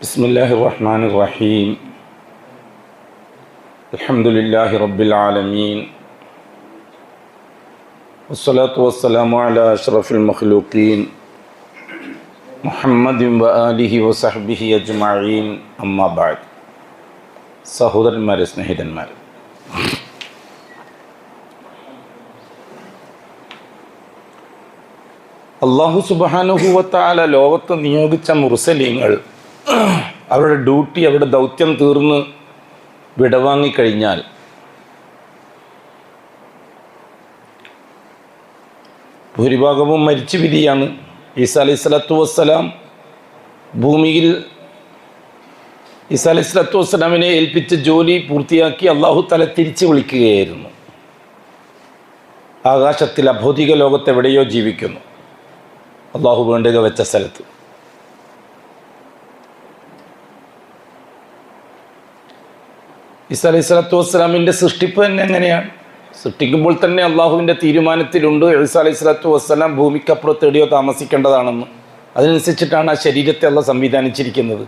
ബിസ്മില്ലാഹിർ റഹ്മാനിർ റഹീം. അൽഹംദുലില്ലാഹി റബ്ബിൽ ആലമീൻ. വസ്സലാത്തു വസ്സലാമു അലാ അഷ്റഫിൽ മഖ്ലൂഖീൻ മുഹമ്മദിൻ വ ആലിഹി വസഹ്ബിഹി അജ്മഈൻ. അമ്മാ ബഅദ്. സഹോദരന്മാരെ, സ്നേഹിതന്മാരെ, അല്ലാഹു സുബ്ഹാനഹു വ തആല ലോകത്ത് നിയോഗിച്ച മുർസലീങ്ങൾ അവരുടെ ഡ്യൂട്ടി, അവരുടെ ദൗത്യം തീർന്ന് വിടവാങ്ങിക്കഴിഞ്ഞാൽ ഭൂരിഭാഗവും മരിച്ചു പിരിയാണ്. ഈസാ അലൈഹിസ്സലാത്തു വസ്സലാം ഭൂമിയിൽ ഈസാ അലൈഹിസ്സലാത്തു വസ്സലാമിനെ ഏൽപ്പിച്ച ജോലി പൂർത്തിയാക്കി അള്ളാഹു തആല തിരിച്ചു വിളിക്കുകയായിരുന്നു. ആകാശത്തിൽ അഭൗതിക ലോകത്തെവിടെയോ ജീവിക്കുന്നു, അള്ളാഹു വേണ്ടുക വെച്ച സ്ഥലത്ത്. ഈസാ അലൈഹിസ്സലാത്തു വസ്സലാമിൻ്റെ സൃഷ്ടിപ്പ് തന്നെ എങ്ങനെയാണ്? സൃഷ്ടിക്കുമ്പോൾ തന്നെ അള്ളാഹുവിൻ്റെ തീരുമാനത്തിലുണ്ട് ഈസാ അലൈഹിസ്സലാത്തു വസ്സലാം ഭൂമിക്കപ്പുറത്ത് എവിടെയോ താമസിക്കേണ്ടതാണെന്ന്. അതിനനുസരിച്ചിട്ടാണ് ആ ശരീരത്തെ അള്ളാഹ് സംവിധാനിച്ചിരിക്കുന്നത്.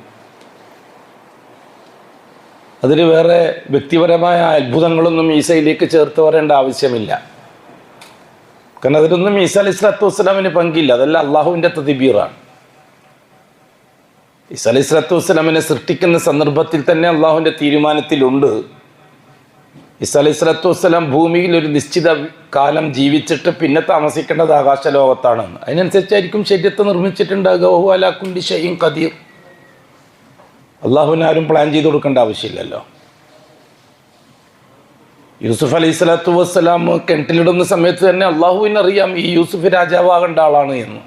അതിൽ വേറെ വ്യക്തിപരമായ അത്ഭുതങ്ങളൊന്നും ഈസയിലേക്ക് ചേർത്ത് പറയേണ്ട ആവശ്യമില്ല. കാരണം അതിലൊന്നും ഈസാ അലൈഹിസ്സലാത്തു വസ്സലാമിന് പങ്കില്ല. അതെല്ലാം അള്ളാഹുവിൻ്റെ തദ്ബീറാണ്. ഈസാ അലൈഹിസ്സലാത്തു വസ്സലാമിനെ സൃഷ്ടിക്കുന്ന സന്ദർഭത്തിൽ തന്നെ അള്ളാഹുവിൻ്റെ തീരുമാനത്തിലുണ്ട് ഈസാ അലൈഹിസ്സലാത്തു വസ്സലാം ഭൂമിയിൽ ഒരു നിശ്ചിത കാലം ജീവിച്ചിട്ട് പിന്നെ താമസിക്കേണ്ടത് ആകാശലോകത്താണെന്ന്. അതിനനുസരിച്ചായിരിക്കും ശരീരത്തെ നിർമ്മിച്ചിട്ടുണ്ടാകുക. വഹുവ അലാ കുല്ലി ഷൈഇൻ ഖദീർ. അള്ളാഹുവിന് ആരും പ്ലാൻ ചെയ്ത് കൊടുക്കേണ്ട ആവശ്യമില്ലല്ലോ. യൂസുഫ് അലൈഹിസ്സലാത്തു വസ്സലാം കിണറ്റിലിടുന്ന സമയത്ത് തന്നെ അള്ളാഹുവിനറിയാം ഈ യൂസുഫ് രാജാവാകേണ്ട ആളാണ് എന്ന്.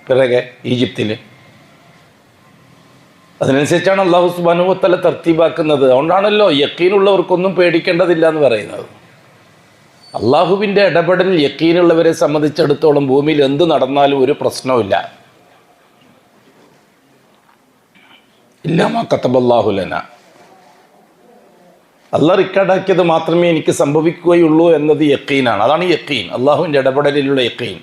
പിറകെ ഈജിപ്തിൽ അതിനനുസരിച്ചാണ് അള്ളാഹു സുബ്ഹാനഹു വ തആല തർത്തീബാക്കുന്നത്. അതുകൊണ്ടാണല്ലോ യഖീനുള്ളവർക്കൊന്നും പേടിക്കേണ്ടതില്ല എന്ന് പറയുന്നത്. അള്ളാഹുവിൻ്റെ ഇടപെടൽ യഖീനുള്ളവരെ സംബന്ധിച്ചിടത്തോളം ഭൂമിയിൽ എന്ത് നടന്നാലും ഒരു പ്രശ്നവുമില്ല. ഇല്ലാ മാ കതബല്ലാഹു ലനാ. അള്ളാഹ് റെക്കോർഡാക്കിയത് മാത്രമേ എനിക്ക് സംഭവിക്കുകയുള്ളൂ എന്നത് യഖീനാണ്. അതാണ് യഖീൻ, അള്ളാഹുവിൻ്റെ ഇടപെടലിലുള്ള യഖീൻ.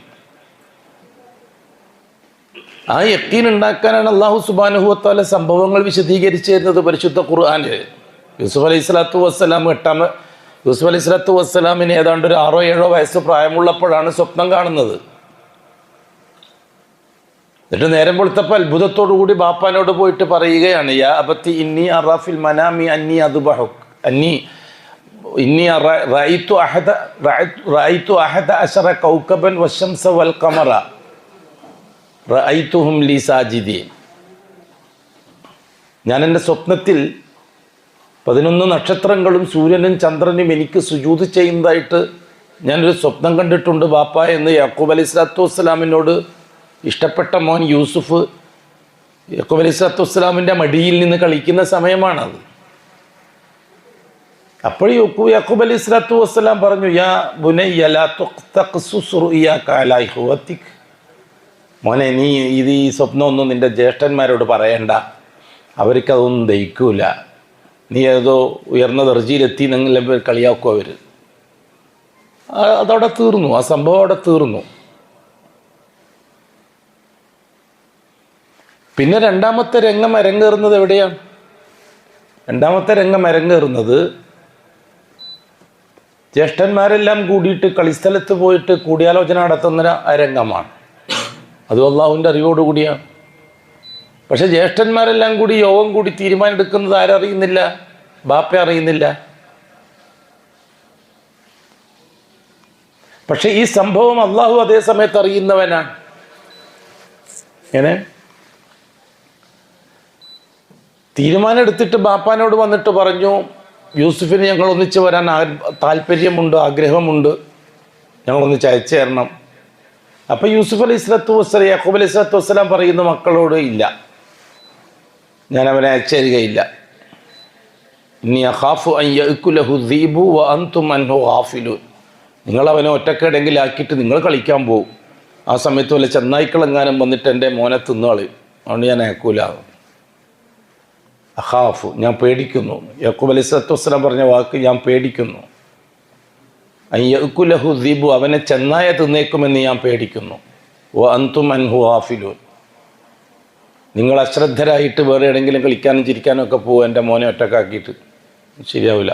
ആ യഖീൻ ഉണ്ടാക്കാനാണ് അള്ളാഹു സുബ്ഹാനഹു വ തആല സംഭവങ്ങൾ വിശദീകരിച്ചു തരുന്നത് പരിശുദ്ധ ഖുർആനിൽ. യൂസുഫ് അലൈഹിസ്സലാത്തു വസ്സലാം യൂസുഫ് അലൈഹിസ്സലാത്തു വസ്സലാമിന് ഏതാണ്ട് ഒരു 6-7 വയസ്സ് പ്രായമുള്ളപ്പോഴാണ് സ്വപ്നം കാണുന്നത്. എന്നിട്ട് നേരം വെളുത്തപ്പോൾ അത്ഭുതത്തോടു കൂടി ബാപ്പാനോട് പോയിട്ട് പറയുകയാണ്, യാ അബത്തി ഇന്നി അറാ ഫിൽ മനാമി അന്നി അദ്ബഹുക് ഇന്നി റഅയ്തു അഹദ അശറ കൗകബൻ വശംസ വൽ ഖമറ റഅയ്തുഹും ലി സാജിദീൻ. ഞാൻ എൻ്റെ സ്വപ്നത്തിൽ 11 നക്ഷത്രങ്ങളും സൂര്യനും ചന്ദ്രനും എനിക്ക് സുജൂദ് ചെയ്യുന്നതായിട്ട് ഞാനൊരു സ്വപ്നം കണ്ടിട്ടുണ്ട് ബാപ്പ എന്ന് യാക്കൂബ് അലൈഹിസ്സലാത്തു വസ്സലാമിനോട് ഇഷ്ടപ്പെട്ട മോൻ യൂസുഫ് യാക്കൂബ് അലൈഹിസ്സലാത്തു വസ്സലാമിൻ്റെ മടിയിൽ നിന്ന് കളിക്കുന്ന സമയമാണത്. അപ്പോൾ യാക്കൂബ് അലൈഹിസ്സലാത്തു വസ്സലാം പറഞ്ഞു, യാ ബുനയ്യ ലാ തഖ്സുസ് റുയാക അലാ ഇഖ്വതിക്. മോനെ, നീ ഈ സ്വപ്നമൊന്നും നിൻ്റെ ജ്യേഷ്ഠന്മാരോട് പറയണ്ട, അവർക്കതൊന്നും ദഹിക്കൂല. നീ ഏതോ ഉയർന്ന ദർജയിലെത്തി നിങ്ങൾ കളിയാക്കും അവർ. അതവിടെ തീർന്നു, ആ സംഭവം അവിടെ തീർന്നു. പിന്നെ രണ്ടാമത്തെ രംഗം അരങ്ങേറുന്നത് എവിടെയാണ്? രണ്ടാമത്തെ രംഗം അരങ്ങേറുന്നത് ജ്യേഷ്ഠന്മാരെല്ലാം കൂടിയിട്ട് കളിസ്ഥലത്ത് പോയിട്ട് കൂടിയാലോചന നടത്തുന്ന രംഗമാണ്. അത് അള്ളാഹുവിൻ്റെ അറിവോടുകൂടിയാണ്. പക്ഷെ ജ്യേഷ്ഠന്മാരെല്ലാം കൂടി യോഗം കൂടി തീരുമാനമെടുക്കുന്നത് ആരറിയുന്നില്ല? ബാപ്പ അറിയുന്നില്ല. പക്ഷെ ഈ സംഭവം അള്ളാഹു അതേ സമയത്ത് അറിയുന്നവനാണ്. എങ്ങനെ തീരുമാനം എടുത്തിട്ട് ബാപ്പാനോട് വന്നിട്ട് പറഞ്ഞു, യൂസുഫിന് ഞങ്ങൾ ഒന്നിച്ച് വരാൻ താല്പര്യമുണ്ട്, ആഗ്രഹമുണ്ട്, ഞങ്ങൾ ഒന്നിച്ച് അയച്ചു തരണം. അപ്പോൾ യൂസുഫ് അലൈഹിസ്സലാത്തു വസ്സലാം യാക്കൂബ് അലൈഹിസ്സലാത്തു വസ്സലാം പറയുന്ന മക്കളോട്, ഇല്ല, ഞാൻ അവനെ അയച്ചു തരികയില്ല. ഇന്നി അഖാഫു അൻ യഅ്കുലഹു ദീബു വ അൻതും അൻഹു ഗാഫിലൂൻ. നിങ്ങളവനെ ഒറ്റക്കിടെങ്കിലാക്കിയിട്ട് നിങ്ങൾ കളിക്കാൻ പോകും. ആ സമയത്ത് വല്ല ചെന്നായ്ക്കളെങ്ങാനും വന്നിട്ട് എൻ്റെ മോനെ തിന്നുകളയും. അതുകൊണ്ട് ഞാൻ അയക്കൂല. അഖാഫു, ഞാൻ പേടിക്കുന്നു. യാക്കൂബ് അലൈഹിസ്സലാത്തു വസ്സലാം പറഞ്ഞ വാക്ക് ഞാൻ പേടിക്കുന്നു. അയ്യക്കുലഹു ദീബു, അവനെ ചെന്നായ തിന്നേക്കുമെന്ന് ഞാൻ പേടിക്കുന്നു. വ അൻതും അൻഹു ഗാഫിലൂൻ, നിങ്ങൾ അശ്രദ്ധരായിട്ട് വേറെ എവിടെയെങ്കിലും കളിക്കാനും ചിരിക്കാനും ഒക്കെ പോകും എൻ്റെ മോനെ ഒറ്റക്കാക്കിയിട്ട്, ശരിയാവില്ല.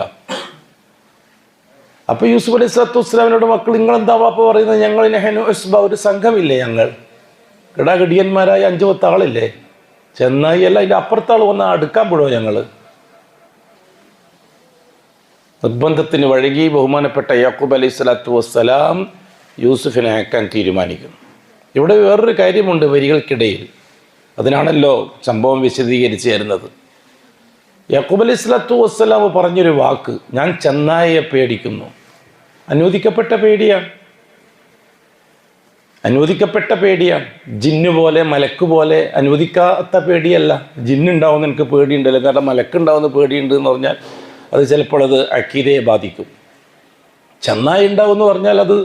അപ്പോൾ യൂസുഫ് അലൈഹി സ്വലാത്തു വസ്സലാമിനോട് മക്കൾ നിങ്ങളെന്താ വാപ്പ പറയുന്നത്? ഞങ്ങൾ നെഹനു ഉസ്ബ, ഒരു സംഘമില്ലേ ഞങ്ങൾ, കിടാകിടിയന്മാരായ 5-10 ആളില്ലേ, ചെന്നായി അല്ല അതിൻ്റെ അപ്പുറത്താൾ വന്നാൽ അടുക്കാൻ പെടുമോ ഞങ്ങൾ? നിർബന്ധത്തിന് വഴങ്ങി ബഹുമാനപ്പെട്ട യാക്കൂബ് അലൈഹി സ്വലാത്തു വസ്സലാം യൂസുഫിനെ അയക്കാൻ തീരുമാനിക്കുന്നു. ഇവിടെ വേറൊരു കാര്യമുണ്ട് വരികൾക്കിടയിൽ, അതിനാണല്ലോ സംഭവം വിശദീകരിച്ച് തരുന്നത്. യാക്കൂബ് അലൈഹി സ്വലാത്തു വസ്സലാം പറഞ്ഞൊരു വാക്ക്, ഞാൻ ചെന്നായയെ പേടിക്കുന്നു. അനുവദിക്കപ്പെട്ട പേടിയാണ്, അനുവദിക്കപ്പെട്ട പേടിയാണ്. ജിന്ന് പോലെ മലക്ക് പോലെ അനുവദിക്കാത്ത പേടിയല്ല. ജിന്നുണ്ടാവുന്ന എനിക്ക് പേടിയുണ്ടല്ലോ, കാരണം മലക്കുണ്ടാവുന്ന പേടിയുണ്ട് എന്ന് പറഞ്ഞാൽ അത് ചിലപ്പോൾ അത് അക്കീദയെ ബാധിക്കും. ചെന്നായി ഉണ്ടാവുമെന്ന് പറഞ്ഞാൽ അത്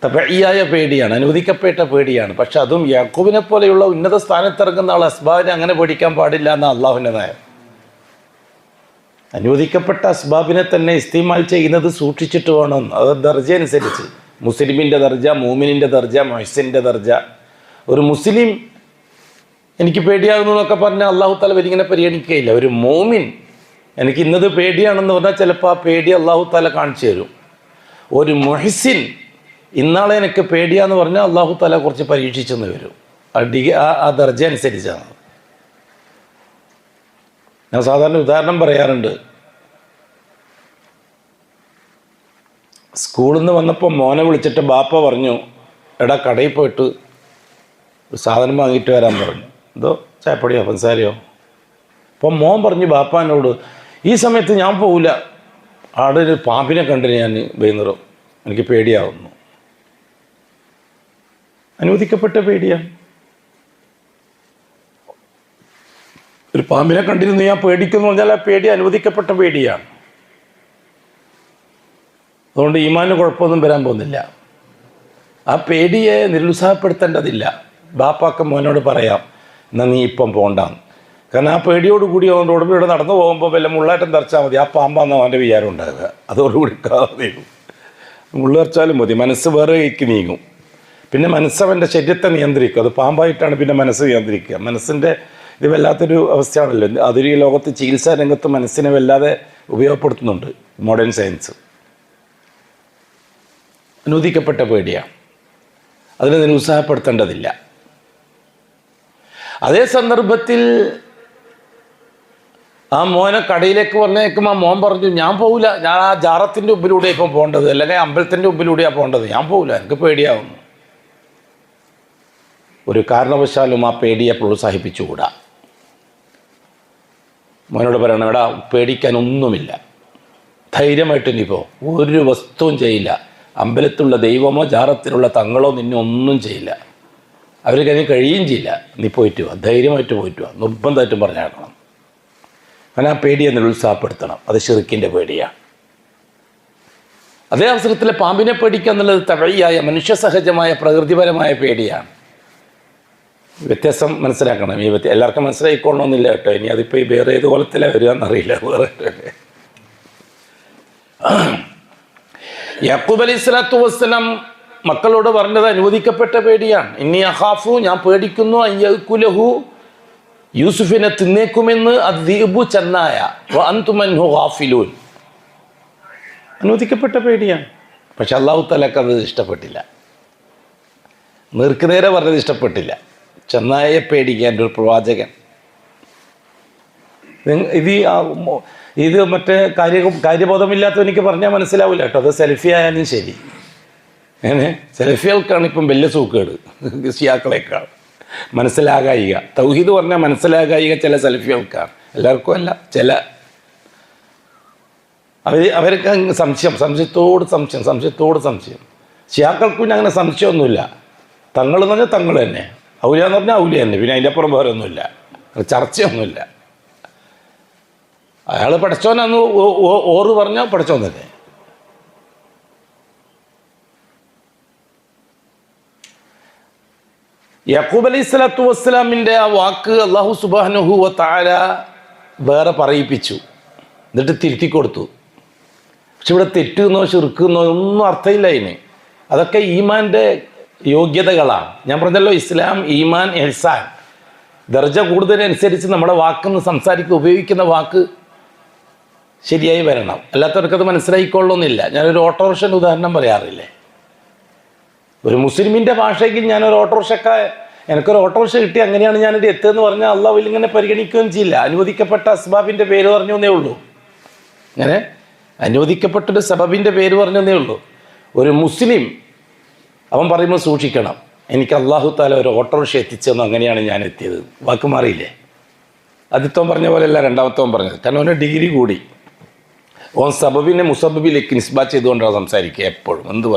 തബഈയായ പേടിയാണ്, അനുവദിക്കപ്പെട്ട പേടിയാണ്. പക്ഷെ അതും യാക്കൂബിനെ പോലെയുള്ള ഉന്നത സ്ഥാനത്തിറങ്ങുന്ന ആൾ അസ്ബാബിനെ അങ്ങനെ പേടിക്കാൻ പാടില്ല എന്ന അള്ളാഹുവിൻ്റെ നയം. അനുവദിക്കപ്പെട്ട അസ്ബാബിനെ തന്നെ ഇസ്തിമാൽ ചെയ്യുന്നത് സൂക്ഷിച്ചിട്ട് വേണം. അത് ദർജ അനുസരിച്ച്, മുസ്ലിമിൻ്റെ ദർജ, മൂമിനിൻ്റെ ദർജ, മുഹ്സിൻ്റെ ദർജ. ഒരു മുസ്ലിം എനിക്ക് പേടിയാകുന്നു എന്നൊക്കെ പറഞ്ഞാൽ അള്ളാഹു താല വരിങ്ങനെ പരിഗണിക്കുകയില്ല. ഒരു മൂമിൻ എനിക്ക് ഇന്നത് പേടിയാണെന്ന് പറഞ്ഞാൽ ചിലപ്പോൾ ആ പേടി അള്ളാഹു താല കാണിച്ചു തരും. ഒരു മുഹ്സിൻ ഇന്നാളെ എനിക്ക് പേടിയാന്ന് പറഞ്ഞാൽ അള്ളാഹു താല കുറച്ച് പരീക്ഷിച്ചെന്ന് വരും. ആ ദർജ അനുസരിച്ചാണ്. ഞാൻ സാധാരണ ഉദാഹരണം പറയാറുണ്ട്. സ്കൂളിൽ നിന്ന് വന്നപ്പോൾ മോനെ വിളിച്ചിട്ട് ബാപ്പ പറഞ്ഞു, എടാ കടയിൽ പോയിട്ട് ഒരു സാധനം വാങ്ങിയിട്ട് വരാൻ പറഞ്ഞു. എന്തോ ചായപ്പൊടിയോ പഞ്ചസാരയോ. അപ്പം മോൻ പറഞ്ഞു ബാപ്പാനോട്, ഈ സമയത്ത് ഞാൻ പോവില്ല, അവിടെ ഒരു പാമ്പിനെ കണ്ടിന് ഞാൻ വൈകുന്നേരം, എനിക്ക് പേടിയാവുന്നു. അനുവദിക്കപ്പെട്ട പേടിയാണ്. ഒരു പാമ്പിനെ കണ്ടിരുന്നു ഞാൻ പേടിക്കുന്നു പറഞ്ഞാൽ ആ പേടി അനുവദിക്കപ്പെട്ട പേടിയാണ്. അതുകൊണ്ട് ഈമാന് കുഴപ്പമൊന്നും വരാൻ പോകുന്നില്ല. ആ പേടിയെ നിരുത്സാഹപ്പെടുത്തേണ്ടതില്ല. ബാപ്പാക്ക് മോനോട് പറയാം, എന്നാൽ നീ ഇപ്പം പോകണ്ടാന്ന്. കാരണം ആ പേടിയോടുകൂടി അവൻ റോഡിലൂടെ നടന്നു പോകുമ്പോൾ വല്ല മുള്ളാറ്റം തറച്ചാൽ മതി, ആ പാമ്പാന്ന് അവൻ്റെ വിചാരം ഉണ്ടാകുക. അതോടുകൂടി നീങ്ങും. മുള്ളറച്ചാലും മതി, മനസ്സ് വേറെ കൈക്ക് നീങ്ങും. പിന്നെ മനസ്സവൻ്റെ ശരീരത്തെ നിയന്ത്രിക്കും. അത് പാമ്പായിട്ടാണ് പിന്നെ മനസ്സ് നിയന്ത്രിക്കുക. മനസ്സിൻ്റെ ഇത് വല്ലാത്തൊരു അവസ്ഥയാണല്ലോ. അതൊരു ഈ ലോകത്ത് ചികിത്സാ രംഗത്ത് മനസ്സിനെ വല്ലാതെ ഉപയോഗപ്പെടുത്തുന്നുണ്ട് മോഡേൺ സയൻസ്. അനുവദിക്കപ്പെട്ട പേടിയാണ്, അതിനെ നിരുത്സാഹപ്പെടുത്തേണ്ടതില്ല. അതേ സന്ദർഭത്തിൽ ആ മോനെ കടയിലേക്ക് പറഞ്ഞേക്കും. ആ മോൻ പറഞ്ഞു, ഞാൻ പോകില്ല, ഞാൻ ആ ജാറത്തിൻ്റെ മുമ്പിലൂടെ ഇപ്പം പോകേണ്ടത്, അല്ലെങ്കിൽ അമ്പലത്തിൻ്റെ മുമ്പിലൂടെയാണ് പോകേണ്ടത്, ഞാൻ പോകില്ല, എനിക്ക് പേടിയാവുന്നു. ഒരു കാരണവശാലും ആ പേടിയെ പ്രോത്സാഹിപ്പിച്ചുകൂടാ. മോനോട് പറയണം, എടാ പേടിക്കാനൊന്നുമില്ല, ധൈര്യമായിട്ട് നീ പോ, ഒരു വസ്തുവും ചെയ്യില്ല, അമ്പലത്തിലുള്ള ദൈവമോ ജാറത്തിലുള്ള തങ്ങളോ നിന്നെ ഒന്നും ചെയ്യില്ല, അവർക്ക് അതിന് കഴിയുകയും ചെയ്യില്ല, നീ പോയിട്ട് വാ, ധൈര്യമായിട്ട് പോയിട്ട് വാ, നിർബന്ധമായിട്ടും പറഞ്ഞാക്കണം. അങ്ങനെ ആ പേടിയെ നിരുത്സാഹപ്പെടുത്തണം. അത് ശിർക്കിൻ്റെ പേടിയാണ്. അതേ അവസരത്തിൽ പാമ്പിനെ പേടിക്കുക എന്നുള്ളത് തബഈയായ മനുഷ്യസഹജമായ പ്രകൃതിപരമായ പേടിയാണ്. വ്യത്യാസം മനസ്സിലാക്കണം. ഈ എല്ലാവർക്കും മനസ്സിലായിക്കൊള്ളണമെന്നില്ല കേട്ടോ. ഇനി അതിപ്പോൾ ഈ വേറെ ഏത് കോലത്തിലാണ് വരിക എന്നറിയില്ല. വേറെ യാക്കൂബ് അലൈഹി സ്വലാത്തു വസ്സലാം മക്കളോട് പറഞ്ഞത് അനുവദിക്കപ്പെട്ട പേടിയാണ്. ഇന്നി അഖാഫു, ഞാൻ പേടിക്കുന്നു, അയ്യകുലഹു, യൂസുഫിനെ തിന്നേക്കുമെന്ന്, അദ്ദീബു, ചെന്നായ, വ അൻതും അൻഹു ഗാഫിലൂൻ. അനുവദിക്കപ്പെട്ട പേടിയാണ്. പക്ഷെ അല്ലാഹു തആലക്ക് അത് ഇഷ്ടപ്പെട്ടില്ല. നേർക്കുനേരെ പറഞ്ഞത് ഇഷ്ടപ്പെട്ടില്ല. ചെന്നായയെ പേടിക്കാൻ ഒരു പ്രവാചകൻ. ഇത് മറ്റേ കാര്യബോധമില്ലാത്ത എനിക്ക് പറഞ്ഞാൽ മനസ്സിലാവില്ല കേട്ടോ. അത് സെൽഫി ആയാലും ശരി. അങ്ങനെ സെൽഫികൾക്കാണ് ഇപ്പം വലിയ സൂക്കേട്, ഷിയാക്കളേക്കാൾ മനസ്സിലാകായിക. തൗഹീദ് പറഞ്ഞാൽ മനസ്സിലാകായിക ചില സെൽഫികൾക്കാണ്, എല്ലാവർക്കും അല്ല. ചില അവർക്ക് സംശയത്തോട് സംശയം. ഷിയാക്കൾക്ക് പിന്നെ അങ്ങനെ സംശയമൊന്നുമില്ല. തങ്ങൾ എന്ന് പറഞ്ഞാൽ തങ്ങൾ തന്നെ, ഔലിയ എന്ന് പറഞ്ഞാൽ ഔലിയ തന്നെ, പിന്നെ അതിൻ്റെ അപ്പുറം വേറെ ഒന്നുമില്ല, ചർച്ചയൊന്നുമില്ല. അയാൾ പഠിച്ചോനന്ന് ഓറ് പറഞ്ഞാൽ പഠിച്ചോൻ തന്നെ. യാക്കൂബ് അലൈഹി സ്വലാത്തു വസ്സലാമിൻ്റെ ആ വാക്ക് അല്ലാഹു സുബ്ഹാനഹു വ തആല വേറെ പറയിപ്പിച്ചു, എന്നിട്ട് തിരുത്തി കൊടുത്തു. പക്ഷെ ഇവിടെ തെറ്റെന്നോ ശിർക്കെന്നോ ഒന്നും അർത്ഥമില്ല അതിന്. അതൊക്കെ ഈമാൻ്റെ യോഗ്യതകളാണ്. ഞാൻ പറഞ്ഞല്ലോ, ഇസ്ലാം, ഈമാൻ, ഇഹ്സാൻ. ദർജ കൂടുതലനുസരിച്ച് നമ്മുടെ വാക്കെന്ന് സംസാരിക്കുക, ഉപയോഗിക്കുന്ന വാക്ക് ശരിയായി വരണം. അല്ലാത്തവർക്കത് മനസ്സിലായിക്കൊള്ളുന്നില്ല. ഞാനൊരു ഓട്ടോറിക്ഷൻ്റെ ഉദാഹരണം പറയാറില്ലേ. ഒരു മുസ്ലിമിൻ്റെ ഭാഷയ്ക്ക് ഞാനൊരു എനിക്കൊരു ഓട്ടോറിക്ഷ കിട്ടി, അങ്ങനെയാണ് ഞാനിവിടെ എത്തുകയെന്ന് പറഞ്ഞാൽ അള്ളാഹു ഇങ്ങനെ പരിഗണിക്കുകയും ചെയ്യില്ല. അനുവദിക്കപ്പെട്ട അസ്ബാബിൻ്റെ പേര് പറഞ്ഞേ ഉള്ളൂ. അങ്ങനെ അനുവദിക്കപ്പെട്ടൊരു സബബിൻ്റെ പേര് പറഞ്ഞേ ഉള്ളൂ. ഒരു മുസ്ലിം അവൻ പറയുമ്പോൾ സൂക്ഷിക്കണം, എനിക്ക് അള്ളാഹു താല ഒരു ഓട്ടോറിക്ഷ എത്തിച്ചെന്നു, അങ്ങനെയാണ് ഞാൻ എത്തിയത്. വാക്ക് മാറിയില്ലേ? ആദ്യത്തവൻ പറഞ്ഞ പോലെയല്ല രണ്ടാമത്തവൻ പറഞ്ഞത്. കാരണം അവൻ്റെ ഡിഗ്രി കൂടി. ഓൻ സബബിനെ മുസബബിലേക്ക് നിസ്ബാ ചെയ്തുകൊണ്ടാണ് സംസാരിക്കുക എപ്പോഴും. എന്ത്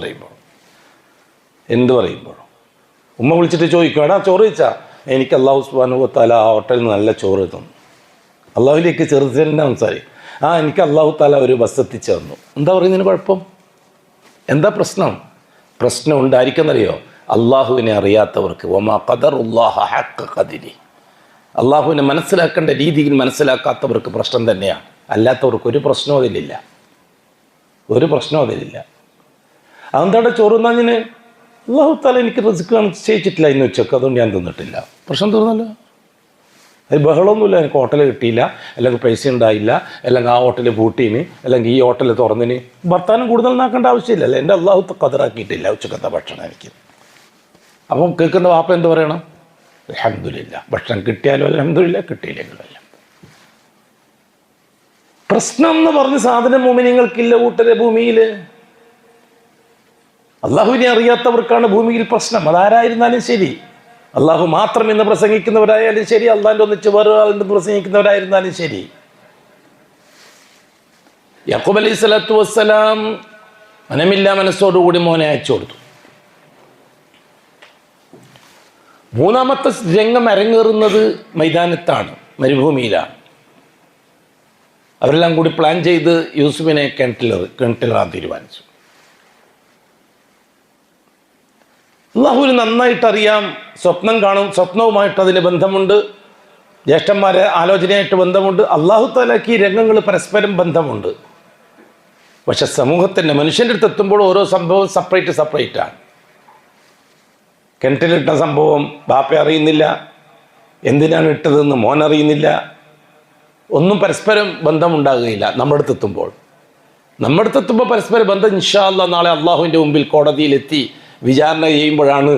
പറയുമ്പോഴും ഉമ്മ വിളിച്ചിട്ട് ചോദിക്കും, എടാ ചോറ് വെച്ചാൽ, എനിക്ക് അള്ളാഹു സുബ്ഹാനഹു വ തആല ആ ഹോട്ടലിൽ നിന്ന് നല്ല ചോറ് തന്നു. അള്ളാഹുലേക്ക് ചെറുത് തന്നെ സംസാരിക്കും. എനിക്ക് അള്ളാഹു താല ഒരു ബസ് എത്തിച്ചു തന്നു. എന്താ പറയുന്നതിന് കുഴപ്പം? എന്താ പ്രശ്നം ഉണ്ടായിരിക്കുന്നറിയോ? അള്ളാഹുവിനെ അറിയാത്തവർക്ക്, വമാ ഖദറുല്ലാഹ ഹഖ്ക ഖദ്രി, അള്ളാഹുവിനെ മനസ്സിലാക്കേണ്ട രീതിയിൽ മനസ്സിലാക്കാത്തവർക്ക് പ്രശ്നം തന്നെയാണ്. അല്ലാത്തവർക്ക് ഒരു പ്രശ്നവും അതിലില്ല. അതെന്താണ് ചോറുന്നാഞ്ഞിന്? അള്ളാഹു താല എനിക്ക് റിസ്ക് നിശ്ചയിച്ചിട്ടില്ല ഇന്ന് ഉച്ചക്ക്, അതുകൊണ്ട് ഞാൻ തിന്നിട്ടില്ല. പ്രശ്നം തീർന്നല്ലോ. അത് ബഹളമൊന്നുമില്ല. എനിക്ക് ഹോട്ടൽ കിട്ടിയില്ല, അല്ലെങ്കിൽ പൈസ ഉണ്ടായില്ല, അല്ലെങ്കിൽ ആ ഹോട്ടൽ പൂട്ടീന്, അല്ലെങ്കിൽ ഈ ഹോട്ടൽ തുറന്നിന്. വർത്താനം കൂടുതൽ നാക്കേണ്ട ആവശ്യമില്ല. അല്ലേ, എൻ്റെ അള്ളാഹു ഖദറാക്കിയിട്ടില്ല ഉച്ചക്കത്തെ ഭക്ഷണം എനിക്ക്. അപ്പം കേൾക്കുന്ന വാപ്പ എന്ത് പറയണം? അൽഹംദുലില്ലാ. ഭക്ഷണം കിട്ടിയാലും അൽഹംദുലില്ലാ, കിട്ടിയില്ലെങ്കിലും അല്ല. പ്രശ്നം എന്ന് പറഞ്ഞ് സാധനം മുഅ്മിനീങ്ങൾക്കില്ല കൂട്ടരെ. ഭൂമിയിൽ അള്ളാഹുവിനെ അറിയാത്തവർക്കാണ് ഭൂമിയിൽ പ്രശ്നം. അതാരായിരുന്നാലും ശരി, അള്ളാഹു മാത്രം എന്ന് പ്രസംഗിക്കുന്നവരായാലും ശരി, അള്ളാഹിൻ്റെ ഒന്നിച്ച് വേറെ ആളെന്ന് പ്രസംഗിക്കുന്നവരായിരുന്നാലും ശരി. യാക്കൂബ് അലൈഹി സ്വലാത്തു വസ്സലാം മനമില്ലാ മനസ്സോടുകൂടി മോനെ അയച്ചു കൊടുത്തു. മൂന്നാമത്തെ രംഗം അരങ്ങേറുന്നത് മൈതാനത്താണ്, മരുഭൂമിയിലാണ്. അവരെല്ലാം കൂടി പ്ലാൻ ചെയ്ത് യൂസുഫിനെ കിണറ്റിലിറാൻ തീരുമാനിച്ചു. അള്ളാഹുവിന് നന്നായിട്ടറിയാം, സ്വപ്നം കാണും, സ്വപ്നവുമായിട്ട് അതിന് ബന്ധമുണ്ട്, ജ്യേഷ്ഠന്മാരെ ആലോചനയായിട്ട് ബന്ധമുണ്ട്. അള്ളാഹു തആലയ്ക്ക് ഈ രംഗങ്ങൾ പരസ്പരം ബന്ധമുണ്ട്. പക്ഷെ സമൂഹത്തിൻ്റെ മനുഷ്യൻ്റെ അടുത്ത് എത്തുമ്പോൾ ഓരോ സംഭവം സെപ്പറേറ്റാണ്. കിണറ്റിലിട്ട സംഭവം ബാപ്പ അറിയുന്നില്ല, എന്തിനാണ് ഇട്ടതെന്ന് മോൻ അറിയുന്നില്ല. ഒന്നും പരസ്പരം ബന്ധമുണ്ടാകുകയില്ല. നമ്മുടെ അടുത്തെത്തുമ്പോൾ പരസ്പര ബന്ധം ഇൻഷാ അല്ലാഹ് നാളെ അള്ളാഹുവിൻ്റെ മുമ്പിൽ കോടതിയിലെത്തി വിചാരണ ചെയ്യുമ്പോഴാണ്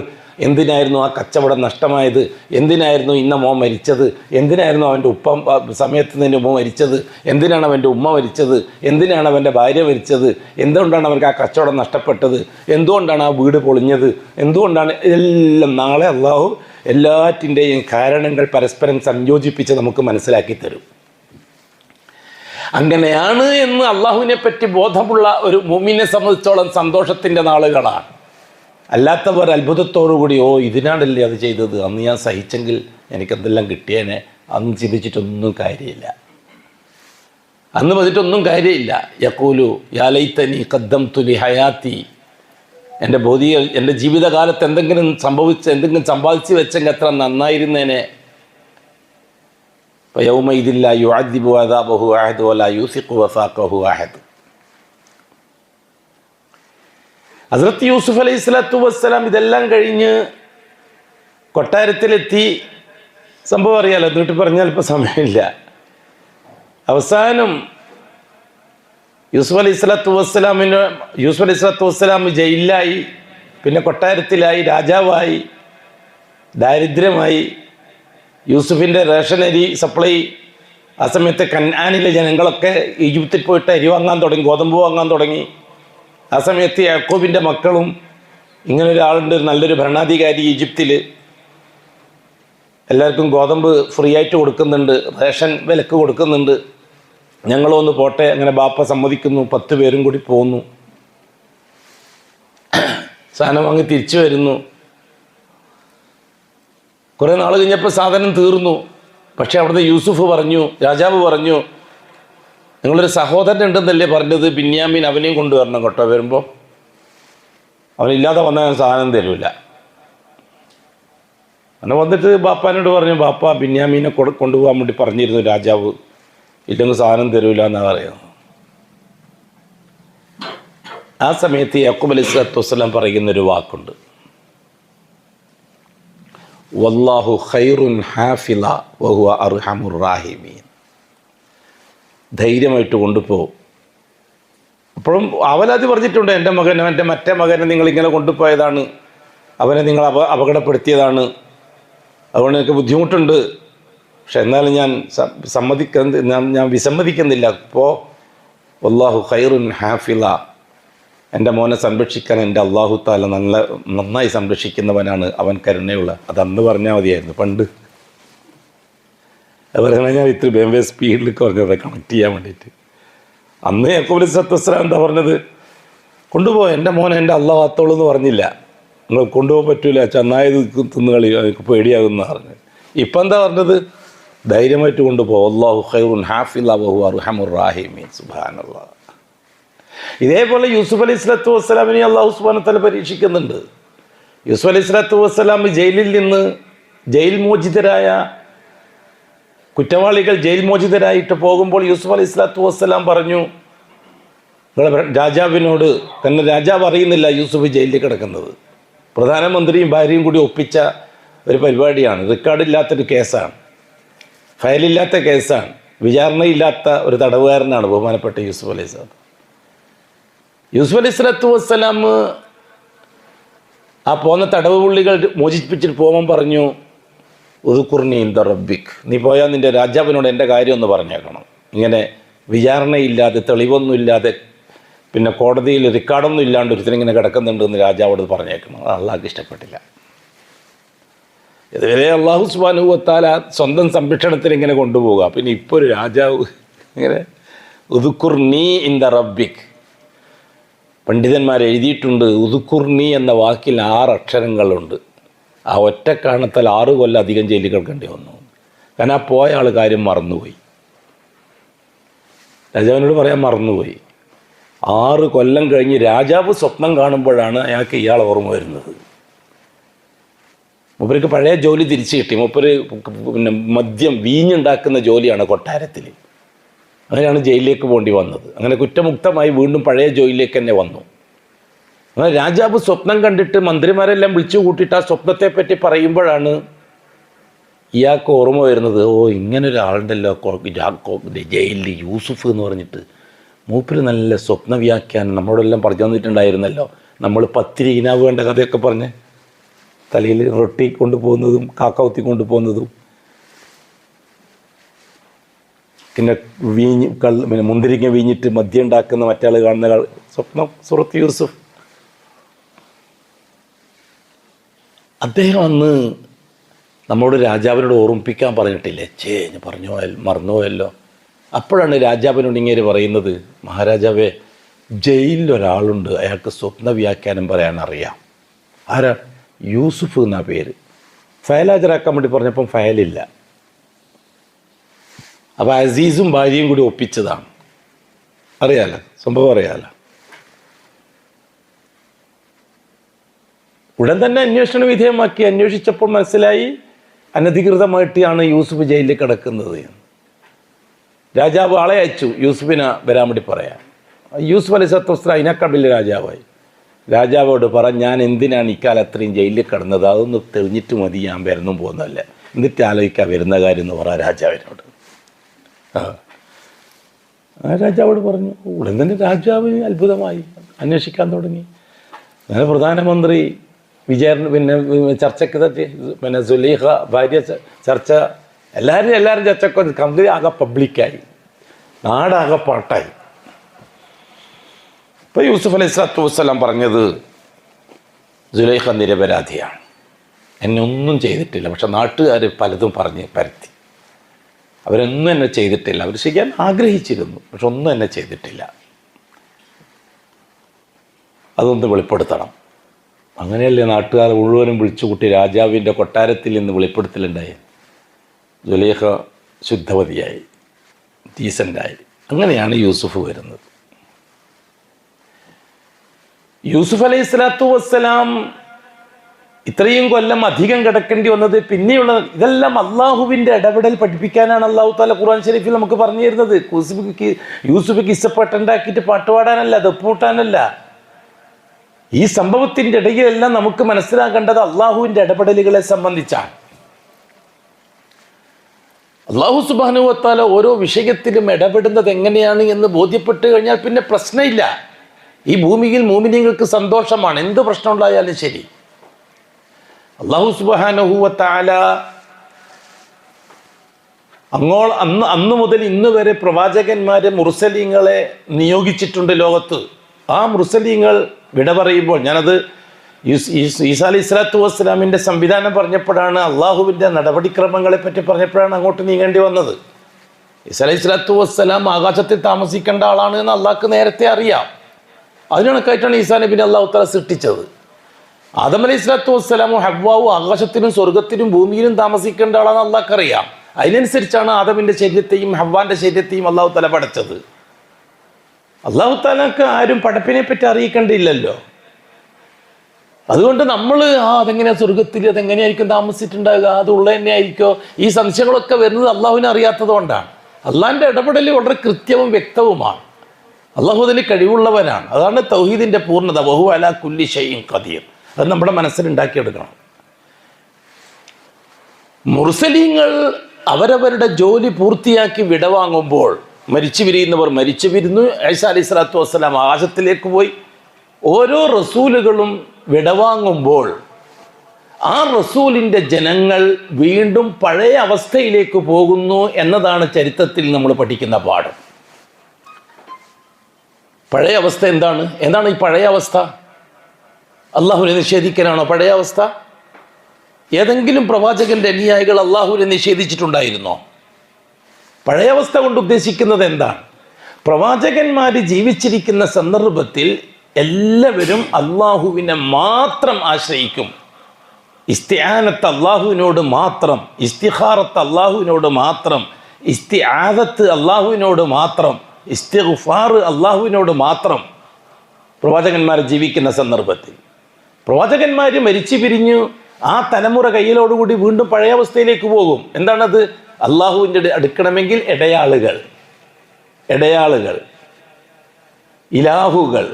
എന്തിനായിരുന്നു ആ കച്ചവടം നഷ്ടമായത്, എന്തിനായിരുന്നു ഇന്ന മോൻ മരിച്ചത്, എന്തിനായിരുന്നു അവൻ്റെ ഉപ്പ സമയത്ത് നിന്ന് മോൻ മരിച്ചത്, എന്തിനാണ് അവൻ്റെ ഉമ്മ മരിച്ചത്, എന്തിനാണ് അവൻ്റെ ഭാര്യ മരിച്ചത്, എന്തുകൊണ്ടാണ് അവർക്ക് ആ കച്ചവടം നഷ്ടപ്പെട്ടത്, എന്തുകൊണ്ടാണ് ആ വീട് പൊളിഞ്ഞത്, എന്തുകൊണ്ടാണ്, എല്ലാം നാളെ അള്ളാഹു എല്ലാറ്റിൻ്റെയും കാരണങ്ങൾ പരസ്പരം സംയോജിപ്പിച്ച് നമുക്ക് മനസ്സിലാക്കി തരും. അങ്ങനെയാണ് എന്ന് അള്ളാഹുവിനെ പറ്റി ബോധമുള്ള ഒരു മുഅ്മിനെ സംബന്ധിച്ചോളം സന്തോഷത്തിൻ്റെ നാളുകളാണ്. അല്ലാത്തവർ അത്ഭുതത്തോടുകൂടി, ഇതിനാണല്ലേ അത് ചെയ്തത്, അന്ന് ഞാൻ സഹിച്ചെങ്കിൽ എനിക്കെന്തെല്ലാം കിട്ടിയേനെ, അന്ന് ചിന്തിച്ചിട്ടൊന്നും കാര്യമില്ല. യഖൂലു യാ ലൈതനി ഖദ്ദംതു ലി ഹയാത്തി, എൻ്റെ ജീവിതകാലത്ത് എന്തെങ്കിലും സമ്പാദിച്ച് വെച്ചെങ്കിൽ എത്ര നന്നായിരുന്നേനെ. ഫയൗമഇദിൻ ലാ യുഅദ്ദിബു അദാബഹു അഹദ് വലാ യൂസിഖു വസാഖഹു അഹദ്. ഹസ്രത്ത് യൂസുഫ് അലൈഹി സ്വലാത്തു വസ്സലാം ഇതെല്ലാം കഴിഞ്ഞ് കൊട്ടാരത്തിലെത്തി. സംഭവം അറിയാലോ, നീട്ടി പറഞ്ഞാൽ ഇപ്പോൾ സമയമില്ല. അവസാനം യൂസുഫ് അലൈഹി സ്വലാത്തു വസ്സലാം ജയിലിലായി, പിന്നെ കൊട്ടാരത്തിലായി, രാജാവായി, ദാരിദ്ര്യമായി. യൂസുഫിൻ്റെ റേഷനരി സപ്ലൈ ആ സമയത്ത് കനാനിലെ ജനങ്ങളൊക്കെ ഈജിപ്തിൽ പോയിട്ട് അരി വാങ്ങാൻ തുടങ്ങി, ഗോതമ്പ് വാങ്ങാൻ തുടങ്ങി. ആ സമയത്ത് യാക്കോബിൻ്റെ മക്കളും, ഇങ്ങനൊരാളുണ്ട്, നല്ലൊരു ഭരണാധികാരി ഈജിപ്തിൽ, എല്ലാവർക്കും ഗോതമ്പ് ഫ്രീ ആയിട്ട് കൊടുക്കുന്നുണ്ട്, റേഷൻ വിലക്ക് കൊടുക്കുന്നുണ്ട്, ഞങ്ങളൊന്ന് പോട്ടെ. അങ്ങനെ ബാപ്പ സമ്മതിക്കുന്നു. 10 പേരും കൂടി പോകുന്നു. സാധനം വാങ്ങി തിരിച്ചു വരുന്നു. കുറേ നാൾ കഴിഞ്ഞപ്പോൾ സാധനം തീർന്നു. പക്ഷേ അവിടുത്തെ രാജാവ് പറഞ്ഞു, നിങ്ങളൊരു സഹോദരൻ ഉണ്ടെന്നല്ലേ പറഞ്ഞത്, ബിന്യാമീൻ, അവനെയും കൊണ്ടുവരണം കേട്ടോ. വരുമ്പോൾ അവനില്ലാതെ വന്നാൽ ഞാൻ സാധനം തരില്ല. അങ്ങനെ വന്നിട്ട് ബാപ്പാനോട് പറഞ്ഞു, ബാപ്പ ബിന്യാമീനെ കൊണ്ടുപോകാൻ വേണ്ടി പറഞ്ഞിരുന്നു രാജാവ്, ഇല്ലെങ്കിൽ സാധനം തരൂല എന്നാണ് പറയുന്നത്. ആ സമയത്ത് യാക്കൂബ് അലൈഹി സ്വലാത്തു വസ്സലാം പറയുന്നൊരു വാക്കുണ്ട്, വല്ലാഹു ഖൈറുൻ ഹാഫിള വഹുവ അർഹമുർ റാഹിമീൻ. ധൈര്യമായിട്ട് കൊണ്ടുപോകും. അപ്പോഴും അവനത് പറഞ്ഞിട്ടുണ്ട്, എൻ്റെ മറ്റേ മകനെ നിങ്ങളിങ്ങനെ കൊണ്ടുപോയതാണ്, അവനെ നിങ്ങൾ അപകടപ്പെടുത്തിയതാണ്, അതുകൊണ്ട് എനിക്ക് ബുദ്ധിമുട്ടുണ്ട്. പക്ഷെ എന്നാലും ഞാൻ വിസമ്മതിക്കുന്നില്ല. അപ്പോൾ വല്ലാഹു ഖൈറുൻ ഹാഫിള, എൻ്റെ മോനെ സംരക്ഷിക്കാൻ എൻ്റെ അള്ളാഹു താല നന്നായി സംരക്ഷിക്കുന്നവനാണ്, അവൻ കരുണയുള്ള. അതന്ന് പറഞ്ഞാൽ മതിയായിരുന്നു. പണ്ട് അതുപോലെ ഞാൻ ഇത്തിരി വേഗം സ്പീഡിലേക്ക് പറഞ്ഞത് കണക്ട് ചെയ്യാൻ വേണ്ടിയിട്ട്. അന്ന് യാക്കൂബ് അലൈഹിസ്സലാം എന്താ പറഞ്ഞത്? കൊണ്ടുപോകാൻ എൻ്റെ മോനെ എൻ്റെ അള്ളാഹു ആത്തോളൂ എന്ന് പറഞ്ഞില്ല. നിങ്ങൾ കൊണ്ടുപോകാൻ പറ്റൂല, ചെന്നായത് തിന്നുകളി, എനിക്ക് പേടിയാകുന്ന പറഞ്ഞത്. ഇപ്പം എന്താ പറഞ്ഞത്? ധൈര്യമായിട്ട് കൊണ്ടുപോകും. അല്ലാഹു ഖൈറുൻ ഹാഫിള വഹുവ അർഹമുർ റാഹിമീൻ. സുബ്ഹാനല്ലാഹ്. ഇതേപോലെ യൂസുഫ് അലൈഹി സ്വലാത്തു വസ്സലാമിനെ അള്ളാഹു സുബ്ഹാനഹു വ തആല പരീക്ഷിക്കുന്നുണ്ട്. യൂസുഫ് അലൈഹി സ്വലാത്തു വസ്സലാം ജയിലിൽ നിന്ന് മോചിതരായ കുറ്റവാളികൾ ജയിൽ മോചിതരായിട്ട് പോകുമ്പോൾ യൂസുഫ് അലൈഹി സ്വലാത്തു വസ്സലാം പറഞ്ഞു രാജാവിനോട്, തന്നെ രാജാവ് അറിയുന്നില്ല യൂസുഫ് ജയിലിൽ കിടക്കുന്നത്. പ്രധാനമന്ത്രിയും ഭാര്യയും കൂടി ഒപ്പിച്ച ഒരു പരിപാടിയാണ്. റെക്കോർഡില്ലാത്തൊരു കേസാണ്, ഫയലില്ലാത്ത കേസാണ്, വിചാരണയില്ലാത്ത ഒരു തടവുകാരനാണ് ബഹുമാനപ്പെട്ട യൂസുഫ് അലൈഹി സ്വലാം. യൂസുഫ് അലൈഹി സ്വലാത്തു വസ്സലാം ആ പോകുന്ന തടവ് പുള്ളികൾ മോചിപ്പിച്ചിട്ട് പോകുമ്പോൾ പറഞ്ഞു, ഉദ്കുർനി ഇൻദ റബ്ബിക്, നീ പോയാൽ നിൻ്റെ രാജാവിനോട് എൻ്റെ കാര്യം ഒന്ന് പറഞ്ഞേക്കണം. ഇങ്ങനെ വിചാരണയില്ലാതെ തെളിവൊന്നുമില്ലാതെ പിന്നെ കോടതിയിൽ റെക്കോർഡൊന്നും ഇല്ലാണ്ട് ഒരുത്തരിങ്ങനെ കിടക്കുന്നുണ്ടെന്ന് രാജാവോട് പറഞ്ഞേക്കണം. അത് അള്ളാഹ്ക്ക് ഇഷ്ടപ്പെട്ടില്ല. ഇതുവരെ അള്ളാഹു സുബ്ഹാനഹു വ തആല സ്വന്തം സംരക്ഷണത്തിൽ ഇങ്ങനെ കൊണ്ടുപോകുക. പിന്നെ ഇപ്പോൾ ഒരു രാജാവ് ഇങ്ങനെ ഉദ്കുർനി ഇൻദ റബ്ബിക്. പണ്ഡിതന്മാർ എഴുതിയിട്ടുണ്ട്, ഉദ്കുർനി എന്ന വാക്കിൽ 6 അക്ഷരങ്ങളുണ്ട്. ആ ഒറ്റ കാരണത്താൽ 6 കൊല്ലം അധികം ജയിലിൽ കിടക്കേണ്ടി വന്നു. കാരണം ആ പോയ ആൾ കാര്യം മറന്നുപോയി. രാജാവിനോട് പറയാൻ മറന്നുപോയി. 6 കൊല്ലം കഴിഞ്ഞ് രാജാവ് സ്വപ്നം കാണുമ്പോഴാണ് അയാൾക്ക് ഇയാൾ ഓർമ്മ വരുന്നത്. മൂപ്പർക്ക് പഴയ ജോലി തിരിച്ചു കിട്ടി. മൂപ്പര് പിന്നെ മദ്യം വീഞ്ഞുണ്ടാക്കുന്ന ജോലിയാണ് കൊട്ടാരത്തിൽ. അങ്ങനെയാണ് ജയിലിലേക്ക് പോകേണ്ടി വന്നത്. അങ്ങനെ കുറ്റമുക്തമായി വീണ്ടും പഴയ ജോലിയിലേക്ക് തന്നെ വന്നു. അങ്ങനെ രാജാവ് സ്വപ്നം കണ്ടിട്ട് മന്ത്രിമാരെല്ലാം വിളിച്ചു കൂട്ടിയിട്ട് ആ സ്വപ്നത്തെപ്പറ്റി പറയുമ്പോഴാണ് ഇയാൾക്ക് ഓർമ്മ വരുന്നത്, ഓ ഇങ്ങനൊരാളുണ്ടല്ലോ ജയിലിൽ, യൂസുഫ് എന്ന് പറഞ്ഞിട്ട്. മൂപ്പര് നല്ല സ്വപ്ന വ്യാഖ്യാനം നമ്മളോടെല്ലാം പറഞ്ഞു തന്നിട്ടുണ്ടായിരുന്നല്ലോ. നമ്മൾ പത്തിരി ഇനാവ് വേണ്ട കഥയൊക്കെ പറഞ്ഞ് തലയിൽ റൊട്ടി കൊണ്ടുപോകുന്നതും കാക്കൗത്തി കൊണ്ടുപോകുന്നതും പിന്നെ പിന്നെ മുന്തിരിങ്ങ വീഞ്ഞിട്ട് മദ്യം ഉണ്ടാക്കുന്ന മറ്റാൾ കാണുന്ന സ്വപ്നം സൂറത്ത് യൂസുഫ്. അദ്ദേഹം അന്ന് നമ്മളോട് രാജാവിനോട് ഓർമ്മിപ്പിക്കാൻ പറഞ്ഞിട്ടില്ലേ? ഞാൻ മറന്നുപോയല്ലോ. അപ്പോഴാണ് രാജാവിനോട് ഇങ്ങനെ പറയുന്നത്, മഹാരാജാവേ, ജയിലിലൊരാളുണ്ട്, അയാൾക്ക് സ്വപ്ന വ്യാഖ്യാനം പറയാൻ അറിയാം. ആരാ? യൂസുഫ് എന്നാ പേര്. ഫയൽ ഹാജരാക്കാൻ വേണ്ടി പറഞ്ഞപ്പം ഫയലില്ല. അപ്പോൾ അസീസും ഭാര്യയും കൂടി ഒപ്പിച്ചതാണ്. അറിയാലോ സംഭവം, അറിയാലോ. ഉടൻ തന്നെ അന്വേഷണ വിധേയമാക്കി. അന്വേഷിച്ചപ്പോൾ മനസ്സിലായി അനധികൃതമായിട്ടാണ് യൂസുഫ് ജയിലിൽ കിടക്കുന്നത്. രാജാവ് ആളെ അയച്ചു യൂസുഫിനെ വരാൻ വേണ്ടി പറയാൻ. യൂസുഫ് അലൈഹി സ്വലാത്തു വസ്സലാം അതിനേക്കാൾ വലിയ രാജാവായി. രാജാവോട് ഞാൻ എന്തിനാണ് ഇക്കാലം അത്രയും ജയിലിൽ കിടന്നത്, അതൊന്ന് തെളിഞ്ഞിട്ട് മതി, ഞാൻ വരുന്നും പോകുന്നതല്ല, എന്നിട്ട് ആലോചിക്കാൻ വരുന്ന കാര്യം എന്ന് പറയാം രാജാവിനോട്. ആ രാജാവോട് പറഞ്ഞു. ഉടൻ തന്നെ രാജാവിന് അത്ഭുതമായി, അന്വേഷിക്കാൻ തുടങ്ങി. അങ്ങനെ പ്രധാനമന്ത്രി പിന്നെ ചർച്ചയ്ക്ക് പിന്നെ സുലൈഖ ഭാര്യ ചർച്ച, എല്ലാവരും ചർച്ചയ്ക്ക് കമ്പനി ആകെ പബ്ലിക്കായി, നാടാകെ പാട്ടായി. ഇപ്പോൾ യൂസുഫ് അലൈഹി സ്വലാത്തു വസ്സലാം പറഞ്ഞത്, സുലൈഖ നിരപരാധിയാണ്, എന്നെ ഒന്നും ചെയ്തിട്ടില്ല. പക്ഷെ നാട്ടുകാർ പലതും പറഞ്ഞ് പരത്തി. അവരൊന്നും എന്നെ ചെയ്തിട്ടില്ല. അവർ ചെയ്യാൻ ആഗ്രഹിച്ചിരുന്നു, പക്ഷെ ഒന്നും എന്നെ ചെയ്തിട്ടില്ല. അതൊന്ന് വെളിപ്പെടുത്തണം. അങ്ങനെയല്ലേ നാട്ടുകാർ മുഴുവനും വിളിച്ചുകൂട്ടി രാജാവിൻ്റെ കൊട്ടാരത്തിൽ നിന്ന് വെളിപ്പെടുത്തലുണ്ടായി. സുലൈഖ ശുദ്ധവതിയായി, ഡീസൻ്റായി. അങ്ങനെയാണ് യൂസുഫ് വരുന്നത്. യൂസുഫ് അലൈഹി സ്വലാത്തു വസ്സലാം ഇത്രയും കൊല്ലം അധികം കിടക്കേണ്ടി വന്നത് പിന്നെയുള്ള ഇതെല്ലാം അള്ളാഹുവിൻ്റെ ഇടപെടൽ പഠിപ്പിക്കാനാണ്. അള്ളാഹു താല ഖുർആൻ ഷരീഫിൽ നമുക്ക് പറഞ്ഞു തരുന്നത്. യൂസുഫ് കിസ്സപ്പാട്ടുണ്ടാക്കിയിട്ട് പാട്ടുപാടാനല്ല, ദപ്പൂട്ടാനല്ല. ഈ സംഭവത്തിൻ്റെ ഇടയിലെല്ലാം നമുക്ക് മനസ്സിലാക്കേണ്ടത് അള്ളാഹുവിൻ്റെ ഇടപെടലുകളെ സംബന്ധിച്ചാണ്. അല്ലാഹു സുബ്ഹാനഹു വ തആല ഓരോ വിഷയത്തിലും ഇടപെടുന്നത് എങ്ങനെയാണ് എന്ന് ബോധ്യപ്പെട്ട് കഴിഞ്ഞാൽ പിന്നെ പ്രശ്നമില്ല. ഈ ഭൂമിയിൽ മുഅ്മിനീങ്ങൾക്ക് സന്തോഷമാണ്, എന്ത് പ്രശ്നം ഉണ്ടായാലും ശരി. അല്ലാഹു സുബ്ഹാനഹു വ തആല അന്ന് മുതൽ ഇന്ന് വരെ പ്രവാചകന്മാരെ മുർസലീങ്ങളെ നിയോഗിച്ചിട്ടുണ്ട് ലോകത്ത്. ആ മുർസലീങ്ങൾ വിട പറയുമ്പോൾ, ഞാനത് ഈസാ അലൈഹി സ്വലാത്തു വസ്സലാമിൻ്റെ സംവിധാനം പറഞ്ഞപ്പോഴാണ്, അള്ളാഹുവിൻ്റെ നടപടിക്രമങ്ങളെ പറ്റി പറഞ്ഞപ്പോഴാണ് അങ്ങോട്ട് നീങ്ങേണ്ടി വന്നത്. ഈസാ അലൈഹി സ്വലാത്തു വസ്സലാം ആകാശത്തിൽ താമസിക്കേണ്ട ആളാണ് എന്ന് അള്ളാഹ്ക്ക് നേരത്തെ അറിയാം. അതിനൊക്കെയായിട്ടാണ് ഈസാ നബിനെ അള്ളാഹു തആല സൃഷ്ടിച്ചത്. ആദം അലൈഹി സ്വലാത്തു വസ്സലാമും ഹവ്വാവും ആകാശത്തിലും സ്വർഗത്തിലും ഭൂമിയിലും താമസിക്കേണ്ട ആളാണെന്ന് അള്ളാഹ്ക്ക് അറിയാം. അതിനനുസരിച്ചാണ് ആദമിൻ്റെ ശരീരത്തെയും ഹവ്വാൻ്റെ ശരീരത്തെയും അള്ളാഹു തആല പഠിച്ചത്. അള്ളാഹു തആലക്ക് ആരും പഠിപ്പിനെ പറ്റി അറിയിക്കേണ്ടിയില്ലല്ലോ. അതുകൊണ്ട് നമ്മൾ അതെങ്ങനെയാണ് സ്വർഗത്തിൽ, അതെങ്ങനെയായിരിക്കും താമസിച്ചിട്ടുണ്ടാകുക, അത് ഉള്ള തന്നെ ആയിരിക്കോ, ഈ സംശയങ്ങളൊക്കെ വരുന്നത് അള്ളാഹുവിനെ അറിയാത്തത് കൊണ്ടാണ്. അള്ളാഹിൻ്റെ ഇടപെടൽ വളരെ കൃത്യവും വ്യക്തവുമാണ്. അള്ളാഹു അതിന് കഴിവുള്ളവനാണ്. അതാണ് തൗഹീദിൻ്റെ പൂർണ്ണത. വഹു അലാ കുല്ലി ഷൈഇൻ ഖദീർ. അത് നമ്മുടെ മനസ്സിലുണ്ടാക്കിയെടുക്കണം. മുർസലീങ്ങൾ അവരവരുടെ ജോലി പൂർത്തിയാക്കി വിടവാങ്ങുമ്പോൾ, മരിച്ചു പിരിയുന്നവർ മരിച്ചു പിരിഞ്ഞു. ഈസാ അലൈഹി സ്വലാത്തു വസ്സലാം ആകാശത്തിലേക്ക് പോയി. ഓരോ റസൂലുകളും വിടവാങ്ങുമ്പോൾ ആ റസൂലിൻ്റെ ജനങ്ങൾ വീണ്ടും പഴയ അവസ്ഥയിലേക്ക് പോകുന്നു എന്നതാണ് ചരിത്രത്തിൽ നമ്മൾ പഠിക്കുന്ന പാഠം. പഴയ അവസ്ഥ എന്താണ് ഈ പഴയ അവസ്ഥ? അള്ളാഹുവിനെ നിഷേധിക്കാനാണോ പഴയ അവസ്ഥ? ഏതെങ്കിലും പ്രവാചകന്റെ അനുയായികൾ അള്ളാഹുവിനെ നിഷേധിച്ചിട്ടുണ്ടായിരുന്നോ? പഴയ അവസ്ഥ കൊണ്ട് ഉദ്ദേശിക്കുന്നത് എന്താണ്? പ്രവാചകന്മാർ ജീവിച്ചിരിക്കുന്ന സന്ദർഭത്തിൽ എല്ലാവരും അള്ളാഹുവിനെ മാത്രം ആശ്രയിക്കും. ഇസ്തിആനത്ത് അള്ളാഹുവിനോട് മാത്രം, ഇസ്തിഖാറത്ത് അള്ളാഹുവിനോട് മാത്രം, ഇസ്തിആദത്ത് അള്ളാഹുവിനോട് മാത്രം, ഇസ്തിഗ്ഫാർ അള്ളാഹുവിനോട് മാത്രം പ്രവാചകന്മാർ ജീവിക്കുന്ന സന്ദർഭത്തിൽ. പ്രവാചകന്മാർ മരിച്ചു പിരിഞ്ഞു, ആ തലമുറ കയ്യിലോടുകൂടി വീണ്ടും പഴയ അവസ്ഥയിലേക്ക് പോകും. എന്താണത്? അള്ളാഹുവിൻ്റെ അടുക്കണമെങ്കിൽ ഇടയാളുകൾ, ഇലാഹുകൾ.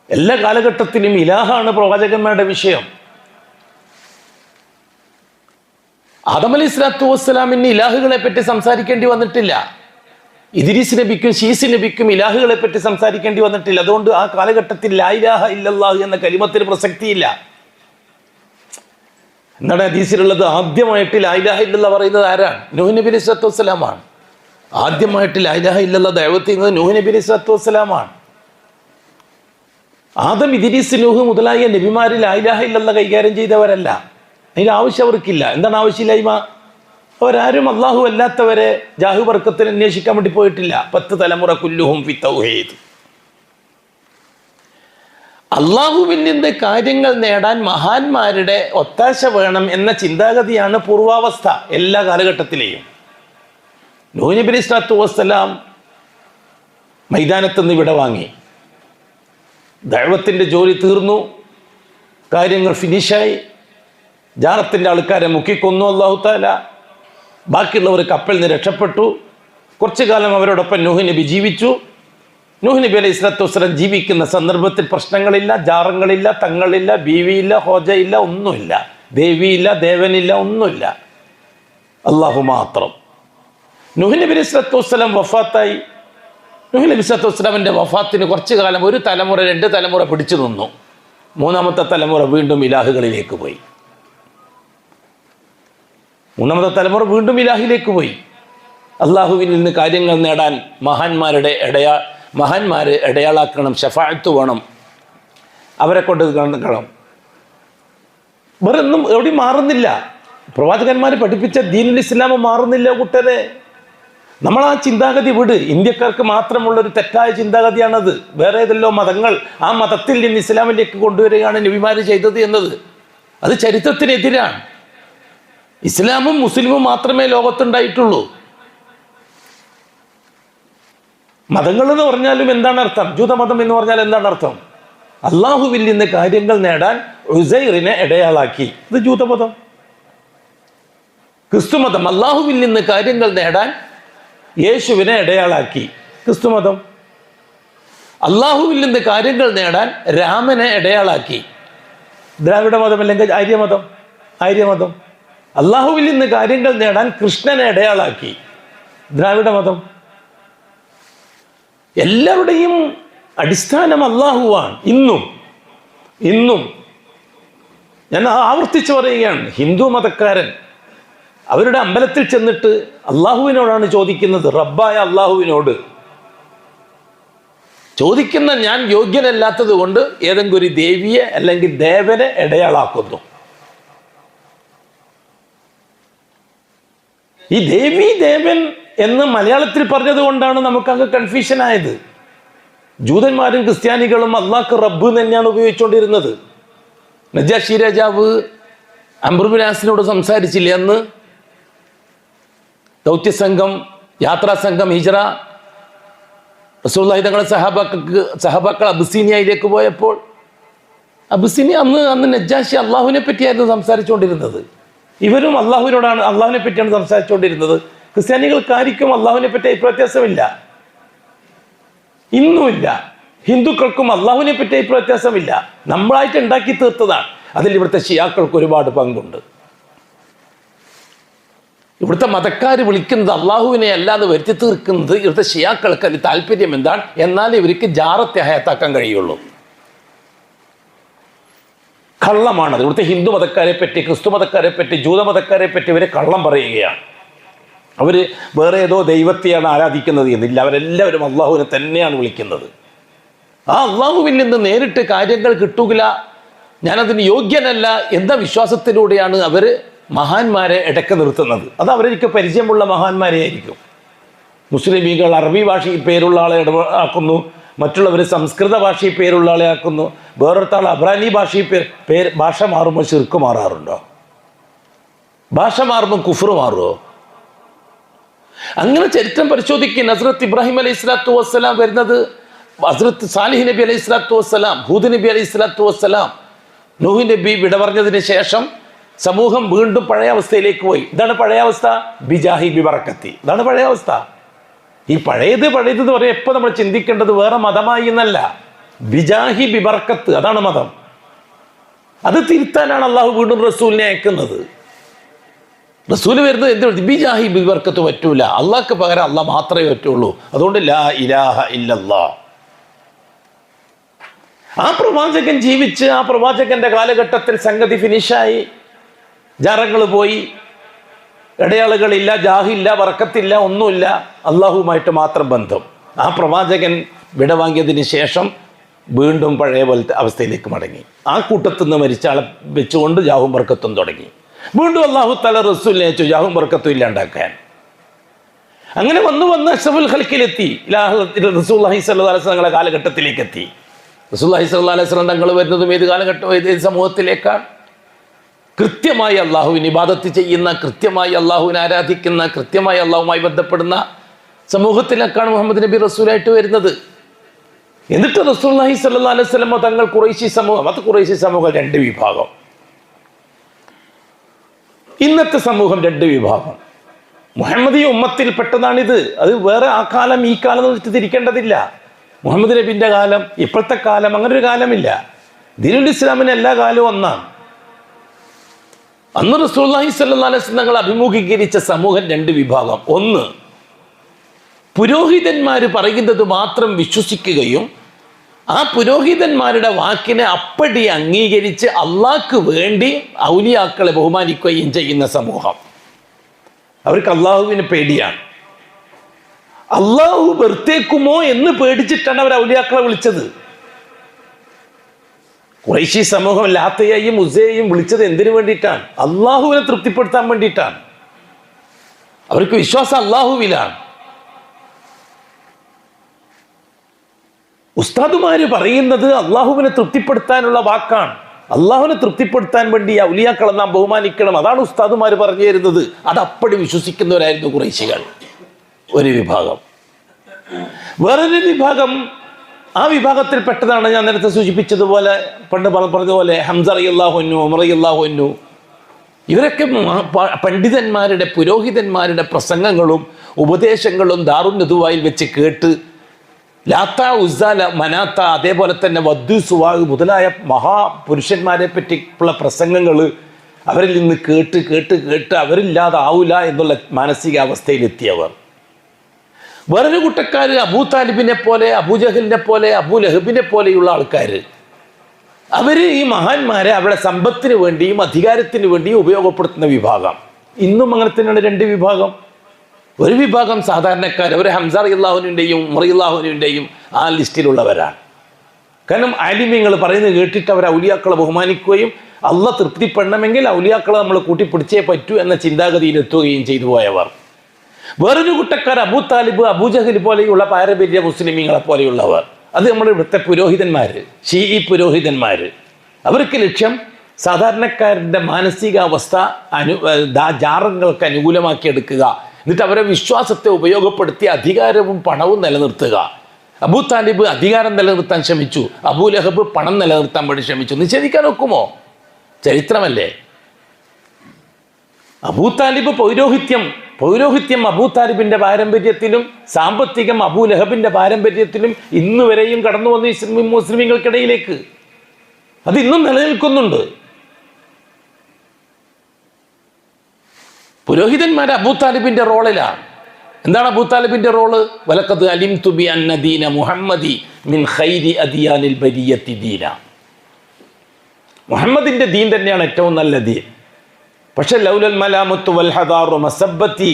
എല്ലാ കാലഘട്ടത്തിലും ഇലാഹാണ് പ്രവാചകന്മാരുടെ വിഷയം. ആദം അലൈഹി സ്വലാത്തു വസ്സലാമിന് ഇലാഹുകളെ പറ്റി സംസാരിക്കേണ്ടി വന്നിട്ടില്ല. ഇദ്രീസ് നബിക്കും ശീസ് നബിക്കും ഇലാഹുകളെ പറ്റി സംസാരിക്കേണ്ടി വന്നിട്ടില്ല. അതുകൊണ്ട് ആ കാലഘട്ടത്തിൽ ലാ ഇലാഹ ഇല്ലല്ലാഹ് എന്ന കലിമത്തിന് പ്രസക്തിയില്ല. എന്താണ് ഹദീസിലുള്ളത്? ആദ്യമായിട്ട് ലാ ഇലാഹ ഇല്ലല്ലാഹ് പറയുന്നത് ആരാണ്? നൂഹ് നബി അലൈഹി സ്വലാത്തു വസ്സലാമാണ്. ആദ്യമായിട്ട് ലാ ഇലാഹ ഇല്ലല്ലാഹ് ദഅവത്ത് ചെയ്യുന്നത് നൂഹ് നബി അലൈഹി സ്വലാത്തു വസ്സലാമാണ്. ആദം, ഇദ്രീസ്, നൂഹ് മുതലായ നബിമാർ ലാ ഇലാഹ ഇല്ലല്ലാഹ് കൈകാര്യം ചെയ്തവരല്ല. അതിൻ്റെ ആവശ്യം അവർക്കില്ല. എന്താണ് ആവശ്യമില്ലായ്മ? അവരാരും അള്ളാഹു അല്ലാത്തവരെ ജാഹു ബർക്കത്തിന് അന്വേഷിക്കാൻ വേണ്ടി പോയിട്ടില്ല. 10 തലമുറ കുല്ലുഹും ഫി തൗഹീദ്. അള്ളാഹുവിൽ നിന്ന് കാര്യങ്ങൾ നേടാൻ മഹാന്മാരുടെ ഒത്താശ വേണം എന്ന ചിന്താഗതിയാണ് പൂർവാവസ്ഥ എല്ലാ കാലഘട്ടത്തിലെയും. നൂഹ് നബി അലൈഹി സ്വലാത്തു വസ്സലാം മൈതാനത്ത് നിന്ന് വിട വാങ്ങി. ദഅവത്തിൻ്റെ ജോലി തീർന്നു, കാര്യങ്ങൾ ഫിനിഷായി. ജാറത്തിൻ്റെ ആൾക്കാരെ മുക്കിക്കൊന്നു അല്ലാഹു തആല. ബാക്കിയുള്ളവർ കപ്പലിൽ നിന്ന് രക്ഷപ്പെട്ടു. കുറച്ചു കാലം അവരോടൊപ്പം നൂഹ് നബി ജീവിച്ചു. നൂഹ് നബി അലൈഹി സ്വലാത്തു വസ്സലാം ജീവിക്കുന്ന സന്ദർഭത്തിൽ പ്രശ്നങ്ങളില്ല, ജാറങ്ങളില്ല, തങ്ങളില്ല, ബീവിയില്ല, ഹോജയില്ല, ഒന്നുമില്ല, ദേവിയില്ല, ദേവനില്ല, ഒന്നുമില്ല, അള്ളാഹു മാത്രം. നൂഹ് നബി അലൈഹി സ്വലാത്തു വസ്സലാം വഫാത്തായി. നൂഹ് നബി സ്വലാത്തു വസ്സലാമിൻ്റെ വഫാത്തിന് കുറച്ചു കാലം, ഒരു തലമുറ 2 തലമുറ പിടിച്ചു നിന്നു. 3ാമത്തെ തലമുറ വീണ്ടും ഇലാഹുകളിലേക്ക് പോയി. 3ാമത്തെ തലമുറ വീണ്ടും ഇലാഹിലേക്ക് പോയി. അള്ളാഹുവിൽ നിന്ന് കാര്യങ്ങൾ നേടാൻ മഹാന്മാർ ഇടയാളാക്കണം, ഷഫാഅത്ത് വേണം, അവരെ കൊണ്ട് കാണണം. വേറെ ഒന്നും എവിടെയും മാറുന്നില്ല. പ്രവാചകന്മാർ പഠിപ്പിച്ച ദീനുൽ ഇസ്ലാം മാറുന്നില്ല കൂട്ടരെ. നമ്മൾ ആ ചിന്താഗതി വിട്. ഇന്ത്യക്കാർക്ക് മാത്രമുള്ളൊരു തെറ്റായ ചിന്താഗതിയാണത്. വേറെ ഏതെല്ലോ മതങ്ങൾ ആ മതത്തിൽ നിന്ന് ഇസ്ലാമിലേക്ക് കൊണ്ടുവരികയാണ് നബിമാർ ചെയ്തത് എന്നത്. അത് ചരിത്രത്തിനെതിരാണ്. ഇസ്ലാമും മുസ്ലിമും മാത്രമേ ലോകത്തുണ്ടായിട്ടുള്ളൂ. മതങ്ങൾ എന്ന് പറഞ്ഞാലും എന്താണ് അർത്ഥം? ജൂതമതം എന്ന് പറഞ്ഞാൽ എന്താണ് അർത്ഥം? അള്ളാഹുവിൽ നിന്ന് കാര്യങ്ങൾ നേടാൻ ഉസൈറിനെ ഇടയാളാക്കി, ഇത് ജൂതമതം. ക്രിസ്തുമതം അള്ളാഹുവിൽ നിന്ന് കാര്യങ്ങൾ നേടാൻ യേശുവിനെ ഇടയാളാക്കി, ക്രിസ്തുമതം. അള്ളാഹുവിൽ നിന്ന് കാര്യങ്ങൾ നേടാൻ രാമനെ ഇടയാളാക്കി, ദ്രാവിഡ മതം അല്ലെങ്കിൽ ആര്യമതം. അള്ളാഹുവിൽ നിന്ന് കാര്യങ്ങൾ നേടാൻ കൃഷ്ണനെ ഇടയാളാക്കി ദ്രാവിഡ മതം. എല്ലാവരുടെയും അടിസ്ഥാനം അള്ളാഹുവാണ്. ഇന്നും ഞാൻ ആവർത്തിച്ച് പറയുകയാണ്, ഹിന്ദു മതക്കാരൻ അവരുടെ അമ്പലത്തിൽ ചെന്നിട്ട് അള്ളാഹുവിനോടാണ് ചോദിക്കുന്നത്, റബ്ബായ അള്ളാഹുവിനോട് ചോദിക്കുന്ന ഞാൻ യോഗ്യനല്ലാത്തത് കൊണ്ട് ഏതെങ്കിലും ഒരു ദേവിയെ അല്ലെങ്കിൽ ദേവനെ ഇടയാളാക്കുന്നു. ഈ ദേവി ദേവൻ എന്ന് മലയാളത്തിൽ പറഞ്ഞത് കൊണ്ടാണ് നമുക്കങ്ങ് കൺഫ്യൂഷൻ ആയത്. ജൂതന്മാരും ക്രിസ്ത്യാനികളും അള്ളാഹ്ക്ക് റബ്ബ് തന്നെയാണ് ഉപയോഗിച്ചുകൊണ്ടിരുന്നത്. നജാഷി രാജാവ് അംറുബിനാസിനോട് സംസാരിച്ചില്ലേ അന്ന്? ദൗത്യസംഘം, യാത്രാസംഘം, ഹിജ്റ, റസൂലുള്ളാഹി തങ്ങളുടെ സഹാബാക്കൾ അബിസീനിയയിലേക്ക് പോയപ്പോൾ അന്ന് നജാഷി അള്ളാഹുവിനെ പറ്റിയായിരുന്നു സംസാരിച്ചുകൊണ്ടിരുന്നത്. ഇവരും അള്ളാഹുവിനെ പറ്റിയാണ് സംസാരിച്ചുകൊണ്ടിരുന്നത്. ക്രിസ്ത്യാനികൾക്കായിരിക്കും അള്ളാഹുവിനെ പറ്റി അഭിപ്രായ വ്യത്യാസമില്ല, ഇന്നുമില്ല. ഹിന്ദുക്കൾക്കും അള്ളാഹുവിനെ പറ്റി അഭിപ്രായ വ്യത്യാസമില്ല. നമ്മളായിട്ട് ഉണ്ടാക്കി തീർത്തതാണ്. അതിൽ ഇവിടുത്തെ ഷിയാക്കൾക്ക് ഒരുപാട് പങ്കുണ്ട്. ഇവിടുത്തെ മതക്കാർ വിളിക്കുന്നത് അള്ളാഹുവിനെ അല്ലാതെ വരുത്തി തീർക്കുന്നത് ഇവിടുത്തെ ഷിയാക്കൾക്ക് അതിൽ താല്പര്യം എന്താണ്? എന്നാൽ ഇവർക്ക് ജാറത്തെ ഹയാത്താക്കാൻ കഴിയുള്ളൂ. കള്ളമാണത്. ഇവിടുത്തെ ഹിന്ദു മതക്കാരെ പറ്റി, ക്രിസ്തു മതക്കാരെ പറ്റി, ജൂത മതക്കാരെ പറ്റി ഇവരെ കള്ളം പറയുകയാണ്. അവർ വേറെ ഏതോ ദൈവത്തെയാണ് ആരാധിക്കുന്നത് എന്നില്ല. അവരെല്ലാവരും അള്ളാഹുവിനെ തന്നെയാണ് വിളിക്കുന്നത്. ആ അള്ളാഹുവിൽ നിന്ന് നേരിട്ട് കാര്യങ്ങൾ കിട്ടുകയില്ല, ഞാനതിന് യോഗ്യനല്ല എന്ന വിശ്വാസത്തിലൂടെയാണ് അവർ മഹാന്മാരെ ഇടയ്ക്ക് നിർത്തുന്നത്. അത് അവർക്ക് പരിചയമുള്ള മഹാന്മാരെ ആയിരിക്കും. മുസ്ലിമീങ്ങൾ അറബി ഭാഷയിൽ പേരുള്ള ആളെ ആക്കുന്നു, മറ്റുള്ളവർ സംസ്കൃത ഭാഷയിൽ പേരുള്ള ആളെ ആക്കുന്നു, വേറൊരുത്താൾ അബ്രാനി ഭാഷയിൽ ഭാഷ മാറുമ്പോൾ ശിർക്ക് മാറാറുണ്ടോ? ഭാഷ മാറുമ്പോൾ കുഫ്ർ മാറുമോ? അങ്ങനെ ചരിത്രം പരിശോധിക്കുന്ന ഹസ്രത്ത് ഇബ്രാഹിം അലൈഹി സ്വലാത്തു വസ്സലാം വരുന്നത്, ഹസ്രത്ത് സാലിഹ് നബി അലൈഹി സ്വലാത്തു വസ്സലാം, ഹൂദ് നബി അലൈഹി സ്വലാത്തു വസ്സലാം, നൂഹ് നബി വിട പറഞ്ഞതിന് ശേഷം സമൂഹം വീണ്ടും പഴയ അവസ്ഥയിലേക്ക് പോയി. ഇതാണ് പഴയ അവസ്ഥ. ബിജാഹി ബിബറക്കത്തി, ഇതാണ് പഴയ അവസ്ഥ. ഈ പഴയത് എന്ന് പറയാം. എപ്പോൾ നമ്മൾ ചിന്തിക്കേണ്ടത് വേറെ മതമായി എന്നല്ല, ബിജാഹി ബിബർക്കത്ത്, അതാണ് മതം. അത് തിരുത്താനാണ് അള്ളാഹു വീണ്ടും റസൂലിനെ അയക്കുന്നത്. റസൂല് വരുന്നത് എന്ത്? ബിജാഹി ബിബർക്കത്ത് പറ്റൂല, അള്ളാഹ്ക്ക് പകരം അള്ളാഹ് മാത്രമേ പറ്റുള്ളൂ. അതുകൊണ്ട് ലാ ഇലാഹ ഇല്ലല്ലാഹ്. ആ പ്രവാചകൻ ജീവിച്ച് ആ പ്രവാചകന്റെ കാലഘട്ടത്തിൽ സംഗതി ഫിനിഷായി. ജാറങ്ങൾ പോയി, ഇടയാളുകളില്ല, ജാഹില്ല, ബർക്കത്തില്ല, ഒന്നുമില്ല, അള്ളാഹുവുമായിട്ട് മാത്രം ബന്ധം. ആ പ്രവാചകൻ വിടവാങ്ങിയതിന് ശേഷം വീണ്ടും പഴയ പോലത്തെ അവസ്ഥയിലേക്ക് മടങ്ങി. ആ കൂട്ടത്തിൽ നിന്ന് മരിച്ച ആളെ വെച്ചുകൊണ്ട് ജാഹും ബർക്കത്തും തുടങ്ങി. വീണ്ടും അള്ളാഹു തആല റസൂലിനെ അയച്ചു ജാഹും ബർക്കത്തും ഇല്ലാണ്ടാക്കാൻ. അങ്ങനെ വന്ന് അഷ്റഫുൽ ഖൽഖിലെത്തി. റസൂലുള്ളാഹി സ്വല്ലല്ലാഹു അലൈഹി വസല്ലം കാലഘട്ടത്തിലേക്ക് എത്തി. റസൂലുള്ളാഹി സ്വല്ലല്ലാഹു അലൈഹി വസല്ലം തങ്ങൾ വരുന്നതും ഏത് കാലഘട്ടം, ഏത് സമൂഹത്തിലേക്കാണ്? കൃത്യമായി അള്ളാഹുവിന് ഇബാദത്ത് ചെയ്യുന്ന, കൃത്യമായി അള്ളാഹുവിനെ ആരാധിക്കുന്ന, കൃത്യമായി അള്ളാഹുമായി ബന്ധപ്പെടുന്ന സമൂഹത്തിലേക്കാണ് മുഹമ്മദ് നബി റസൂലായിട്ട് വരുന്നത്. എന്നിട്ട് റസൂലുള്ളാഹി സ്വല്ലല്ലാഹു അലൈഹി വസല്ലം തങ്ങൾ ഖുറൈശി സമൂഹം, അത് ഖുറൈശി സമൂഹം രണ്ട് വിഭാഗം. ഇന്നത്തെ സമൂഹം രണ്ട് വിഭാഗം. മുഹമ്മദി ഉമ്മത്തിൽ പെട്ടതാണിത്. അത് വേറെ ആ കാലം ഈ കാലം എന്ന് തിരിക്കേണ്ടതില്ല. മുഹമ്മദ് നബിൻ്റെ കാലം, ഇപ്പോഴത്തെ കാലം, അങ്ങനെ ഒരു കാലമില്ല. ദീനുൽ ഇസ്ലാമിന് എല്ലാ കാലവും ഒന്നാണ്. അന്ന് റസൂലുള്ളാഹി സ്വല്ലല്ലാഹു അലൈഹി വസല്ലം അഭിമുഖീകരിച്ച സമൂഹം രണ്ട് വിഭാഗം. ഒന്ന്, പുരോഹിതന്മാർ പറയുന്നത് മാത്രം വിശ്വസിക്കുകയും ആ പുരോഹിതന്മാരുടെ വാക്കിനെ അപ്പടി അംഗീകരിച്ച് അള്ളാഹ്ക്ക് വേണ്ടി ഔലിയാക്കളെ ബഹുമാനിക്കുകയും ചെയ്യുന്ന സമൂഹം. അവർക്ക് അള്ളാഹുവിനെ പേടിയാണ്. അള്ളാഹു വെറുത്തേക്കുമോ എന്ന് പേടിച്ചിട്ടാണ് അവർ ഔലിയാക്കളെ വിളിച്ചത്. ഖുറൈശി സമൂഹം ലാത്തയെയും ഉസ്സയെയും വിളിച്ചത് എന്തിനു വേണ്ടിയിട്ടാണ്? അള്ളാഹുവിനെ തൃപ്തിപ്പെടുത്താൻ വേണ്ടിയിട്ടാണ്. അവർക്ക് വിശ്വാസം അള്ളാഹുവിലാണ്. ഉസ്താദുമാര് പറയുന്നത് അള്ളാഹുവിനെ തൃപ്തിപ്പെടുത്താനുള്ള വാക്കാണ്. അള്ളാഹുവിനെ തൃപ്തിപ്പെടുത്താൻ വേണ്ടി ഔലിയാക്കളെ നാം ബഹുമാനിക്കണം, അതാണ് ഉസ്താദുമാർ പറഞ്ഞു തരുന്നത്. അതപ്പടി വിശ്വസിക്കുന്നവരായിരുന്നു ഖുറൈശികൾ. ഒരു വിഭാഗം. വേറൊരു വിഭാഗം, ആ വിഭാഗത്തിൽ പെട്ടതാണ് ഞാൻ നേരത്തെ സൂചിപ്പിച്ചതുപോലെ, പണ്ട് പറഞ്ഞതുപോലെ ഹംസ റളിയല്ലാഹു അൻഹു, ഉമർ റളിയല്ലാഹു അൻഹു, ഇവരൊക്കെ പണ്ഡിതന്മാരുടെ, പുരോഹിതന്മാരുടെ പ്രസംഗങ്ങളും ഉപദേശങ്ങളും ദാറുൻ നദുവായിൽ വെച്ച് കേട്ട് ലാത്ത, ഉസ്സ, മനാത്ത, അതേപോലെ തന്നെ വദ്ദു, സുവാ മുതലായ മഹാപുരുഷന്മാരെ പറ്റിയുള്ള പ്രസംഗങ്ങൾ അവരിൽ നിന്ന് കേട്ട് കേട്ട് കേട്ട് അവരില്ലാതാവൂല എന്നുള്ള മാനസികാവസ്ഥയിലെത്തിയവർ. വേറൊരു കൂട്ടക്കാർ അബൂ താലിബിനെ പോലെ, അബൂജഹലിനെ പോലെ, അബൂ ലഹബിനെ പോലെയുള്ള ആൾക്കാർ, അവർ ഈ മഹാന്മാരെ അവരുടെ സമ്പത്തിന് വേണ്ടിയും അധികാരത്തിന് വേണ്ടിയും ഉപയോഗപ്പെടുത്തുന്ന വിഭാഗം. ഇന്നും അങ്ങനെ തന്നെയാണ് രണ്ട് വിഭാഗം. ഒരു വിഭാഗം സാധാരണക്കാർ, അവർ ഹംസ റളിയല്ലാഹുവിൻ്റെയും ഉമർ റളിയല്ലാഹുവിൻ്റെയും ആ ലിസ്റ്റിലുള്ളവരാണ്. കാരണം ആലിമ്യങ്ങൾ പറയുന്നത് കേട്ടിട്ട് അവർ ഔലിയാക്കളെ ബഹുമാനിക്കുകയും അള്ളാഹ് തൃപ്തിപ്പെടണമെങ്കിൽ ഔലിയാക്കളെ നമ്മൾ കൂട്ടിപ്പിടിച്ചേ പറ്റൂ എന്ന ചിന്താഗതിയിലെത്തുകയും ചെയ്തു പോയവർ. വേറൊരു കൂട്ടക്കാർ അബൂ താലിബ്, അബൂജഹൽ പോലെയുള്ള പാരമ്പര്യ മുസ്ലിമീങ്ങളെ പോലെയുള്ളവർ. അത് നമ്മുടെ ഇവിടുത്തെ പുരോഹിതന്മാർ, ഷീഈ പുരോഹിതന്മാർ. അവർക്ക് ലക്ഷ്യം സാധാരണക്കാരൻ്റെ മാനസികാവസ്ഥ ജാറങ്ങൾക്ക് അനുകൂലമാക്കി എടുക്കുക, എന്നിട്ട് അവരെ വിശ്വാസത്തെ ഉപയോഗപ്പെടുത്തി അധികാരവും പണവും നിലനിർത്തുക. അബൂ താലിബ് അധികാരം നിലനിർത്താൻ ശ്രമിച്ചു, അബൂ ലഹബ് പണം നിലനിർത്താൻ വേണ്ടി ശ്രമിച്ചു. നിഷേധിക്കാൻ ഒക്കുമോ? ചരിത്രമല്ലേ. അബൂ താലിബ് പൗരോഹിത്യം അബൂ താലിബിൻ്റെ പാരമ്പര്യത്തിലും സാമ്പത്തികം അബൂ ലഹബിൻ്റെ പാരമ്പര്യത്തിലും ഇന്നുവരെയും കടന്നു വന്ന മുസ്ലിമീങ്ങൾക്കിടയിലേക്ക് അത് ഇന്നും നിലനിൽക്കുന്നുണ്ട്. പുരോഹിതന്മാർ അബൂ താലിബിൻ്റെ റോളിലാണ്. എന്താണ് അബൂ താലിബിൻ്റെ റോള്? വലഖദ് അലിംതു ബി അന്ന ദീന മുഹമ്മദി മിൻ ഖൈരി അദിയാനിൽ ബരിയത്തി ദീന. മുഹമ്മദിൻ്റെ ദീൻ തന്നെയാണ് ഏറ്റവും നല്ല ദീൻ. പക്ഷെ ലൗലൽ മലാമത്തു വൽ ഹദാറു മസബ്ബത്തി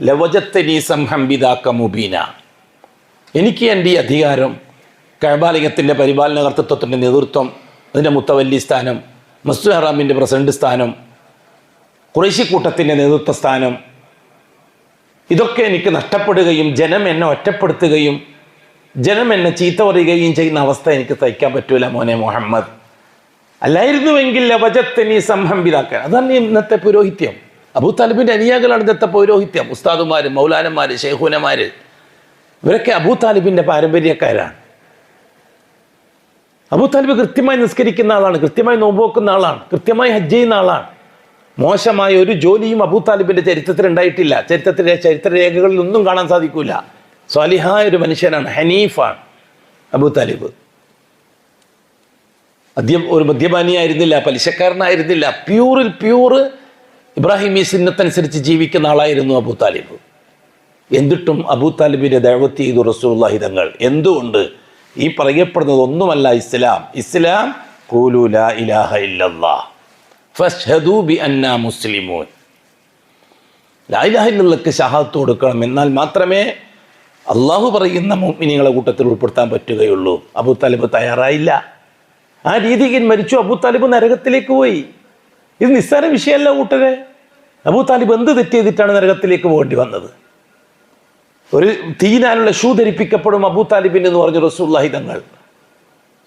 ലവജത്തനി സംഹം ബിദാക മുബീന. എനിക്ക് എൻ്റെ ഈ അധികാരം, കഅബാലയത്തിൻ്റെ പരിപാലന കർത്തൃത്വത്തിൻ്റെ നേതൃത്വം, അതിൻ്റെ മുത്തവല്ലി സ്ഥാനം, മസ്ജിദുൽ ഹറാമിൻ്റെ പ്രസിഡന്റ് സ്ഥാനം, ഖുറൈശി കൂട്ടത്തിൻ്റെ നേതൃത്വ സ്ഥാനം, ഇതൊക്കെ എനിക്ക് നഷ്ടപ്പെടുകയും ജനം എന്നെ ഒറ്റപ്പെടുത്തുകയും ജനം എന്നെ ചീത്ത പറയുകയും ചെയ്യുന്ന അവസ്ഥ എനിക്ക് സഹിക്കാൻ പറ്റൂല മോനെ മുഹമ്മദ്. അല്ലായിരുന്നുവെങ്കിൽ ലവജത്തനി സംഹം ബിദാക. അതാണ് ഇന്നത്തെ പൗരോഹിത്യം. അബൂ താലിബിൻ്റെ അനുയായികളാണ് ഇന്നത്തെ പൗരോഹിത്യം. ഉസ്താദുമാർ, മൗലാനന്മാർ, ശൈഖുനമാർ, ഇവരൊക്കെ അബൂ താലിബിൻ്റെ പാരമ്പര്യക്കാരാണ്. അബൂ താലിബ് കൃത്യമായി നിസ്കരിക്കുന്ന ആളാണ്, കൃത്യമായി നോമ്പ് വെക്കുന്ന ആളാണ്, കൃത്യമായി ഹജ്ജ് ചെയ്യുന്ന ആളാണ്. മോശമായ ഒരു ജോലിയും അബൂ താലിബിൻ്റെ ചരിത്രത്തിൽ ഉണ്ടായിട്ടില്ല. ചരിത്രരേഖകളിൽ ഒന്നും കാണാൻ സാധിക്കില്ല. സ്വാലിഹായ ഒരു മനുഷ്യനാണ്, ഹനീഫാണ് അബൂ താലിബ്. ഒരു മദ്യപാനിയായിരുന്നില്ല, പലിശക്കാരനായിരുന്നില്ല, പ്യൂറിൽ പ്യൂർ ഇബ്രാഹിമി സുന്നത്തനുസരിച്ച് ജീവിക്കുന്ന ആളായിരുന്നു അബൂ താലിബ്. എന്നിട്ടും അബൂ താലിബിനെ ദഅവത്ത് ചെയ്തു റസൂലുള്ളാഹി തങ്ങൾ. എന്തുകൊണ്ട്? ഈ പറയപ്പെടുന്നത് ഒന്നുമല്ല ഇസ്ലാം. ഇസ്ലാം ഖൂലു ലാ ഇലാഹ ഇല്ലല്ലാഹ് ഫശ്ഹദൂ ബി അന്നാ മുസ്ലിമൂൻ. ലാ ഇലാഹ ഇല്ലല്ലാഹ്ക്ക് ഷഹാദത്ത് കൊടുക്കണം, എന്നാൽ മാത്രമേ അള്ളാഹു പറയുന്ന മുഅ്മിനീങ്ങളെ കൂട്ടത്തിൽ ഉൾപ്പെടുത്താൻ പറ്റുകയുള്ളൂ. അബൂ താലിബ് തയ്യാറായില്ല. ആ രീതിയിൽ മരിച്ചു. അബൂ താലിബ് നരകത്തിലേക്ക് പോയി. ഇത് നിസ്സാര വിഷയമല്ല കൂട്ടരെ. അബൂ താലിബ് എന്ത് തെറ്റ് ചെയ്തിട്ടാണ് നരകത്തിലേക്ക് പോകേണ്ടി വന്നത്? ഒരു തീനാനുള്ള ഷൂ ധരിപ്പിക്കപ്പെടും അബൂ താലിബിൻ എന്ന് പറഞ്ഞു റസൂലുള്ളാഹി തങ്ങൾ.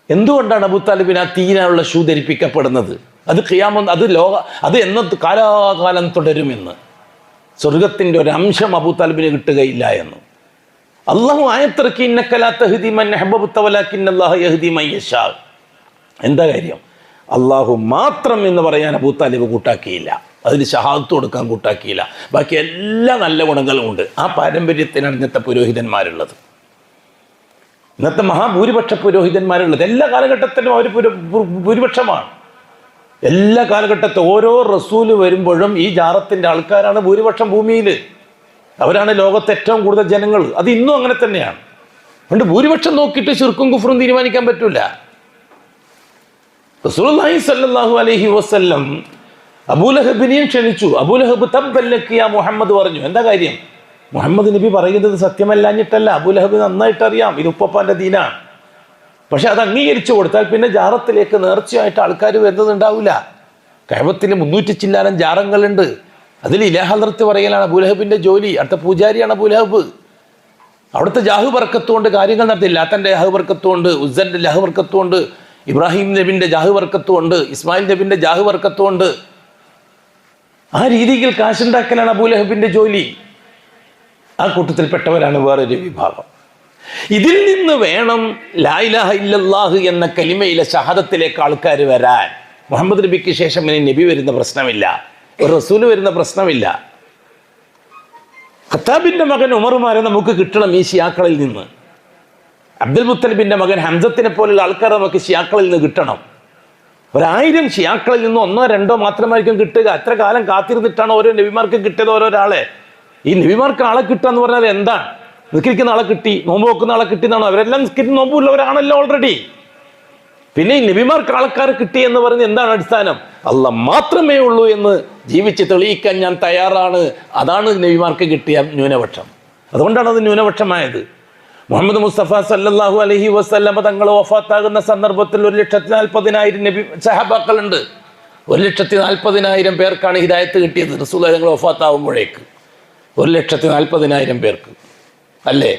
എന്തുകൊണ്ടാണ് അബൂ താലിബിന് ആ തീനാനുള്ള ഷൂ ധരിപ്പിക്കപ്പെടുന്നത്? അത് അത് എന്ന കാലാകാലം തുടരുമെന്ന്, സ്വർഗത്തിൻ്റെ ഒരു അംശം അബൂ താലിബിന് കിട്ടുകയില്ല എന്ന് അള്ളാഹു ആയത്തിറക്കി. ഇന്നക ലാ തഹ്ദി മൻ അഹ്ബബ്ത വലാകിന്നല്ലാഹ യഹ്ദി മൻ യശാ. എന്താ കാര്യം? അള്ളാഹു മാത്രം എന്ന് പറയാൻ അബൂ താലിബ് കൂട്ടാക്കിയില്ല, അതിന് ഷഹാദത്ത് കൊടുക്കാൻ കൂട്ടാക്കിയില്ല. ബാക്കി എല്ലാ നല്ല ഗുണങ്ങളും ഉണ്ട്. ആ പാരമ്പര്യത്തിനാണ് ഇന്നത്തെ പുരോഹിതന്മാരുള്ളത്, ഇന്നത്തെ മഹാഭൂരിപക്ഷ പുരോഹിതന്മാരുള്ളത്. എല്ലാ കാലഘട്ടത്തിലും അവർ ഭൂരിപക്ഷമാണ്. എല്ലാ കാലഘട്ടത്തിൽ ഓരോ റസൂല് വരുമ്പോഴും ഈ ജാറത്തിൻ്റെ ആൾക്കാരാണ് ഭൂരിപക്ഷം ഭൂമിയിൽ. അവരാണ് ലോകത്തെ ഏറ്റവും കൂടുതൽ ജനങ്ങൾ. അത് ഇന്നും അങ്ങനെ തന്നെയാണ്. അതുകൊണ്ട് ഭൂരിപക്ഷം നോക്കിയിട്ട് ശിർക്കും കുഫ്റും തീരുമാനിക്കാൻ പറ്റില്ല. റസൂലുള്ളാഹി സ്വല്ലല്ലാഹു അലൈഹി വസല്ലം അബൂ ലഹബിനെയും ക്ഷണിച്ചു. അബൂ ലഹബ് തബ്ബല്ലക യാ മുഹമ്മദ് പറഞ്ഞു. എന്താ കാര്യം? മുഹമ്മദ് നബി പറയുന്നത് സത്യമല്ലാഞ്ഞിട്ടല്ല, അബൂ ലഹബ് നന്നായിട്ട് അറിയാം ഇത് ഉപ്പപ്പാൻ്റെ ദീനാണ്. പക്ഷെ അത് അംഗീകരിച്ചു കൊടുത്താൽ പിന്നെ ജാറത്തിലേക്ക് നേർച്ചയായിട്ട് ആൾക്കാർ വരുന്നതുണ്ടാവില്ല. കഅബത്തിൽ 300 ചില്ലാനം ജാറങ്ങളുണ്ട്. അതിൽ ഇലാഹ ഹദ്റത്ത് പറയലാണ് അബൂ ലഹബിൻ്റെ ജോലി. അടുത്ത പൂജാരിയാണ് അബൂ ലഹബ്. അവിടുത്തെ ജാഹ് ബർക്കത്തുകൊണ്ട് കാര്യങ്ങൾ നടത്തി. ലാത്തൻ്റെ ജാഹ് ബർക്കത്തുകൊണ്ട്, ഉസ്സൻ്റെ ജാഹ് ബർക്കത്തുകൊണ്ട്, ഇബ്രാഹിം നബിൻ്റെ ജാഹ് ബർക്കത്തുകൊണ്ട്, ഇസ്മായിൽ നബിൻ്റെ ജാഹ് ബർക്കത്തുകൊണ്ട്. ആ രീതിയിൽ കാശുണ്ടാക്കലാണ് അബൂ ലഹബിൻ്റെ ജോലി. ആ കൂട്ടത്തിൽപ്പെട്ടവരാണ് വേറൊരു വിഭാഗം. ഇതിൽ നിന്ന് വേണം ലാ ഇലാഹ ഇല്ലല്ലാഹ് എന്ന കലിമയിലെ ഷഹാദത്തിലേക്ക് ആൾക്കാർ വരാൻ. മുഹമ്മദ് നബിക്ക് ശേഷം ഇനി നബി വരുന്ന പ്രശ്നമില്ല, ഒരു റസൂൽ വരുന്ന പ്രശ്നമില്ല. ഖത്താബിൻ്റെ മകൻ ഉമറുമാരെ നമുക്ക് കിട്ടണം ഈ ഷിയാക്കളിൽ നിന്ന്. അബ്ദുൽ മുത്തലിബിൻ്റെ മകൻ ഹംസത്തിനെ പോലുള്ള ആൾക്കാർ നമുക്ക് ഷിയാക്കളിൽ നിന്ന് കിട്ടണം. 1000 ഷിയാക്കളിൽ നിന്ന് 1 2 മാത്രമായിരിക്കും കിട്ടുക. അത്ര കാലം കാത്തിരുന്നിട്ടാണ് ഓരോ നബിമാർക്കും കിട്ടിയത് ഓരോരാളെ. ഈ നബിമാർക്ക് ആളെ കിട്ടുക എന്ന് പറഞ്ഞാൽ എന്താണ്? നിസ്കരിക്കുന്ന ആളെ കിട്ടി, നോമ്പ് വെക്കുന്ന ആളെ കിട്ടി എന്നാണോ? അവരെല്ലാം നിസ്കരിക്കുന്ന നോമ്പുള്ളവരാണല്ലോ ഓൾറെഡി. പിന്നെ ഈ നബിമാർക്ക് ആൾക്കാരെ കിട്ടി എന്ന് പറയുന്നത് എന്താണ് അടിസ്ഥാനം? അല്ലാഹ് മാത്രമേ ഉള്ളൂ എന്ന് ജീവിച്ച് തെളിയിക്കാൻ ഞാൻ തയ്യാറാണ്. അതാണ് നബിമാർക്ക് കിട്ടിയ ന്യൂനപക്ഷം. അതുകൊണ്ടാണ് അത് ന്യൂനപക്ഷമായത്. മുഹമ്മദ് മുസ്തഫ സല്ലല്ലാഹു അലൈഹി വസല്ലമ തങ്ങൾ വഫാത്താകുന്ന സന്ദർഭത്തിൽ 1,40,000 നബി സഹാബാക്കളുണ്ട്. 1,40,000 പേർക്കാണ് ഹിദായത്ത് കിട്ടിയത് റസൂലുള്ളാഹി തങ്ങൾ വഫാത്താവുമ്പോഴേക്ക്. 1,40,000 പേർക്ക് അല്ലേ?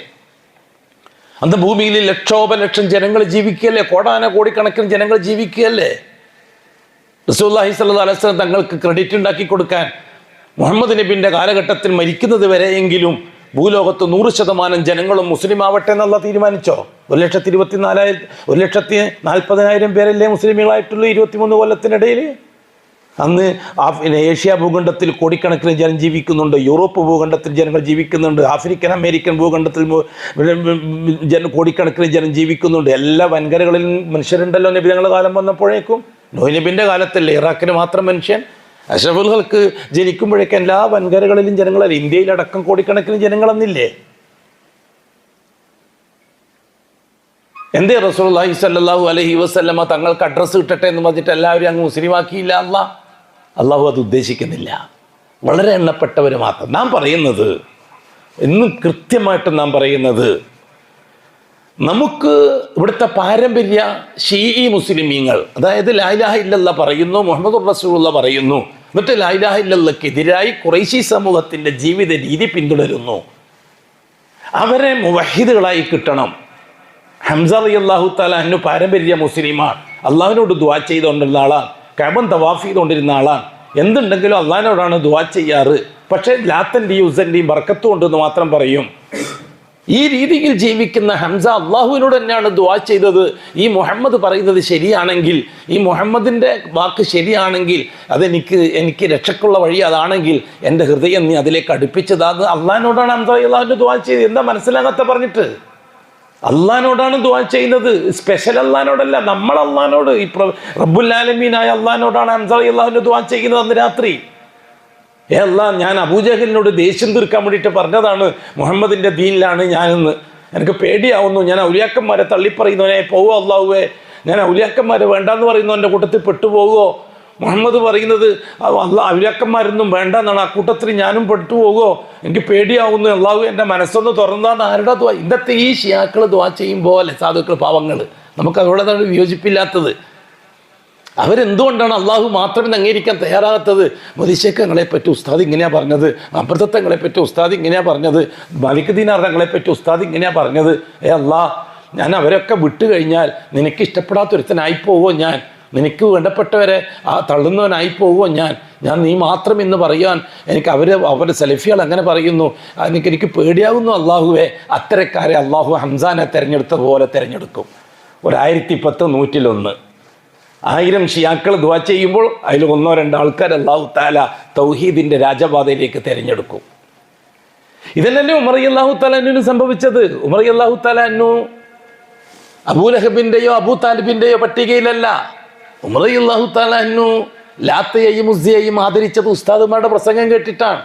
അന്ന് ഭൂമിയിൽ ലക്ഷോപലക്ഷം ജനങ്ങൾ ജീവിക്കുകയല്ലേ, കോടാനകോടിക്കണക്കിന് ജനങ്ങൾ ജീവിക്കുകയല്ലേ. റസൂലുള്ളാഹി സ്വല്ലല്ലാഹു അലൈഹി വസല്ലം തങ്ങൾക്ക് ക്രെഡിറ്റ് ഉണ്ടാക്കി കൊടുക്കാൻ മുഹമ്മദ് നബിൻ്റെ കാലഘട്ടത്തിൽ മരിക്കുന്നത് വരെയെങ്കിലും ഭൂലോകത്ത് 100% ജനങ്ങളും മുസ്ലിം ആവട്ടെ എന്നുള്ള തീരുമാനിച്ചോ? 1,40,000 പേരല്ലേ മുസ്ലിമുകളായിട്ടുള്ളൂ 23 കൊല്ലത്തിനിടയിൽ. അന്ന് ഏഷ്യ ഭൂഖണ്ഡത്തിൽ കോടിക്കണക്കിന് ജനം ജീവിക്കുന്നുണ്ട്, യൂറോപ്പ് ഭൂഖണ്ഡത്തിൽ ജനങ്ങൾ ജീവിക്കുന്നുണ്ട്, ആഫ്രിക്കൻ അമേരിക്കൻ ഭൂഖണ്ഡത്തിൽ കോടിക്കണക്കിന് ജനം ജീവിക്കുന്നുണ്ട്. എല്ലാ വൻകരകളിലും മനുഷ്യരുണ്ടല്ലോ നബി തങ്ങളുടെ കാലം വന്നപ്പോഴേക്കും. നോഹ് നബിൻ്റെ കാലത്തല്ലേ ഇറാഖിന് മാത്രം മനുഷ്യൻ? അഷ്റഫുൽഖൽക്ക് ജനിക്കുമ്പോഴേക്കും എല്ലാ വൻകരകളിലും ജനങ്ങളല്ലേ? ഇന്ത്യയിലടക്കം കോടിക്കണക്കിന് ജനങ്ങളെന്നില്ലേ? എന്തേ റസൂലുള്ളാഹി സ്വല്ലല്ലാഹു അലൈഹി വസല്ലമ തങ്ങൾക്ക് അഡ്രസ്സ് കിട്ടട്ടെ എന്ന് പറഞ്ഞിട്ട് എല്ലാവരും അങ്ങ് മുസ്ലിമാക്കിയില്ല? അള്ളാഹു അത് ഉദ്ദേശിക്കുന്നില്ല. വളരെ എണ്ണപ്പെട്ടവർ മാത്രം. നാം പറയുന്നത് ഇന്ന് കൃത്യമായിട്ട് നാം പറയുന്നത്, നമുക്ക് ഇവിടുത്തെ പാരമ്പര്യ ഷീഈ മുസ്ലിമീങ്ങൾ, അതായത് ലാ ഇലാഹ ഇല്ലല്ലാഹ് പറയുന്നു, മുഹമ്മദുർ റസൂലുള്ളാഹ് പറയുന്നു, എന്നിട്ട് ലാ ഇലാഹ ഇല്ലല്ലാഹ്ക്കെതിരായി ഖുറൈശി സമൂഹത്തിൻ്റെ ജീവിത രീതി പിന്തുടരുന്നു. അവരെ മുവഹിദുകളായി കിട്ടണം. ഹംസ റളിയല്ലാഹു തആല അൻഹു പാരമ്പര്യ മുസ്ലിമാണ്. അള്ളാഹുവിനോട് ദുആ ചെയ്തുകൊണ്ടിരുന്ന ആളാണ്. കഅബ തവാഫ് ചെയ്തുകൊണ്ടിരുന്ന ആളാണ്. എന്തുണ്ടെങ്കിലും അള്ളാഹിനോടാണ് ദുആ ചെയ്യാറ്. പക്ഷേ ലാത്തൻ്റെയും ഉസ്സൻ്റെയും ബർക്കത്ത് കൊണ്ടെന്ന് മാത്രം പറയും. ഈ രീതിയിൽ ജീവിക്കുന്ന ഹംസ അള്ളാഹുവിനോട് തന്നെയാണ് ദുആ ചെയ്തത്. ഈ മുഹമ്മദ് പറയുന്നത് ശരിയാണെങ്കിൽ, ഈ മുഹമ്മദിൻ്റെ വാക്ക് ശരിയാണെങ്കിൽ, എനിക്ക് രക്ഷക്കുള്ള വഴി അതാണെങ്കിൽ എൻ്റെ ഹൃദയം നീ അതിലേക്ക് അടുപ്പിച്ചതാന്ന് അള്ളാഹിനോടാണ് ഹംസ അള്ളാഹുവിൻ്റെ ദുആ ചെയ്തത്. എന്താ മനസ്സിലാകാത്ത പറഞ്ഞിട്ട്? അള്ളാഹിനോടാണ് ദുആ ചെയ്യുന്നത്, സ്പെഷ്യൽ അള്ളാഹിനോടല്ല. നമ്മൾ അള്ളാഹിനോട്, ഈ റബ്ബുൽ ആലമീനായ അള്ളാഹിനോടാണ് ഹംസ അള്ളാഹുവിൻ്റെ ദുആ ചെയ്യുന്നത് അന്ന് രാത്രി. അല്ലാഹ്, ഞാൻ അബൂജഹലിനോട് ദേഷ്യം തീർക്കാൻ വേണ്ടിയിട്ട് പറഞ്ഞതാണ് മുഹമ്മദിൻ്റെ ദീനിലാണ് ഞാനെന്ന്. എനിക്ക് പേടിയാവുന്നു. ഞാൻ ഔലിയാക്കന്മാരെ തള്ളിപ്പറയുന്നവനെ പോവോ അള്ളാഹുവേ, ഞാൻ ഔലിയാക്കന്മാരെ വേണ്ടാന്ന് പറയുന്നവൻ്റെ കൂട്ടത്തിൽ പെട്ടുപോകുമോ? മുഹമ്മദ് പറയുന്നത് ഔലിയാക്കന്മാരൊന്നും വേണ്ട എന്നാണ്, ആ കൂട്ടത്തിൽ ഞാനും പെട്ടുപോകുമോ? എനിക്ക് പേടിയാവുന്നു. അള്ളാഹു എൻ്റെ മനസ്സൊന്ന് തുറന്നാന്ന് ആരുടെ ദുആ? ഇന്നത്തെ ഈ ഷിയാക്കൾ ദുആ ചെയ്യുമ്പോൾ അല്ലെ സാധുക്കൾ, പാവങ്ങൾ, നമുക്ക് അവരോടാണ് വിയോജിപ്പില്ലാത്തത്. അവരെന്തുകൊണ്ടാണ് അള്ളാഹു മാത്രം അംഗീകരിക്കാൻ തയ്യാറാകാത്തത്? മൊലിശേഖങ്ങളെ പറ്റി ഉസ്താദ് ഇങ്ങനെയാണ് പറഞ്ഞത്, അമൃതത്വങ്ങളെ പറ്റി ഉസ്താദ് ഇങ്ങനെയാണ് പറഞ്ഞത്, മാലിക് ദീനാർ തങ്ങളെ പറ്റി ഉസ്താദ് ഇങ്ങനെയാണ് പറഞ്ഞത്. അല്ലാഹ്, ഞാൻ അവരൊക്കെ വിട്ടു കഴിഞ്ഞാൽ നിനക്ക് ഇഷ്ടപ്പെടാത്തൊരുത്തനായി പോവോ? ഞാൻ നിനക്ക് വേണ്ടപ്പെട്ടവരെ തള്ളുന്നവനായി പോവോ? ഞാൻ നീ മാത്രം എന്ന് പറയാൻ അവരുടെ സെലഫികൾ അങ്ങനെ പറയുന്നു. എനിക്ക് പേടിയാകുന്നു അള്ളാഹുവെ. അത്തരക്കാരെ അള്ളാഹു ഹംസാനെ തിരഞ്ഞെടുത്ത പോലെ തിരഞ്ഞെടുക്കും. 1010 101 1000 ഷിയാക്കൾ ദുആ ചെയ്യുമ്പോൾ അതിൽ 1-2 ആൾക്കാർ അല്ലാഹു തആല തൗഹീദിൻ്റെ രാജപാതയിലേക്ക് തിരഞ്ഞെടുക്കും. ഇതല്ലേ ഉമർ റളിയല്ലാഹു തആല അൻഹുവിന് സംഭവിച്ചത്. ഉമർ റളിയല്ലാഹു തആല അൻഹു അബൂലഹബിൻ്റെയോ അബൂ താലിബിൻ്റെയോ പട്ടികയിലല്ല. ഉമർ റളിയല്ലാഹു തആല അൻഹു ലാത്തയെയും ഉസ്സയെയും ആദരിച്ചത് ഉസ്താദുമാരുടെ പ്രസംഗം കേട്ടിട്ടാണ്.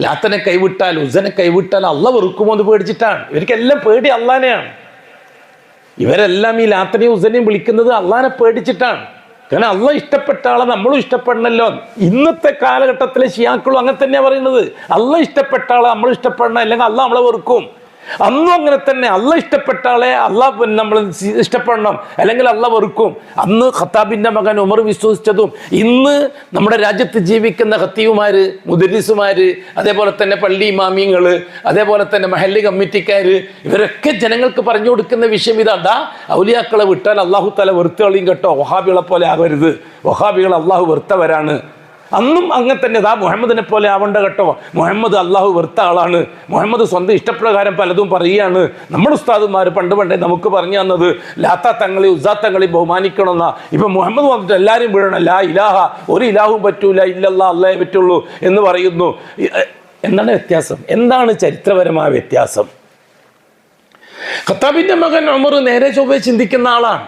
ലാത്തനെ കൈവിട്ടാൽ, ഉസ്സനെ കൈവിട്ടാൽ അള്ളാഹ് വെറുക്കുമോ എന്ന് പേടിച്ചിട്ടാണ്. ഇവർക്കെല്ലാം പേടി അള്ളാനെയാണ്. ഇവരെല്ലാം ഈ ലാത്തനെയും ഉസ്സനെയും വിളിക്കുന്നത് അള്ളാനെ പേടിച്ചിട്ടാണ്. കാരണം അള്ളാഹ് ഇഷ്ടപ്പെട്ട ആളെ നമ്മളും ഇഷ്ടപ്പെടണമല്ലോ. ഇന്നത്തെ കാലഘട്ടത്തിലെ ഷിയാക്കളും അങ്ങനെ തന്നെയാണ് പറയുന്നത്. അള്ളാഹ് ഇഷ്ടപ്പെട്ട ആളെ നമ്മൾ ഇഷ്ടപ്പെടണം, അല്ലെങ്കിൽ അള്ളാഹ് നമ്മളെ വെറുക്കും. അന്നും അങ്ങനെ തന്നെ. അള്ളാഹ് ഇഷ്ടപ്പെട്ട ആളെ അള്ളാഹ് നമ്മൾ ഇഷ്ടപ്പെടണം, അല്ലെങ്കിൽ അള്ളാഹ് വെറുക്കും. അന്ന് ഖത്താബിൻ്റെ മകൻ ഉമർ വിശ്വസിച്ചതും ഇന്ന് നമ്മുടെ രാജ്യത്ത് ജീവിക്കുന്ന ഖത്തീവുമാർ, മുദരിസുമാർ, അതേപോലെ തന്നെ പള്ളി ഇമാമിങ്ങൾ, അതേപോലെ തന്നെ മഹല്ലി കമ്മിറ്റിക്കാർ, ഇവരൊക്കെ ജനങ്ങൾക്ക് പറഞ്ഞു കൊടുക്കുന്ന വിഷയം ഇതാ: ഔലിയാക്കളെ വിട്ടാൽ അള്ളാഹു തആല വെറുത്ത് കളിയും കേട്ടോ, വഹാബികളെ പോലെ ആവരുത്, വഹാബികൾ അള്ളാഹു വെറുത്തവരാണ്. അന്നും അങ്ങനെ തന്നെ. മുഹമ്മദിനെ പോലെ ആവേണ്ട കേട്ടോ, മുഹമ്മദ് അള്ളാഹു വെറുത്ത ആളാണ്, മുഹമ്മദ് സ്വന്തം ഇഷ്ടപ്രകാരം പലതും പറയുകയാണ്. നമ്മുടെ ഉസ്താദുമാർ പണ്ടേ നമുക്ക് പറഞ്ഞു തന്നത് ലാത്ത തങ്ങളെ ഉസ്സാ തങ്ങളെ ബഹുമാനിക്കണമെന്നാ. ഇപ്പം മുഹമ്മദ് വന്നിട്ട് എല്ലാവരും വീഴണം, ലാ ഇലാഹ, ഒരു ഇലാഹും പറ്റൂല, ഇല്ലല്ലാ അള്ളാഹേ പറ്റുള്ളൂ എന്ന് പറയുന്നു. എന്താണ് വ്യത്യാസം? എന്താണ് ചരിത്രപരമായ വ്യത്യാസം? ഖത്താബിൻ്റെ മകൻ ഉമർ നേരെ ചൊവ്വേ ചിന്തിക്കുന്ന ആളാണ്.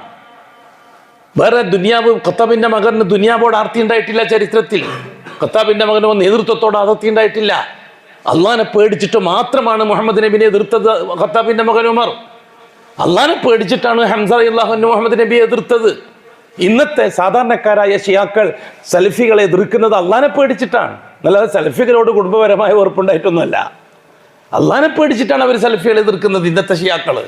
വേറെ ദുനിയാവ് ഖത്താബിന്റെ മകന് ദുനിയാവോട് ആർത്തി ഉണ്ടായിട്ടില്ല ചരിത്രത്തിൽ. ഖത്താബിന്റെ മകന് നേതൃത്വത്തോട് ആർത്തി ഉണ്ടായിട്ടില്ല. അള്ളാഹിനെ പേടിച്ചിട്ട് മാത്രമാണ് മുഹമ്മദ് നബിനെ എതിർത്തത് ഖത്താബിന്റെ മകൻ ഉമർ. അള്ളാഹിനെ പേടിച്ചിട്ടാണ് ഹംസ റളിയല്ലാഹു അൻഹു മുഹമ്മദ് നബിയെ എതിർത്തത്. ഇന്നത്തെ സാധാരണക്കാരായ ഷിയാക്കൾ സലഫികളെ എതിർക്കുന്നത് അള്ളാഹിനെ പേടിച്ചിട്ടാണ്, അല്ലാതെ സലഫികളോട് കുടുംബപരമായ വെറുപ്പുണ്ടായിട്ടൊന്നുമല്ല. അള്ളാഹിനെ പേടിച്ചിട്ടാണ് അവർ സലഫികളെ എതിർക്കുന്നത്. ഇന്നത്തെ ഷിയാക്കള്,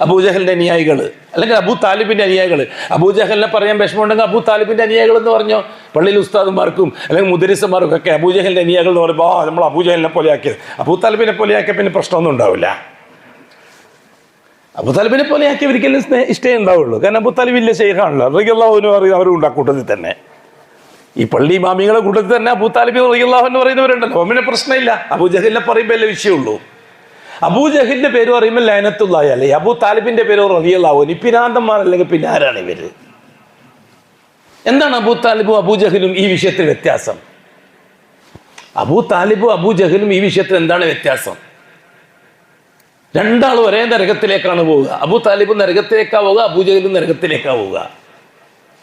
അബൂജഹലിന്റെ അനുയായികൾ, അല്ലെങ്കിൽ അബൂ താലിബിന്റെ അനുയായികൾ. അബൂജഹലിനെ പറയാൻ വിഷമമുണ്ടെങ്കിൽ അബൂ താലിബിന്റെ അനുയായികൾ എന്ന് പറഞ്ഞോ. പള്ളിയിൽ ഉസ്താദുമാർക്കും അല്ലെങ്കിൽ മുദരിസന്മാർക്കും ഒക്കെ അബൂജഹലിന്റെ അനുയായികൾ എന്ന് പറയുമ്പോൾ നമ്മൾ അബൂജഹലിനെ പോലെയാക്കിയത്. അബൂ താലിബിനെ പോലെയാക്കിയ പിന്നെ പ്രശ്നമൊന്നും ഉണ്ടാവില്ല. അബൂ താലിബിനെ പോലെയാക്കിയ ഒരിക്കലും ഇഷ്ടമേ ഉണ്ടാവുള്ളൂ. കാരണം അബൂ താലിബ് വലിയ ശൈഖാണല്ലോ, റളിയല്ലാഹു അൻഹു പറയും, അവരും ഉണ്ടാ കൂട്ടത്തിൽ തന്നെ. ഈ പള്ളി ഇമാമികളെ കൂട്ടത്തിൽ തന്നെ അബൂ താലിബ് റളിയല്ലാഹു അൻഹു പറയുന്നവരുണ്ടല്ലോ. പിന്നെ പ്രശ്നമില്ല. അബൂജഹലിനെ പറയുമ്പോൾ അല്ലേ വിഷയമുള്ളൂ. അബൂജഹലിന്റെ പേര് പറയുമ്പോൾ ലഅനത്തുല്ലാഹി അലൈഹി, അബൂ താലിബിന്റെ പേര് റളിയല്ലാഹു അൻഹു. പിരാന്തന്മാർ അല്ലെങ്കിൽ പിന്നെ ആരാണ് ഇവര്? എന്താണ് അബൂ താലിബും അബൂജഹലും ഈ വിഷയത്തിൽ വ്യത്യാസം? അബൂ താലിബും അബൂജഹലും ഈ വിഷയത്തിൽ എന്താണ് വ്യത്യാസം? രണ്ടാളും ഒരേ നരകത്തിലേക്കാണ് പോവുക. അബൂ താലിബും നരകത്തിലേക്കാ പോവുക, അബൂജഹലും നരകത്തിലേക്കാ പോവുക.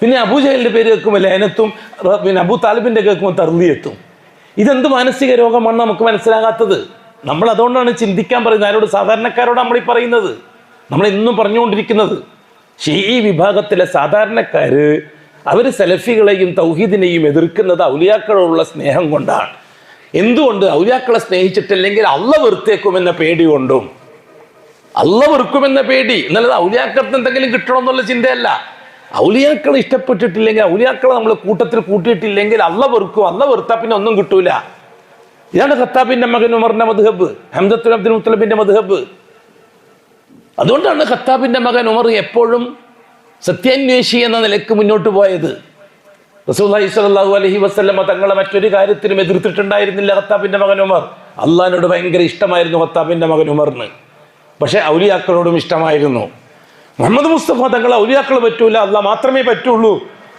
പിന്നെ അബൂജഹലിന്റെ പേര് കേൾക്കുമ്പോൾ ലഅനത്തും, പിന്നെ അബൂ താലിബിന്റെ കേൾക്കുമ്പോൾ തർദിയത്തും. ഇതെന്ത് മാനസിക രോഗമാണ് നമുക്ക് മനസ്സിലാകാത്തത്? നമ്മൾ അതുകൊണ്ടാണ് ചിന്തിക്കാൻ പറയുന്നത്. ആരോട്? സാധാരണക്കാരോട് നമ്മൾ ഈ പറയുന്നത്, നമ്മൾ എന്നും പറഞ്ഞുകൊണ്ടിരിക്കുന്നത്. ഷീഈ വിഭാഗത്തിലെ സാധാരണക്കാര് അവർ സലഫികളെയും തൗഹീദിനെയും എതിർക്കുന്നത് ഔലിയാക്കളോടുള്ള സ്നേഹം കൊണ്ടാണ്. എന്തുകൊണ്ട്? ഔലിയാക്കളെ സ്നേഹിച്ചിട്ടില്ലെങ്കിൽ അള്ള വെറുത്തേക്കുമെന്ന പേടി കൊണ്ടും. അള്ള വെറുക്കുമെന്ന പേടി, എന്നുള്ളത് ഔലിയാക്കൾക്ക് എന്തെങ്കിലും കിട്ടണമെന്നുള്ള ചിന്തയല്ല. ഔലിയാക്കളെ ഇഷ്ടപ്പെട്ടിട്ടില്ലെങ്കിൽ, ഔലിയാക്കളെ നമ്മൾ കൂട്ടത്തിൽ കൂട്ടിയിട്ടില്ലെങ്കിൽ അള്ള വെറുക്കും. അള്ള വെറുത്താൽ പിന്നെ ഒന്നും കിട്ടൂല. ഇതാണ് ഖത്താബിന്റെ മകൻ ഉമറിന്റെ മദ്ഹബ്, ഹംസത്തുൽ അബ്ദുൽ മുത്തലിബിന്റെ മദ്ഹബ്. അതുകൊണ്ടാണ് ഖത്താബിന്റെ മകൻ ഉമർ എപ്പോഴും സത്യാന്വേഷി എന്ന നിലയ്ക്ക് മുന്നോട്ട് പോയത്. റസൂലുള്ളാഹി സ്വല്ലല്ലാഹു അലൈഹി വസല്ലമ തങ്ങളെ മറ്റൊരു കാര്യത്തിലും എതിർത്തിട്ടുണ്ടായിരുന്നില്ല ഖത്താബിന്റെ മകൻ ഉമർ. അള്ളാഹിനോട് ഭയങ്കര ഇഷ്ടമായിരുന്നു ഖത്താബിന്റെ മകൻ ഉമറിന്. പക്ഷെ ഔലിയാക്കളോടും ഇഷ്ടമായിരുന്നു. മുഹമ്മദ് മുസ്തഫ തങ്ങളെ ഔലിയാക്കൾ പറ്റൂല, അള്ളാഹ് മാത്രമേ പറ്റുള്ളൂ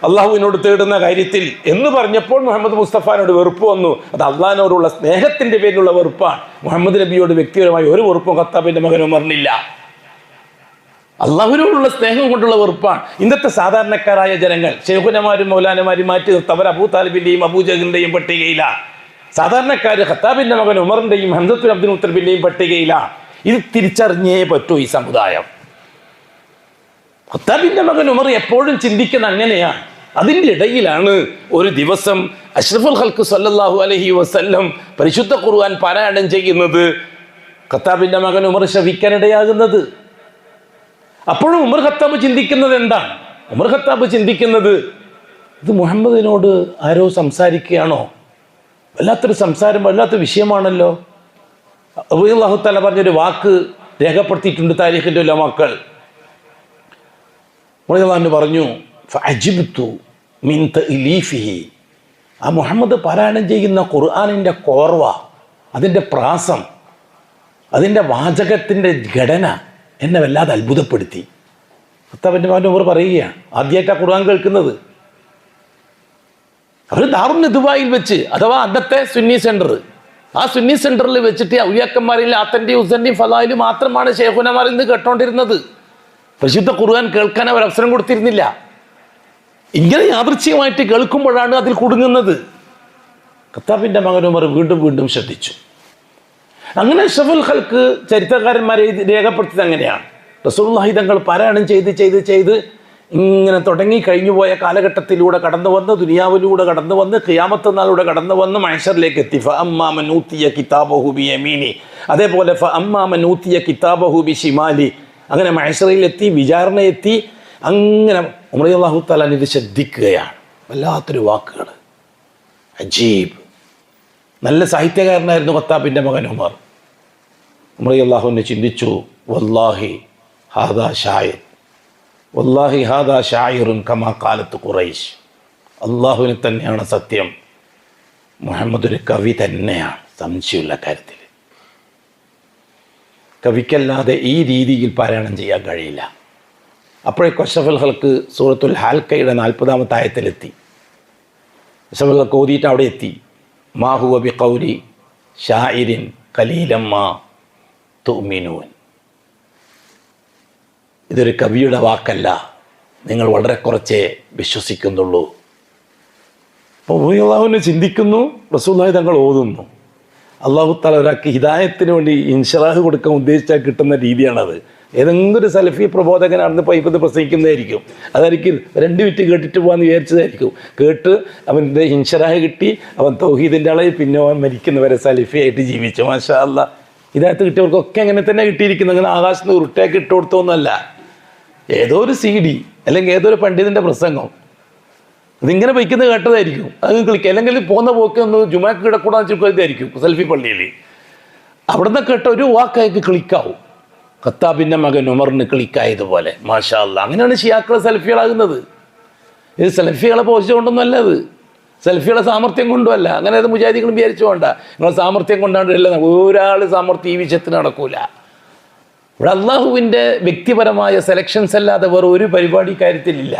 അള്ളാഹുവിനോട് തേടുന്ന കാര്യത്തിൽ എന്ന് പറഞ്ഞപ്പോൾ മുഹമ്മദ് മുസ്തഫാനോട് വെറുപ്പ് വന്നു. അത് അള്ളാഹിനോടുള്ള സ്നേഹത്തിന്റെ പേരിലുള്ള വെറുപ്പാണ്. മുഹമ്മദ് നബിയോട് വ്യക്തിപരമായി ഒരു വെറുപ്പും ഖത്താബിന്റെ മകൻ ഉമറിനില്ല. അള്ളാഹുവിനോടുള്ള സ്നേഹം കൊണ്ടുള്ള വെറുപ്പാണ്. ഇന്നത്തെ സാധാരണക്കാരായ ജനങ്ങൾ, ശൈഖുനമാരും മൗലാനമാരും മാറ്റി നിർത്തവർ അബൂ താലിബിന്റെയും അബൂജഹലിന്റെയും പട്ടികയിലാണ്. സാധാരണക്കാര് ഖത്താബിന്റെ മകൻ ഉമറിന്റെയും ഹംസത്തുൽ അബ്ദുൽ മുത്തലിബിന്റെയും പട്ടികയിലാണ്. ഇത് തിരിച്ചറിഞ്ഞേ പറ്റൂ ഈ സമുദായം. ഖത്താബിന്റെ മകൻ ഉമർ എപ്പോഴും ചിന്തിക്കുന്ന അങ്ങനെയാണ്. അതിൻ്റെ ഇടയിലാണ് ഒരു ദിവസം അഷ്റഫുൽ ഖൽഖ് സല്ലല്ലാഹു അലൈഹി വസല്ലം പരിശുദ്ധ ഖുർആൻ പാരായണം ചെയ്യുന്നത് ഖത്താബിന്റെ മകൻ ഉമർ ശ്രവിക്കാനിടയാകുന്നത്. അപ്പോഴും ഉമർ ഖത്താബ് ചിന്തിക്കുന്നത് എന്താണ്? ഉമർ ഖത്താബ് ചിന്തിക്കുന്നത്, ഇത് മുഹമ്മദിനോട് ആരോ സംസാരിക്കുകയാണോ? വല്ലാത്തൊരു സംസാരം, വല്ലാത്തൊരു വിഷയമാണല്ലോ. അല്ലാഹു തആല പറഞ്ഞൊരു വാക്ക് രേഖപ്പെടുത്തിയിട്ടുണ്ട് താരീഖിന്റെ ഉലമാക്കൾ. പറഞ്ഞു, ഫഅജിബ്തു മിൻ തഅലീഫിഹി, ആ മുഹമ്മദ് പാരായണം ചെയ്യുന്ന ഖുർആനിൻ്റെ കോർവ, അതിൻ്റെ പ്രാസം, അതിൻ്റെ വാചകത്തിൻ്റെ ഘടന എന്നെ വല്ലാതെ അത്ഭുതപ്പെടുത്തി. ഖത്താബിന്റെ മകൻ ഉമർ പറയുകയാണ്, ആദ്യമായിട്ടാണ് ഖുർആൻ കേൾക്കുന്നത്. അവർ ദാറുൻ നദ്വയിൽ വെച്ച്, അഥവാ അന്നത്തെ സുന്നി സെന്റർ, ആ സുന്നി സെന്ററിൽ വെച്ചിട്ട് ഔലിയാക്കന്മാരിൽ ആത്തൻ്റെയും ഹുസൈൻ്റെയും ഫലായിലും മാത്രമാണ് ശൈഖുനമാരിൽ നിന്ന് കേട്ടോണ്ടിരുന്നത്. പരിശുദ്ധ ഖുർആൻ കേൾക്കാൻ അവർ അവസരം കൊടുത്തിരുന്നില്ല. ഇങ്ങനെ യാദൃച്ഛികമായിട്ട് കേൾക്കുമ്പോഴാണ് അതിൽ കുടുങ്ങുന്നത്. ഖത്താബിന്റെ മകൻ ഉമർ വീണ്ടും വീണ്ടും ശ്രദ്ധിച്ചു. അങ്ങനെ അഷ്റഫുൽ ഖൽഖ് ചരിത്രകാരന്മാരെ രേഖപ്പെടുത്തിയത് അങ്ങനെയാണ്. റസൂലുള്ളാഹി തങ്ങൾ പാരായണം ചെയ്ത് ഇങ്ങനെ തുടങ്ങി കഴിഞ്ഞു പോയ കാലഘട്ടത്തിലൂടെ കടന്നു വന്ന്, ദുനിയാവിലൂടെ കടന്നു വന്ന്, ഖിയാമത്ത് നാളിലൂടെ കടന്നു വന്ന് മഹ്ശറിലേക്ക് എത്തി. ഫഅമ്മാ മൻ ഊതിയ കിതാബഹു ബിയമീനി, അതേപോലെ ഫഅമ്മാ മൻ ഊതിയ കിതാബഹു ബിശിമാലി. അങ്ങനെ മഹ്ശറിലെത്തി, വിചാരണയെത്തി. അങ്ങനെ ഉമർ റളിയല്ലാഹു തആല ഇത് ശ്രദ്ധിക്കുകയാണ്. വല്ലാത്തൊരു വാക്കുകൾ, അജീബ്. നല്ല സാഹിത്യകാരനായിരുന്നു ഖത്താബിന്റെ മകൻ ഉമർ. ഉമർ റളിയല്ലാഹു അൻഹു ചിന്തിച്ചു, വല്ലാഹി ഹാദാ ഷായിർ, വല്ലാഹി ഹാദാ ഷായിറുൻ കമാ ഖാലത്ത് ഖുറൈശ്. അള്ളാഹുവിനെ തന്നെയാണ് സത്യം, മുഹമ്മദ് ഒരു കവി തന്നെയാണ്, സംശയമില്ല കാര്യത്തിൽ. കവിക്കല്ലാതെ ഈ രീതിയിൽ പാരായണം ചെയ്യാൻ കഴിയില്ല. അപ്പോഴേക്കും അഷ്റഫുൽ ഖൽഖ് സൂറത്തുൽ ഹാൽക്കയുടെ 40-ാമത്തെ ആയത്തിലെത്തി. അഷ്റഫുൽ ഖൽഖ് ഓതിയിട്ട് അവിടെ എത്തി. മാ ഹുവ ബിഖൗലി ഷായിരിൻ ഖലീലൻ മാ തുഅ്മിനൂൻ. ഇതൊരു കവിയുടെ വാക്കല്ല, നിങ്ങൾ വളരെ കുറച്ചേ വിശ്വസിക്കുന്നുള്ളൂ. അപ്പോൾ അള്ളാഹുവിനെ ചിന്തിക്കുന്നു, റസൂലുള്ളാഹി തങ്ങൾ ഓതുന്നു. അള്ളാഹു തആല ഒരാൾക്ക് ഹിദായത്തിന് വേണ്ടി ഇൻഷറാഹ് കൊടുക്കാൻ ഉദ്ദേശിച്ചാൽ കിട്ടുന്ന രീതിയാണത്. ഏതെങ്കിലും ഒരു സലഫി പ്രബോധകനാണെന്ന് പൈപ്പത്ത് പ്രസംഗിക്കുന്നതായിരിക്കും. അതായിരിക്കും 2 മിനിറ്റ് കേട്ടിട്ട് പോകാമെന്ന് വിചാരിച്ചതായിരിക്കും. കേട്ട് അവൻ്റെ ഇൻഷറാഹ് കിട്ടി, അവൻ തൗഹീദിൻ്റെ ആളായി, പിന്നെ അവൻ മരിക്കുന്നവരെ സലഫി ആയിട്ട് ജീവിച്ചു. മാഷാ അല്ലാ. ഹിദായത്ത് കിട്ടിയവർക്കൊക്കെ അങ്ങനെ തന്നെ കിട്ടിയിരിക്കുന്നു. അങ്ങനെ ആകാശത്ത് ഉരുട്ടേക്ക് ഇട്ട് കൊടുത്തൊന്നുമല്ല. ഏതോ ഒരു CD അല്ലെങ്കിൽ ഏതോ ഒരു പണ്ഡിതൻ്റെ പ്രസംഗം അതിങ്ങനെ വയ്ക്കുന്നത് കേട്ടതായിരിക്കും. അത് ക്ലിക്ക്, അല്ലെങ്കിൽ പോകുന്ന പോക്ക് ഒന്ന് ജുമാക്ക് കിടക്കൂടാന്ന് ചോദിച്ചതായിരിക്കും സൽഫി പള്ളിയിൽ. അവിടെ നിന്ന് കേട്ട ഒരു വാക്കയക്ക് ക്ലിക്കാവും. ഖത്താബിൻ്റെ മകൻ ഉമറിന് ക്ലിക്കായതുപോലെ. മാഷാ അല്ലാ. അങ്ങനെയാണ് ഷിയാക്കൾ സെൽഫികളാകുന്നത്. ഇത് സെൽഫികളെ പോസ്റ്റ് കൊണ്ടൊന്നും അല്ല, അത് സെൽഫികളെ സാമർത്ഥ്യം കൊണ്ടുമല്ല. അങ്ങനെ അത് മുജാഹിദുകളും വിചാരിച്ചു വേണ്ട, നിങ്ങൾ സാമർത്ഥ്യം കൊണ്ടാണ്ടല്ല. ഒരാൾ സാമർത്ഥ്യം ഈ വിഷയത്തിന് നടക്കൂല. ഇവിടെ അള്ളാഹുവിൻ്റെ വ്യക്തിപരമായ സെലക്ഷൻസ് അല്ലാതെ വേറെ ഒരു പരിപാടി കാര്യത്തിലില്ല.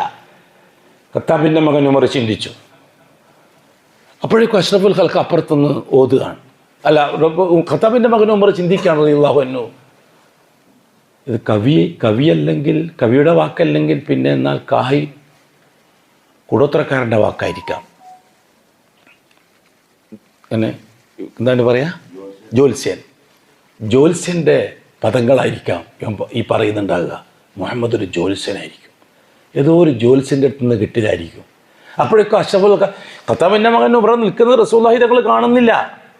ഖത്താബിൻ്റെ മകൻ ഉമർ ചിന്തിച്ചു. അപ്പോഴേക്കും അഷ്റഫുൽ ഖൽഖ് അപ്പുറത്തുനിന്ന് ഓതുകയാണ്. അല്ല, ഖത്താബിൻ്റെ മകൻ ഉമർ ചിന്തിക്കുകയാണ് റളിയല്ലാഹു അൻഹു, ഇത് കവിയല്ലെങ്കിൽ, കവിയുടെ വാക്കല്ലെങ്കിൽ പിന്നെ എന്നാൽ കാഹി കൂടോത്രക്കാരൻ്റെ വാക്കായിരിക്കാം. അങ്ങനെ എന്താണ് പറയുക, ജ്യോത്സ്യൻ്റെ പദങ്ങളായിരിക്കാം ഈ പറയുന്നുണ്ടാകുക. മുഹമ്മദ് ഒരു ജ്യോത്സ്യനായിരിക്കും, ഏതോ ഒരു ജ്യോത്സ്യൻ്റെ അടുത്ത് നിന്ന് കിട്ടിയതായിരിക്കും. അപ്പോഴേക്കും അഷ്റഫുൽ ഖത്താബിൻ്റെ മകൻ ഉമർ നിൽക്കുന്നത് റസൂലുള്ളാഹി തങ്ങൾ കാണുന്നില്ല,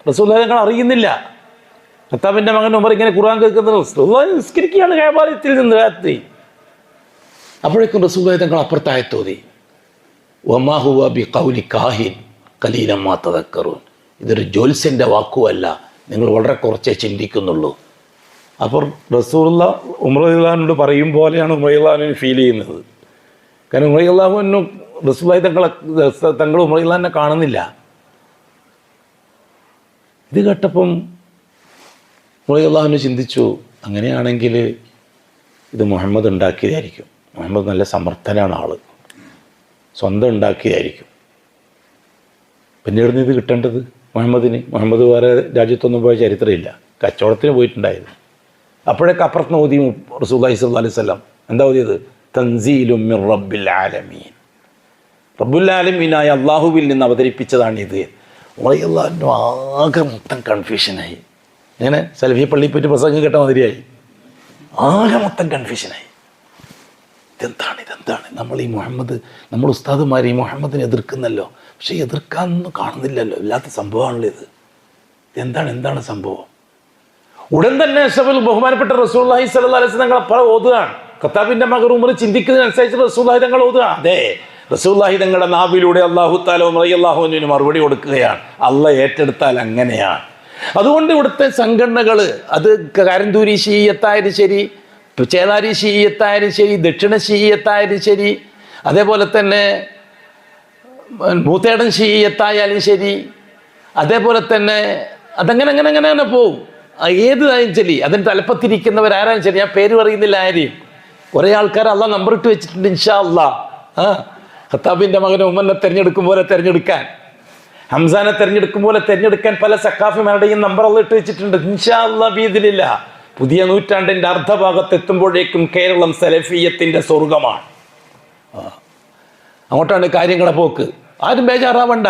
റസൂലുള്ളാഹി തങ്ങൾ അറിയുന്നില്ല. ഖത്താബിൻ്റെ മകൻ ഉമർ ഇങ്ങനെ ഖുർആൻ കേൾക്കുന്നത്, റസൂലുള്ളാഹി നിസ്കരിക്കുകയാണ് കഅബയിൽ നിന്ന് രാത്രി. അപ്പോഴേക്കും റസൂലുള്ളാഹി തങ്ങൾ അപ്പുറത്തായത്തോതി, വമാ ഹുവ ബിഖൗലി കാഹിൻ ഖലീലൻ മാ തദക്കറൂൻ. ഇതൊരു ജ്യോത്സ്യൻ്റെ വാക്കുമല്ല, നിങ്ങൾ വളരെ കുറച്ചേ ചിന്തിക്കുന്നുള്ളൂ. അപ്പോൾ റസൂലുള്ളാഹി ഉമർ റളിയല്ലാഹുവിനോട് പറയും പോലെയാണ് ഉമർ റളിയല്ലാഹുവിന് ഫീൽ ചെയ്യുന്നത്. കാരണം ഉമർ റളിയല്ലാഹുവിന് റസൂലുള്ളാഹി തങ്ങൾ ഉമർ റളിയല്ലാഹുവിനെ കാണുന്നില്ല. ഇത് കേട്ടപ്പം ഉമർ റളിയല്ലാഹു ചിന്തിച്ചു, അങ്ങനെയാണെങ്കിൽ ഇത് മുഹമ്മദ് ഉണ്ടാക്കിയതായിരിക്കും. മുഹമ്മദ് നല്ല സമർത്ഥനാണ്, ആൾ സ്വന്തം ഉണ്ടാക്കിയതായിരിക്കും. പിന്നീട് ഇത് കിട്ടേണ്ടത് മുഹമ്മദ് വേറെ രാജ്യത്തൊന്നും പോയ ചരിത്രമില്ല, കച്ചവടത്തിന് പോയിട്ടുണ്ടായിരുന്നു. അപ്പോഴേക്ക് അപ്പുറത്ത് ഓതി റസൂലുള്ളാഹി സ്വല്ലല്ലാഹു അലൈഹി വസല്ലം. എന്താ ഓതിയത്? തൻസീലും മിർ റബ്ബിൽ ആലമീൻ. റബ്ബുൽ ആലമീനായ അള്ളാഹുവിൽ നിന്ന് അവതരിപ്പിച്ചതാണിത്. അള്ളാഹു ആകെ മൊത്തം കൺഫ്യൂഷനായി. ഇങ്ങനെ സലഫി പള്ളിയിൽ പോയിട്ട് പ്രസംഗം കേട്ട മാതിരിയായി. ആകെ മൊത്തം കൺഫ്യൂഷനായി. ഇതെന്താണ് നമ്മൾ ഈ മുഹമ്മദ്, നമ്മൾ ഉസ്താദുമാർ ഈ മുഹമ്മദിനെ എതിർക്കുന്നല്ലോ, പക്ഷേ എതിർക്കാനൊന്നും കാണുന്നില്ലല്ലോ, ഇല്ലാത്ത സംഭവമാണല്ലോ ഇത്. എന്താണ് സംഭവം? ഉടൻ തന്നെ അഷ്റഫുൽ ബഹുമാനപ്പെട്ട റസൂലുള്ളാഹി സ്വല്ലല്ലാഹു അലൈഹി വസല്ലം തങ്ങൾ ഓതുകയാണ്. ഖത്താബിൻ്റെ മകൻ ഉമർ ചിന്തിക്കുന്നതിനനുസരിച്ച് റസൂലുള്ളാഹി തങ്ങൾ ഓതുകയാണ്. അതെ, റസൂലുള്ളാഹി തങ്ങളുടെ നാവിലൂടെ അല്ലാഹു തആല റളിയല്ലാഹു അൻഹുവിന് മറുപടി കൊടുക്കുകയാണ്. അള്ളാഹ് ഏറ്റെടുത്താൽ അങ്ങനെയാണ്. അതുകൊണ്ട് ഇവിടുത്തെ സംഘടനകൾ, അത് കാരന്തൂരി ശീയത്തായാലും ശരി, ചേളാരി ശീയത്തായാലും ശരി, ദക്ഷിണ ശീയത്തായാലും ശരി, അതേപോലെ തന്നെ മൂത്തേടൻ ശീയത്തായാലും ശരി, അതേപോലെ തന്നെ അതങ്ങനെ പോവും. ഏതായാലും ശരി, അതിന് തലപ്പത്തിരിക്കുന്നവരാരായാലും ശരി, ഞാൻ പേര് പറയുന്നില്ല ആരെയും. കുറേ ആൾക്കാർ അള്ളാഹ് നമ്പർ ഇട്ട് വെച്ചിട്ടുണ്ട്. ഇൻഷാ അള്ളാഹ് ഖത്താബിൻ്റെ മകനെ ഉമറിനെ തിരഞ്ഞെടുക്കും പോലെ തിരഞ്ഞെടുക്കാൻ, ഹംസാനെ തിരഞ്ഞെടുക്കും പോലെ തിരഞ്ഞെടുക്കാൻ പല സഖാഫിമാരുടെയും നമ്പർ അള്ളാഹ് ഇട്ട് വെച്ചിട്ടുണ്ട്. ഇൻഷാ അള്ളാഹ് ബിഇദ്നില്ലാഹ്. പുതിയ നൂറ്റാണ്ടിൻ്റെ അർദ്ധഭാഗത്തെത്തുമ്പോഴേക്കും കേരളം സലഫിയത്തിൻ്റെ സ്വർഗമാണ്. അങ്ങോട്ടാണ് കാര്യങ്ങളെ പോക്ക്. ആരും ബേജാറാവണ്ട.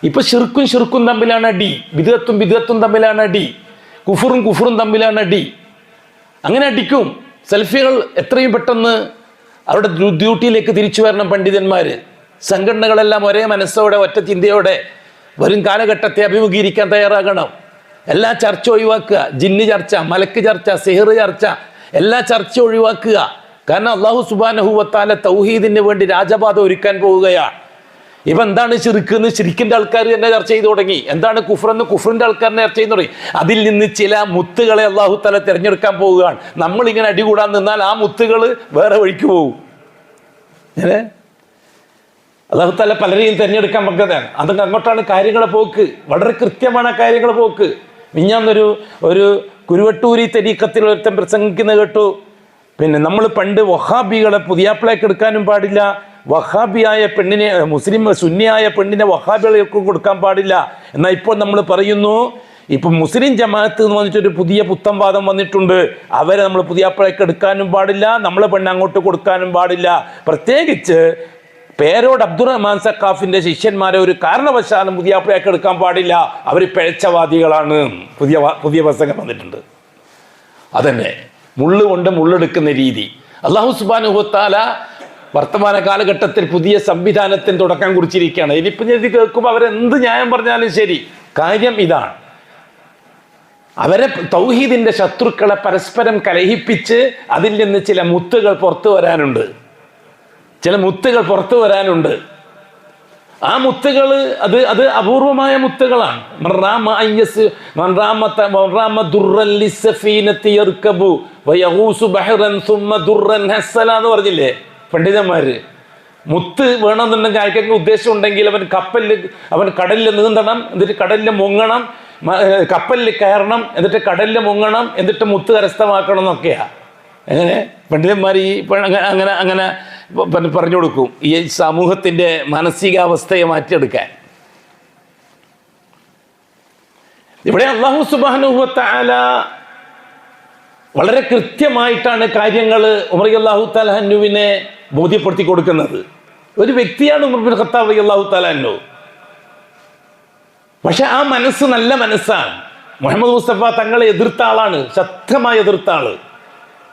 ഇപ്പം ഷിർക്കും തമ്മിലാണ് അടി, ബിദ്അത്തും തമ്മിലാണ് അടി, കുഫറും തമ്മിലാണ് അടി. അങ്ങനെ അടിക്കും. സെൽഫികൾ എത്രയും പെട്ടെന്ന് അവരുടെ ഡ്യൂട്ടിയിലേക്ക് തിരിച്ചു വരണം. പണ്ഡിതന്മാർ, സംഘടനകളെല്ലാം ഒരേ മനസ്സോടെ ഒറ്റ ചിന്തയോടെ വരും കാലഘട്ടത്തെ അഭിമുഖീകരിക്കാൻ തയ്യാറാകണം. എല്ലാ ചർച്ച ഒഴിവാക്കുക. ജിന്ന് ചർച്ച, മലക്ക് ചർച്ച, സിഹർ ചർച്ച, എല്ലാ ചർച്ച ഒഴിവാക്കുക. കാരണം അല്ലാഹു സുബ്ഹാനഹു വ തആല തൗഹീദിന് വേണ്ടി രാജപാത ഒരുക്കാൻ പോവുകയാണ്. ഇപ്പം എന്താണ് ശിർക്കെന്ന് ശിർക്കിൻ്റെ ആൾക്കാർ തന്നെ ചർച്ച ചെയ്തു തുടങ്ങി. എന്താണ് കുഫ്റെന്ന് കുഫ്റിൻ്റെ ആൾക്കാരനെ ചർച്ച ചെയ്തു തുടങ്ങി. അതിൽ നിന്ന് ചില മുത്തുകളെ അല്ലാഹു തആല തിരഞ്ഞെടുക്കാൻ പോവുകയാണ്. നമ്മളിങ്ങനെ അടികൂടാൻ നിന്നാൽ ആ മുത്തുകൾ വേറെ വഴിക്ക് പോകും. അങ്ങനെ അല്ലാഹു തആല പലരെയും തിരഞ്ഞെടുക്കാൻ പറ്റുന്നതാണ്. അതൊക്കെ അങ്ങോട്ടാണ് കാര്യങ്ങളെ പോക്ക്. വളരെ കൃത്യമാണ് കാര്യങ്ങളെ പോക്ക്. ഒരു കുരുവട്ടൂരി തരീഖത്തിൽ ഒരുത്തൻ പ്രസംഗിക്കുന്നത് കേട്ടു. പിന്നെ നമ്മൾ പണ്ട് വഹാബികളെ പുതിയാപ്പിളേക്ക് എടുക്കാനും പാടില്ല, വഹാബിയായ പെണ്ണിനെ, മുസ്ലിം സുന്നിയായ പെണ്ണിനെ വഹാബികൾക്ക് കൊടുക്കാൻ പാടില്ല. എന്നാൽ ഇപ്പോൾ നമ്മൾ പറയുന്നു, ഇപ്പം മുസ്ലിം ജമാഅത്ത് എന്ന് പറഞ്ഞിട്ടൊരു പുതിയ പുത്തംവാദം വന്നിട്ടുണ്ട്. അവരെ നമ്മൾ പുതിയാപ്പിളയ്ക്ക് എടുക്കാനും പാടില്ല, നമ്മളെ പെണ്ണ് അങ്ങോട്ട് കൊടുക്കാനും പാടില്ല. പ്രത്യേകിച്ച് പേരോട് അബ്ദുറഹ്മാൻ സഖാഫിൻ്റെ ശിഷ്യന്മാരെ ഒരു കാരണവശാലും പുതിയാപ്പിളയ്ക്ക് എടുക്കാൻ പാടില്ല, അവർ പിഴച്ചവാദികളാണ്. പുതിയ പ്രസംഗം വന്നിട്ടുണ്ട്. അതന്നെ മുള്ളു കൊണ്ട് മുള്ളെടുക്കുന്ന രീതി. അല്ലാഹു സുബ്ഹാനഹു വ തആല വർത്തമാന കാലഘട്ടത്തിൽ പുതിയ സംവിധാനത്തിന് തുടക്കം കുറിച്ചിരിക്കുകയാണ്. ഇനിയിപ്പം ഇത് കേൾക്കുമ്പോൾ അവരെന്ത് ന്യായം പറഞ്ഞാലും ശരി, കാര്യം ഇതാണ്. അവരെ തൗഹീദിന്റെ ശത്രുക്കളെ പരസ്പരം കലഹിപ്പിച്ച് അതിൽ നിന്ന് ചില മുത്തുകൾ പുറത്തു വരാനുണ്ട്. ആ മുത്തുകൾ അത് അപൂർവമായ മുത്തുകളാണ്. എന്ന് പറഞ്ഞില്ലേ പണ്ഡിതന്മാര്? മുത്ത് വേണമെന്നുണ്ടെങ്കിൽ ആർക്കൊക്കെ ഉദ്ദേശം ഉണ്ടെങ്കിൽ അവൻ കടലിൽ നീന്തണം, എന്നിട്ട് കടലിൽ മുങ്ങണം, കപ്പലിൽ കയറണം, എന്നിട്ട് കടലിൽ മുങ്ങണം, എന്നിട്ട് മുത്ത് കരസ്ഥമാക്കണം എന്നൊക്കെയാ. എങ്ങനെ പണ്ഡിതന്മാർ ഈ അങ്ങനെ പറഞ്ഞു കൊടുക്കും ഈ സമൂഹത്തിന്റെ മാനസികാവസ്ഥയെ മാറ്റിയെടുക്കാൻ. ഇവിടെ അല്ലാഹു സുബ്ഹാനഹു വ തആല വളരെ കൃത്യമായിട്ടാണ് കാര്യങ്ങൾ ഉമർ റളിയല്ലാഹു തആല അൻഹുവിനെ ബോധ്യപ്പെടുത്തി കൊടുക്കുന്നത്. ഒരു വ്യക്തിയാണ് ഉമർ ബിൻ ഖത്താബ് റളിയല്ലാഹു തആല അൻഹു. പക്ഷെ ആ മനസ്സ് നല്ല മനസ്സാണ്. മുഹമ്മദ് മുസ്തഫ തങ്ങളെ എതിർത്ത ആളാണ്, ശക്തമായി എതിർത്ത ആള്.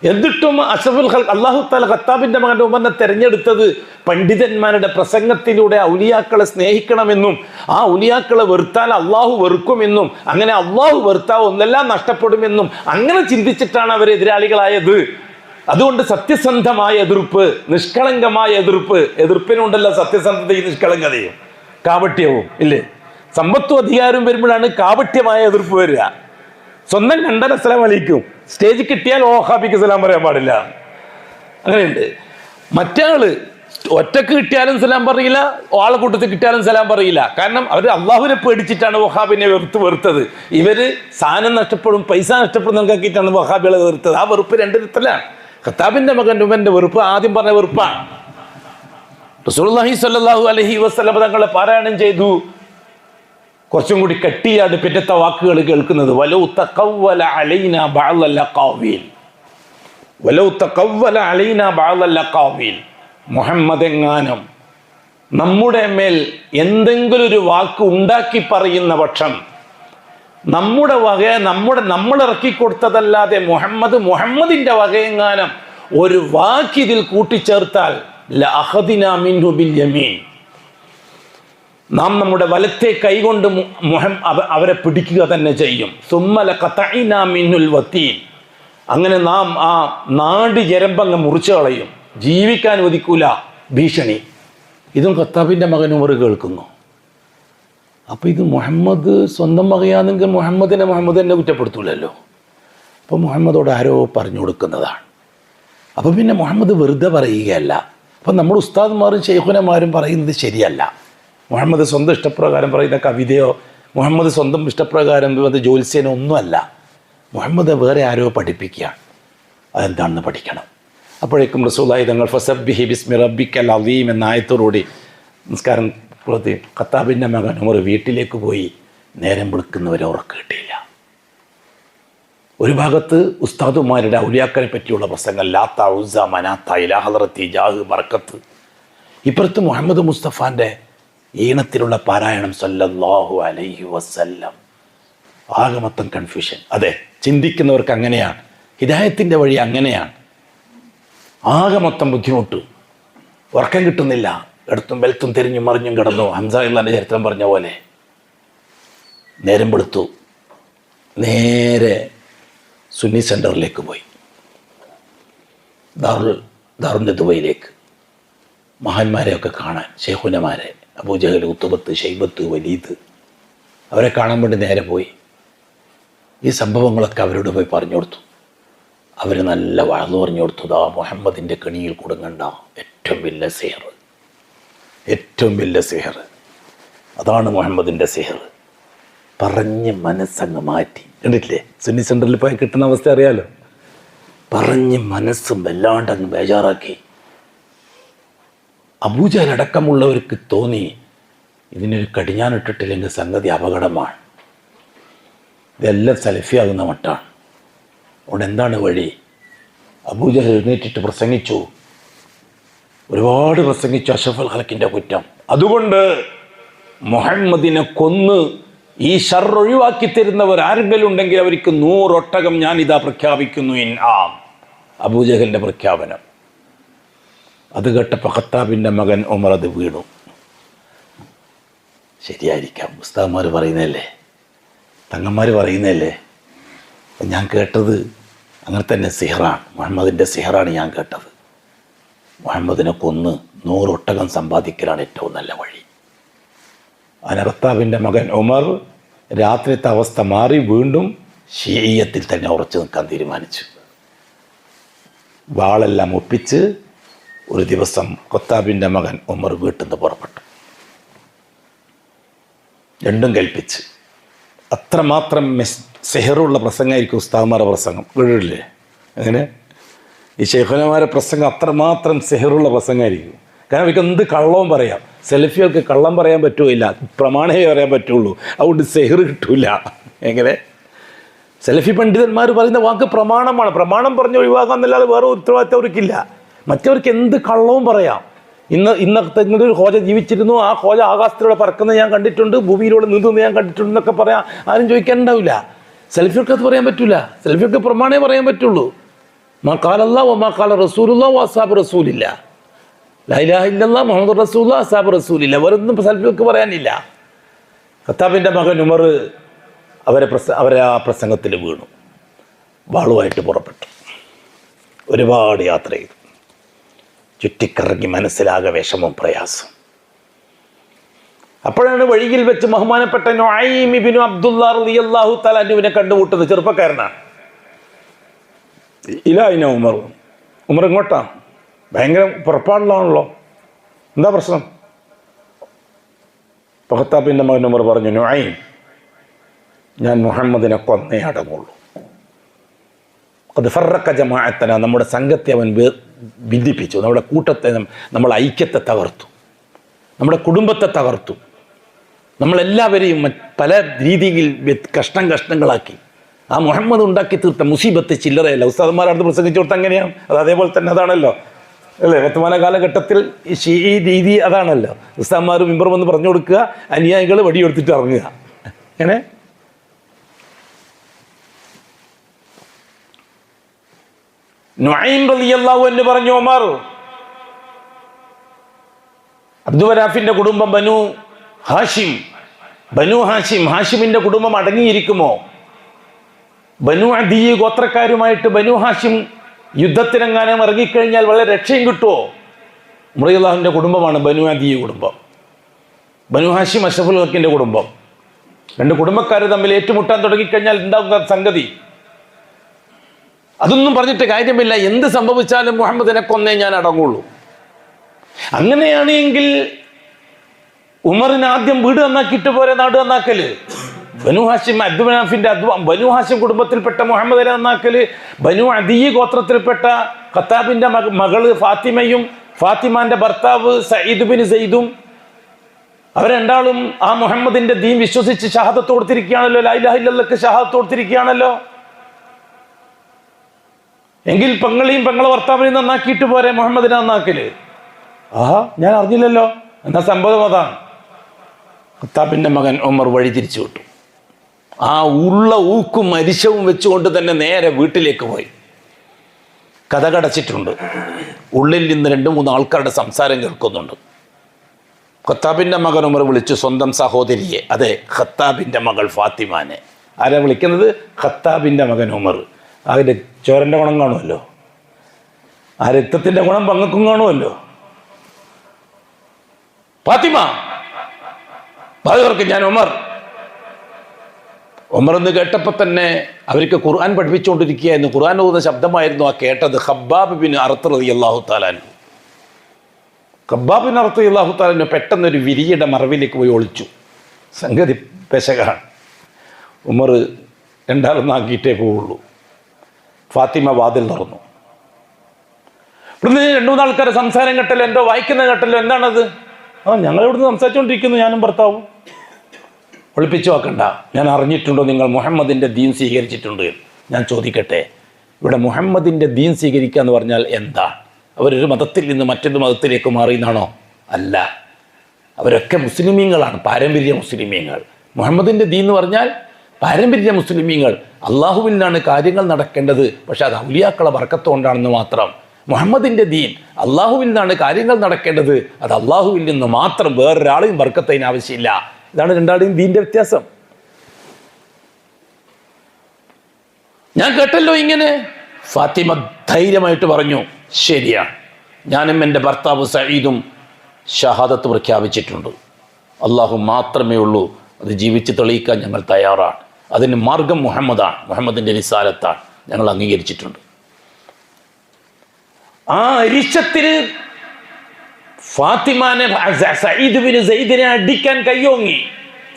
എന്നിട്ടും അഷ്റഫുൽ ഖൽഖ് അല്ലാഹു തആല ഖത്താബിന്റെ മകൻ ഉമറിനെ തെരഞ്ഞെടുത്തത് പണ്ഡിതന്മാരുടെ പ്രസംഗത്തിലൂടെ ഔലിയാക്കളെ സ്നേഹിക്കണമെന്നും ആ ഔലിയാക്കളെ വെറുത്താൽ അള്ളാഹു വെറുക്കുമെന്നും അങ്ങനെ അള്ളാഹു വെറുത്താൽ ഒന്നെല്ലാം നഷ്ടപ്പെടുമെന്നും അങ്ങനെ ചിന്തിച്ചിട്ടാണ് അവർ എതിരാളികളായത്. അതുകൊണ്ട് സത്യസന്ധമായ എതിർപ്പ്, നിഷ്കളങ്കമായ എതിർപ്പിനുണ്ടല്ലോ സത്യസന്ധതയും നിഷ്കളങ്കതയും കാപട്യവും ഇല്ലേ? സമ്പത്തും അധികാരവും വരുമ്പോഴാണ് കാപട്യമായ എതിർപ്പ് വരിക. സ്വന്തം കണ്ടാൽ അസ്സലാം അലൈക്കും, സ്റ്റേജ് കിട്ടിയാൽ വഹാബിക്ക് സലാം പറയാൻ പാടില്ല, അങ്ങനെയുണ്ട്. മറ്റാള് ഒറ്റക്ക് കിട്ടിയാലും സലാം പറയില്ല, ആളെ കൂട്ടത്തിൽ കിട്ടിയാലും സലാം പറയില്ല. കാരണം അവർ അള്ളാഹുവിനെ പേടിച്ചിട്ടാണ് വഹാബിനെ വെറുത്തത്. ഇവര് സാധനം നഷ്ടപ്പെടും, പൈസ നഷ്ടപ്പെടും നോക്കിയിട്ടാണ് വഹാബികളെ വെറുത്തത്. ആ വെറുപ്പ് രണ്ട് തരത്തിലാണ്. ഖത്താബിന്റെ മകൻ ഉമറിന്റെ വെറുപ്പ് ആദ്യം പറഞ്ഞ വെറുപ്പാണ്. റസൂലുള്ളാഹി സ്വല്ലല്ലാഹു അലൈഹി വസല്ലം തങ്ങളെ പാരായണം ചെയ്തു. കുറച്ചും കൂടി കട്ടിയാണ് പിന്നത്തെ വാക്കുകൾ കേൾക്കുന്നത്. വലൗ തഖവ്വല അലൈനാ ബഅദൽ അഖാവീൽ, വലൗ തഖവ്വല അലൈനാ ബഅദൽ അഖാവീൽ, മുഹമ്മദ് എങ്ങാനും നമ്മുടെ മേൽ എന്തെങ്കിലും ഒരു വാക്ക് ഉണ്ടാക്കി പറയുന്ന പക്ഷം, നമ്മുടെ വക നമ്മൾ ഇറക്കി കൊടുത്തതല്ലാതെ മുഹമ്മദിന്റെ വകയെങ്ങാനും ഒരു വാക്ക് ഇതിൽ കൂട്ടിച്ചേർത്താൽ ലഅഖദിനാ മിൻഹു ബിൽ യമീൻ, നാം നമ്മുടെ വലത്തെ കൈകൊണ്ട് അവരെ പിടിക്കുക തന്നെ ചെയ്യും. സുമ്മ ലഖതഇനാ മിൻഹുൽ വതീൻ, അങ്ങനെ നാം ആ നാടി ഞരമ്പങ്ങ് മുറിച്ചു കളയും, ജീവിക്കാൻ ഒതുക്കൂല, ഭീഷണി. ഇതും ഖത്താബിന്റെ മകൻ ഉമർ കേൾക്കുന്നു. അപ്പോൾ ഇത് മുഹമ്മദ് സ്വന്തം മകയാണെങ്കിൽ മുഹമ്മദ് തന്നെ കുറ്റപ്പെടുത്തൂലല്ലോ. അപ്പോൾ മുഹമ്മദോട് ആരോ പറഞ്ഞു കൊടുക്കുന്നതാണ്. അപ്പോൾ പിന്നെ മുഹമ്മദ് വെറുതെ പറയുകയല്ല. അപ്പം നമ്മുടെ ഉസ്താദ്മാരും ശൈഖുനമാരും പറയുന്നത് ശരിയല്ല. മുഹമ്മദ് സ്വന്തം ഇഷ്ടപ്രകാരം പറയുന്ന കവിതയോ മുഹമ്മദ് സ്വന്തം ഇഷ്ടപ്രകാരം ജ്യോത്സ്യനോ ഒന്നുമല്ല. മുഹമ്മദ് വേറെ ആരോ പഠിപ്പിക്കുകയാണ്. അതെന്താണെന്ന് പഠിക്കണം. അപ്പോഴേക്കും റസൂലുള്ളാഹി തങ്ങൾ ഫസബ്ബിഹി ബിസ്മി റബ്ബിക്കൽ അദീം എന്ന ആയത്തോടുകൂടി നിസ്കാരം കൊടുത്ത് ഖത്താബിൻ്റെ മകൻ ഉമർ വീട്ടിലേക്ക് പോയി. നേരം വിളിക്കുന്നവരെ ഉറക്കം കിട്ടിയില്ല. ഒരു ഭാഗത്ത് ഉസ്താദുമാരുടെ ഔലിയാക്കളെ പറ്റിയുള്ള പ്രസംഗം, ലാത്ത ഉസ്സ മനാത്ത ഇലാ ഹളറത്തി ജാഹ് ബർക്കത്ത്. ഇപ്പുറത്ത് മുഹമ്മദ് മുസ്തഫാൻ്റെ ഈണത്തിലുള്ള പാരായണം സല്ലല്ലാഹു അലൈഹി വസല്ലം. ആകെ മൊത്തം കൺഫ്യൂഷൻ. അതെ, ചിന്തിക്കുന്നവർക്ക് അങ്ങനെയാണ്, ഹിദായത്തിൻ്റെ വഴി അങ്ങനെയാണ്. ആകെ മൊത്തം ബുദ്ധിമുട്ട്, ഉറക്കം കിട്ടുന്നില്ല, എടുത്തും വെൽത്തും തിരിഞ്ഞും മറിഞ്ഞും കിടന്നു. ഹംസ എന്നെ ചരിത്രം പറഞ്ഞ പോലെ നേരം വെളുത്തു. നേരെ സുന്നി സെൻറ്ററിലേക്ക് പോയി, ദാറുൽ ദുബൈയിലേക്ക്, മഹാന്മാരെയൊക്കെ കാണാൻ, ശൈഖുനമാരെ, അബൂജഹൽ, ഉത്തുബത്ത്, ഷൈബത്ത്, വലീദ്, അവരെ കാണാൻ വേണ്ടി നേരെ പോയി. ഈ സംഭവങ്ങളൊക്കെ അവരോട് പോയി പറഞ്ഞു കൊടുത്തു. അവർ നല്ല വാഴ്ന്നു പറഞ്ഞു കൊടുത്തു. ദാ മുഹമ്മദിൻ്റെ കെണിയിൽ കുടുങ്ങണ്ട, ഏറ്റവും വലിയ സിഹർ, ഏറ്റവും വലിയ സിഹർ അതാണ് മുഹമ്മദിൻ്റെ സിഹർ. പറഞ്ഞ് മനസ്സങ്ങ് മാറ്റി. കണ്ടിട്ടില്ലേ സുന്നി സെൻറ്ററിൽ പോയി കിട്ടുന്ന അവസ്ഥ അറിയാലോ. പറഞ്ഞ് മനസ്സും വല്ലാണ്ടങ്ങ് ബേജാറാക്കി. അബൂജഹലടക്കമുള്ളവർക്ക് തോന്നി ഇതിനൊരു കടിഞ്ഞാനിട്ടിട്ടില്ലെങ്കിൽ സംഗതി അപകടമാണ്. ഇതെല്ലാം സലഫിയാകുന്ന മട്ടാണ്. അതുകൊണ്ട് എന്താണ് വഴി? അബൂജഹൽ എഴുന്നേറ്റിട്ട് പ്രസംഗിച്ചു, ഒരുപാട് പ്രസംഗിച്ചു അഷ്റഫുൽ ഖൽക്കിൻ്റെ കുറ്റം. അതുകൊണ്ട് മുഹമ്മദിനെ കൊന്ന് ഈ ഷർ ഒഴിവാക്കി തരുന്നവർ ആരെങ്കിലും ഉണ്ടെങ്കിൽ അവർക്ക് 100 ഒട്ടകം ഞാനിതാ പ്രഖ്യാപിക്കുന്നു. അബൂജഹലിൻ്റെ പ്രഖ്യാപനം. അത് കേട്ടപ്പോൾ ഖത്താബിൻ്റെ മകൻ ഉമർ അത് വീണു. ശരിയായിരിക്കാം, ഉസ്താദ്മാർ പറയുന്നതല്ലേ, തങ്ങന്മാർ പറയുന്നതല്ലേ. ഞാൻ കേട്ടത് അങ്ങനെ തന്നെ സിഹറാണ്, മുഹമ്മദിൻ്റെ സിഹറാണ് ഞാൻ കേട്ടത്. മുഹമ്മദിനെ കൊന്ന് 100 ഒട്ടകം സമ്പാദിക്കലാണ് ഏറ്റവും നല്ല വഴി. അങ്ങനെ ഖത്താബിൻ്റെ മകൻ ഉമർ രാത്രിത്തെ അവസ്ഥ മാറി വീണ്ടും ഷീയത്തിൽ തന്നെ ഉറച്ചു നിൽക്കാൻ തീരുമാനിച്ചു. വാളെല്ലാം ഒപ്പിച്ച് ഒരു ദിവസം ഖത്താബിൻ്റെ മകൻ ഉമർ വീട്ടിൽ നിന്ന് പുറപ്പെട്ടു. രണ്ടും കൽപ്പിച്ച്. അത്രമാത്രം സെഹറുള്ള പ്രസംഗമായിരിക്കും ഉസ്താദ്മാരുടെ പ്രസംഗം. കേട്ടില്ലേ? അങ്ങനെ ഈ ശൈഖുനമാരുടെ പ്രസംഗം അത്രമാത്രം സെഹറുള്ള പ്രസംഗമായിരിക്കും. കാരണം അവർക്ക് എന്ത് കള്ളവും പറയാം. സെൽഫികൾക്ക് കള്ളം പറയാൻ പറ്റുകയില്ല, പ്രമാണമേ പറയാൻ പറ്റുള്ളൂ. അതുകൊണ്ട് സെഹർ കിട്ടൂല. എങ്ങനെ? സെൽഫി പണ്ഡിതന്മാർ പറയുന്ന വാക്ക് പ്രമാണമാണ്. പ്രമാണം പറഞ്ഞ് ഒഴിവാക്കാന്നല്ലാതെ വേറെ ഉത്തരവാദിത്തം അവർക്കില്ല. മറ്റവർക്ക് എന്ത് കള്ളവും പറയാം. ഇന്നത്തെ ഒരു ഹോജ ജീവിച്ചിരുന്നു, ആ ഹോജ ആകാശത്തിലൂടെ പറക്കുന്നത് ഞാൻ കണ്ടിട്ടുണ്ട്, ഭൂമിയിലൂടെ നീന്തുന്നത് ഞാൻ കണ്ടിട്ടുണ്ട് എന്നൊക്കെ പറയാം. ആരും ചോദിക്കാനുണ്ടാവില്ല. സെൽഫികൾക്ക് അത് പറയാൻ പറ്റില്ല. സെൽഫികൾക്ക് പ്രമാണമേ പറയാൻ പറ്റുള്ളൂ. മാ ഖാലല്ലാഹു വമാ ഖാല റസൂലുള്ളാഹി വഅസ്ഹാബു റസൂലില്ലാ, ലാ ഇലാഹ ഇല്ലല്ലാഹ് മുഹമ്മദുർ റസൂലുള്ളാഹി വഅസ്ഹാബു റസൂലില്ലാ. വേറൊന്നും സെൽഫികൾക്ക് പറയാനില്ല. ഖത്താബിൻ്റെ മകൻ ഉമർ അവരെ ആ പ്രസംഗത്തിൽ വീണു. വാളുമായിട്ട് പുറപ്പെട്ടു. ഒരുപാട് യാത്ര ചെയ്തു. ചുറ്റിക്കറങ്ങി മനസ്സിലാകെ വിഷമവും പ്രയാസം. അപ്പോഴാണ് വഴിയിൽ വെച്ച് ബഹുമാനപ്പെട്ട നുഐം ഇബ്നു അബ്ദുല്ലാ റളിയല്ലാഹു തആല അൻഹുവിനെ കണ്ടുമുട്ടുന്നത്. ചെറുപ്പക്കാരനാണ്. ഇലായിന ഉമർ ഇങ്ങോട്ടാ, ഭയങ്കര പുറപ്പാടിലാണല്ലോ, എന്താ പ്രശ്നം? ഖത്താബിൻ്റെ മകൻ ഉമർ പറഞ്ഞു, നുഐം, ഞാൻ മുഹമ്മദിനെ കൊന്നേ അടങ്ങുള്ളൂ. അത് ഫറക്ക ജമാഅത്തന, നമ്മുടെ സംഘത്തെ അവൻ ഭിന്നിപ്പിച്ചു, നമ്മുടെ കൂട്ടത്തെ, നമ്മളെ ഐക്യത്തെ തകർത്തു, നമ്മുടെ കുടുംബത്തെ തകർത്തു, നമ്മളെല്ലാവരെയും പല രീതിയിൽ കഷ്ണങ്ങളാക്കി. ആ മുഹമ്മദ് ഉണ്ടാക്കി തീർത്ത മുസീബത്ത് ചില്ലറയല്ല. ഉസ്താദന്മാരടുത്ത് പ്രസംഗിച്ചു കൊടുത്ത് അങ്ങനെയാണ്. അത് അതേപോലെ തന്നെ അതാണല്ലോ അല്ലേ? വർത്തമാന കാലഘട്ടത്തിൽ ഈ രീതി അതാണല്ലോ. ഉസ്താദന്മാർ മിമ്പർ വന്ന് പറഞ്ഞു കൊടുക്കുക, അനുയായികൾ വടിയെടുത്തിട്ട് ഇറങ്ങുക. അങ്ങനെ നുഐം റളിയല്ലാഹു അൻഹു പറഞ്ഞു, ഉമർ, അബ്ദുവനാഫിന്റെ കുടുംബം ബനു ഹാഷിം, ഹാഷിമിന്റെ കുടുംബം അടങ്ങിയിരിക്കുമോ? ബനു അദീ ഗോത്രക്കാരുമായിട്ട് ബനു ഹാഷിം യുദ്ധത്തിനെങ്ങാനും ഇറങ്ങിക്കഴിഞ്ഞാൽ വളരെ രക്ഷയും കിട്ടുമോ? ഉമർ റളിയല്ലാഹുവിന്റെ കുടുംബമാണ് ബനു അദീ കുടുംബം. ബനു ഹാഷിം അഷ്റഫുൽ ഖൽക്കിന്റെ കുടുംബം. രണ്ട് കുടുംബക്കാർ തമ്മിൽ ഏറ്റുമുട്ടാൻ തുടങ്ങിക്കഴിഞ്ഞാൽ എന്താകുന്ന സംഗതി? അതൊന്നും പറഞ്ഞിട്ട് കാര്യമില്ല. എന്ത് സംഭവിച്ചാലും മുഹമ്മദിനെ കൊന്നേ ഞാൻ അടങ്ങുള്ളൂ. അങ്ങനെയാണെങ്കിൽ ഉമറിന് ആദ്യം വീട് നന്നാക്കിയിട്ട് പോരെ നാട് നന്നാക്കല്? ബനു ഹാഷിം അബ്ദുമനാഫിന്റെ ബനു ഹാഷിം കുടുംബത്തിൽപ്പെട്ട മുഹമ്മദിനെ നന്നാക്കല് ബനു അദീ ഗോത്രത്തിൽപ്പെട്ട ഖത്താബിന്റെ മകള് ഫാത്തിമയും ഫാത്തിമാന്റെ ഭർത്താവ് സഈദ് ബിൻ സെയ്ദും അവർ രണ്ടാളും ആ മുഹമ്മദിന്റെ ദീൻ വിശ്വസിച്ച് ഷഹാദത്ത് കൊടുത്തിരിക്കുകയാണല്ലോ, ലാ ഇലാഹ ഇല്ലല്ലാഹ് ഷഹാദത്ത് കൊടുത്തിരിക്കുകയാണല്ലോ. എങ്കിൽ പെങ്ങളെയും പെങ്ങളെ ഭർത്താവിനെയും നന്നാക്കിയിട്ട് പോരെ മുഹമ്മദിനെ നന്നാക്കല്? ഞാൻ അറിഞ്ഞില്ലല്ലോ. എന്നാ സംഭവം അതാണ്. ഖത്താബിന്റെ മകൻ ഉമർ വഴി തിരിച്ചു വിട്ടു. ആ ഉള്ള ഊക്കും അരിശവും വെച്ചുകൊണ്ട് തന്നെ നേരെ വീട്ടിലേക്ക് പോയി. കഥകടച്ചിട്ടുണ്ട്. ഉള്ളിൽ നിന്ന് 2-3 ആൾക്കാരുടെ സംസാരം കേൾക്കുന്നുണ്ട്. ഖത്താബിന്റെ മകൻ ഉമർ വിളിച്ചു സ്വന്തം സഹോദരിയെ, അതെ ഖത്താബിന്റെ മകൾ ഫാത്തിമാനെ. ആരാ വിളിക്കുന്നത്? ഖത്താബിന്റെ മകൻ ഉമർ. അതിൻ്റെ ചോരൻ്റെ ഗുണം കാണുമല്ലോ, ആ രക്തത്തിൻ്റെ ഗുണം പങ്ങക്കും കാണുമല്ലോ. ഫാത്തിമ, ഞാൻ ഉമർ എന്ന് കേട്ടപ്പോൾ തന്നെ അവർക്ക് ഖുർആൻ പഠിപ്പിച്ചുകൊണ്ടിരിക്കുകയായിരുന്നു. ഖുർആൻ ഓതുന്ന ശബ്ദമായിരുന്നു ആ കേട്ടത്. ഖബ്ബാബ് ബിൻ അർത്ത് റളിയല്ലാഹു തആല അൻഹു. ഖബ്ബാബ് ബിൻ അർത്ത് റളിയല്ലാഹു തആല അൻഹു പെട്ടെന്നൊരു വിരിയുടെ മറവിലേക്ക് പോയി ഒളിച്ചു. സംഗതി പെശകാണ്. ഉമർ രണ്ടാളൊന്നാക്കിയിട്ടേ പോവുള്ളൂ. ഫാത്തിമ വാതിൽ തുറന്നു. ഇവിടുന്ന് 2-3 ആൾക്കാരെ സംസാരം കേട്ടല്ലോ, എന്തോ വായിക്കുന്ന കേട്ടല്ലോ, എന്താണത്? ഞങ്ങളിവിടുന്ന് സംസാരിച്ചുകൊണ്ടിരിക്കുന്നു, ഞാനും ഭർത്താവും. ഒളിപ്പിച്ചു വെക്കണ്ട. ഞാൻ അറിഞ്ഞിട്ടുണ്ടോ നിങ്ങൾ മുഹമ്മദിൻ്റെ ദീൻ സ്വീകരിച്ചിട്ടുണ്ട്? ഞാൻ ചോദിക്കട്ടെ, ഇവിടെ മുഹമ്മദിൻ്റെ ദീൻ സ്വീകരിക്കുക എന്ന് പറഞ്ഞാൽ എന്താ? അവരൊരു മതത്തിൽ നിന്ന് മറ്റൊരു മതത്തിലേക്ക് മാറിയെന്നാണോ? അല്ല, അവരൊക്കെ മുസ്ലിമീങ്ങളാണ്, പാരമ്പര്യ മുസ്ലിമീങ്ങൾ. മുഹമ്മദിൻ്റെ ദീൻ എന്ന് പറഞ്ഞാൽ പാരമ്പര്യ മുസ്ലിമീങ്ങൾ. അള്ളാഹുവിൽ നിന്നാണ് കാര്യങ്ങൾ നടക്കേണ്ടത്, പക്ഷെ അത് ഔലിയാക്കളെ ബർക്കത്ത് കൊണ്ടാണെന്ന് മാത്രം. മുഹമ്മദിൻ്റെ ദീൻ അള്ളാഹുവിൽ നിന്നാണ് കാര്യങ്ങൾ നടക്കേണ്ടത്, അത് അള്ളാഹുവിൽ നിന്ന് മാത്രം, വേറൊരാളെയും ബർക്കത്തതിന് ആവശ്യമില്ല. ഇതാണ് രണ്ടാളുടെയും ദീൻ്റെ വ്യത്യാസം. ഞാൻ കേട്ടല്ലോ ഇങ്ങനെ. ഫാത്തിമ ധൈര്യമായിട്ട് പറഞ്ഞു, ശരിയാണ്, ഞാനും എൻ്റെ ഭർത്താവ് സഈദും ഷഹാദത്ത് പ്രഖ്യാപിച്ചിട്ടുണ്ട്. അള്ളാഹു മാത്രമേ ഉള്ളൂ, അത് ജീവിച്ച് തെളിയിക്കാൻ ഞങ്ങൾ തയ്യാറാണ്. അതിന് മാർഗം മുഹമ്മദാണ്, മുഹമ്മദിൻ്റെ റിസാലത്താണ്, ഞങ്ങൾ അംഗീകരിച്ചിട്ടുണ്ട്. ആ അരിശത്തിൽ ഫാത്തിമാനെ സഈദ് ബിൻ സൈദിനെ അടിക്കാൻ കയ്യോങ്ങി.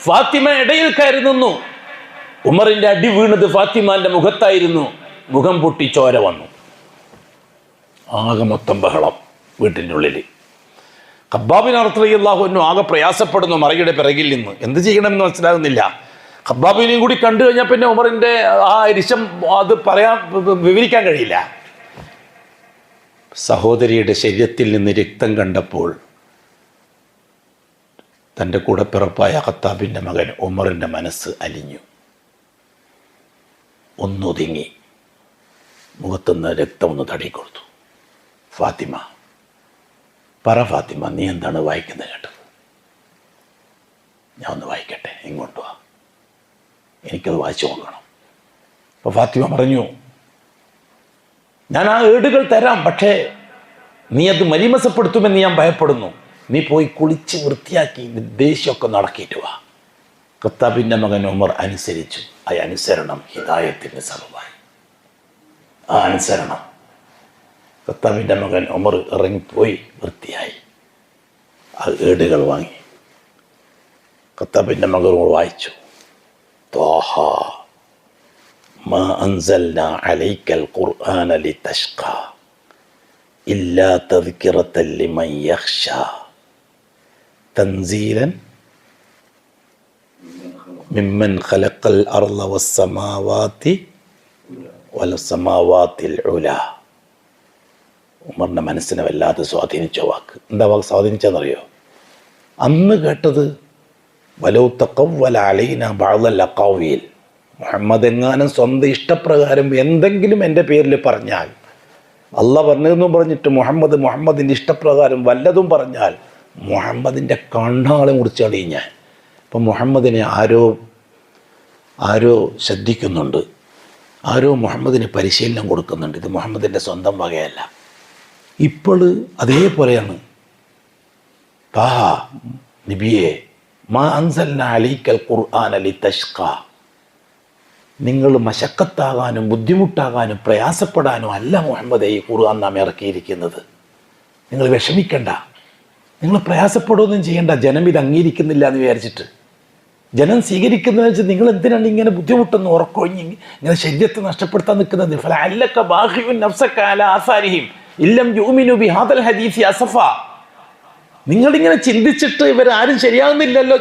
ഫാത്തിമ ഇടയിൽ കയറി നിന്നു. ഉമറിന്റെ അടി വീണത് ഫാത്തിമാന്റെ മുഖത്തായിരുന്നു. മുഖം പൊട്ടി ചോര വന്നു. ആകെ മൊത്തം ബഹളം വീട്ടിൻ്റെ ഉള്ളിൽ. ഖബ്ബാബ് റളിയല്ലാഹു അൻഹു ആകെ പ്രയാസപ്പെടുന്നു മറിയുടെ പിറകിൽ നിന്ന്. എന്ത് ചെയ്യണമെന്ന് മനസ്സിലാകുന്നില്ല. ഖബ്ബാബിനെയും കൂടി കണ്ടു കഴിഞ്ഞാൽ പിന്നെ ഉമറിന്റെ ആ അരിശം അത് വിവരിക്കാൻ കഴിയില്ല. സഹോദരിയുടെ ശരീരത്തിൽ നിന്ന് രക്തം കണ്ടപ്പോൾ തൻ്റെ കൂടപ്പിറപ്പായ ഖത്താബിൻ്റെ മകൻ ഉമറിൻ്റെ മനസ്സ് അലിഞ്ഞു, ഒന്നൊതുങ്ങി. മുഖത്തുനിന്ന് രക്തം ഒന്ന് തടിക്കൊടുത്തു. ഫാത്തിമ, പറ ഫാത്തിമ, നീ എന്താണ് വായിക്കുന്നത് കേട്ടത്? ഞാൻ ഒന്ന് വായിക്കട്ടെ, ഇങ്ങോട്ട് വാ, എനിക്കത് വായിച്ചു നോക്കണം. അപ്പോൾ ഫാത്തിമ പറഞ്ഞു, ഞാൻ ആ ഏടുകൾ തരാം, പക്ഷേ നീ അത് മലിമസപ്പെടുത്തുമെന്ന് ഞാൻ ഭയപ്പെടുന്നു. നീ പോയി കുളിച്ച് വൃത്തിയാക്കി ദേഷ്യമൊക്കെ നടക്കിയിട്ട് വാ. ഖത്താബിൻ്റെ മകൻ ഉമർ അനുസരിച്ചു. ആ അനുസരണം ഹിദായത്തിൻ്റെ സബബായി. ആ അനുസരണം, ഖത്താബിൻ്റെ മകൻ ഉമർ ഇറങ്ങിപ്പോയി വൃത്തിയായി ആ ഏടുകൾ വാങ്ങി. ഖത്താബിൻ്റെ മകൻ വായിച്ചു, ത്വാഹ മാ അൻസൽനാ അലൈക്കൽ ഖുർആന ലിതഷ്ഖാ ഇല്ലാ തദ്കിറതൻ ലിമൻ യഖ്ശാ തൻസീലൻ മിമ്മൻ ഖലഖൽ അർള വസ്സമാവാതി വലസ്സമാവാതിൽ ഉലാ. ഉമറിൻ്റെ മനസ്സിനെ വല്ലാതെ സ്വാധീനിച്ച വാക്ക്. എന്താ വാക്ക് സ്വാധീനിച്ചെന്നറിയോ? അന്ന് കേട്ടത് വലൗ തഖവ്വല അലൈനാ ബഅദൽ അഖാവീൽ, മുഹമ്മദ് എങ്ങാനും സ്വന്തം ഇഷ്ടപ്രകാരം എന്തെങ്കിലും എൻ്റെ പേരിൽ പറഞ്ഞാൽ, അള്ളാഹ് പറഞ്ഞതെന്നും പറഞ്ഞിട്ട് മുഹമ്മദിൻ്റെ ഇഷ്ടപ്രകാരം വല്ലതും പറഞ്ഞാൽ മുഹമ്മദിൻ്റെ കണ്ണാളെ മുറിച്ച് കളയും ഞാൻ. അപ്പം മുഹമ്മദിനെ ആരോ ശ്രദ്ധിക്കുന്നുണ്ട്, ആരോ മുഹമ്മദിന് പരിശീലനം കൊടുക്കുന്നുണ്ട്. ഇത് മുഹമ്മദിൻ്റെ സ്വന്തം വകയല്ല. ഇപ്പോൾ അതേപോലെയാണ്. താഹ നബിയെ മാ അൻസൽനാ അലൈക്കൽ ഖുർആന ലിതഷ്ഖാ, നിങ്ങൾ മശക്കത്താകാനും ബുദ്ധിമുട്ടാകാനും പ്രയാസപ്പെടാനും അല്ല മുഹമ്മദ് ഈ ഖുർആൻ നാം ഇറക്കിയിരിക്കുന്നത്. നിങ്ങൾ വിഷമിക്കണ്ട, നിങ്ങൾ പ്രയാസപ്പെടുകയൊന്നും ചെയ്യണ്ട. ജനം ഇത് അംഗീകരിക്കുന്നില്ല എന്ന് വിചാരിച്ചിട്ട്, ജനം സ്വീകരിക്കുന്നതെന്ന് വെച്ചാൽ നിങ്ങൾ എന്തിനാണ് ഇങ്ങനെ ബുദ്ധിമുട്ടെന്ന് ഉറക്കൊഴിഞ്ഞ് ഇങ്ങനെ ശരീരത്തെ നഷ്ടപ്പെടുത്താൻ നിൽക്കുന്നത്? ഫലഅല്ലക ബാഖിഉൻ നഫ്സക അലാ ആസാരിഹിം ഇല്ലം യുഅ്മിനു ബിഹാദൽ ഹദീസി അസഫ. നിങ്ങളിങ്ങനെ ചിന്തിച്ചിട്ട് ഇവരാരും ശരിയാകുന്നില്ലല്ലോ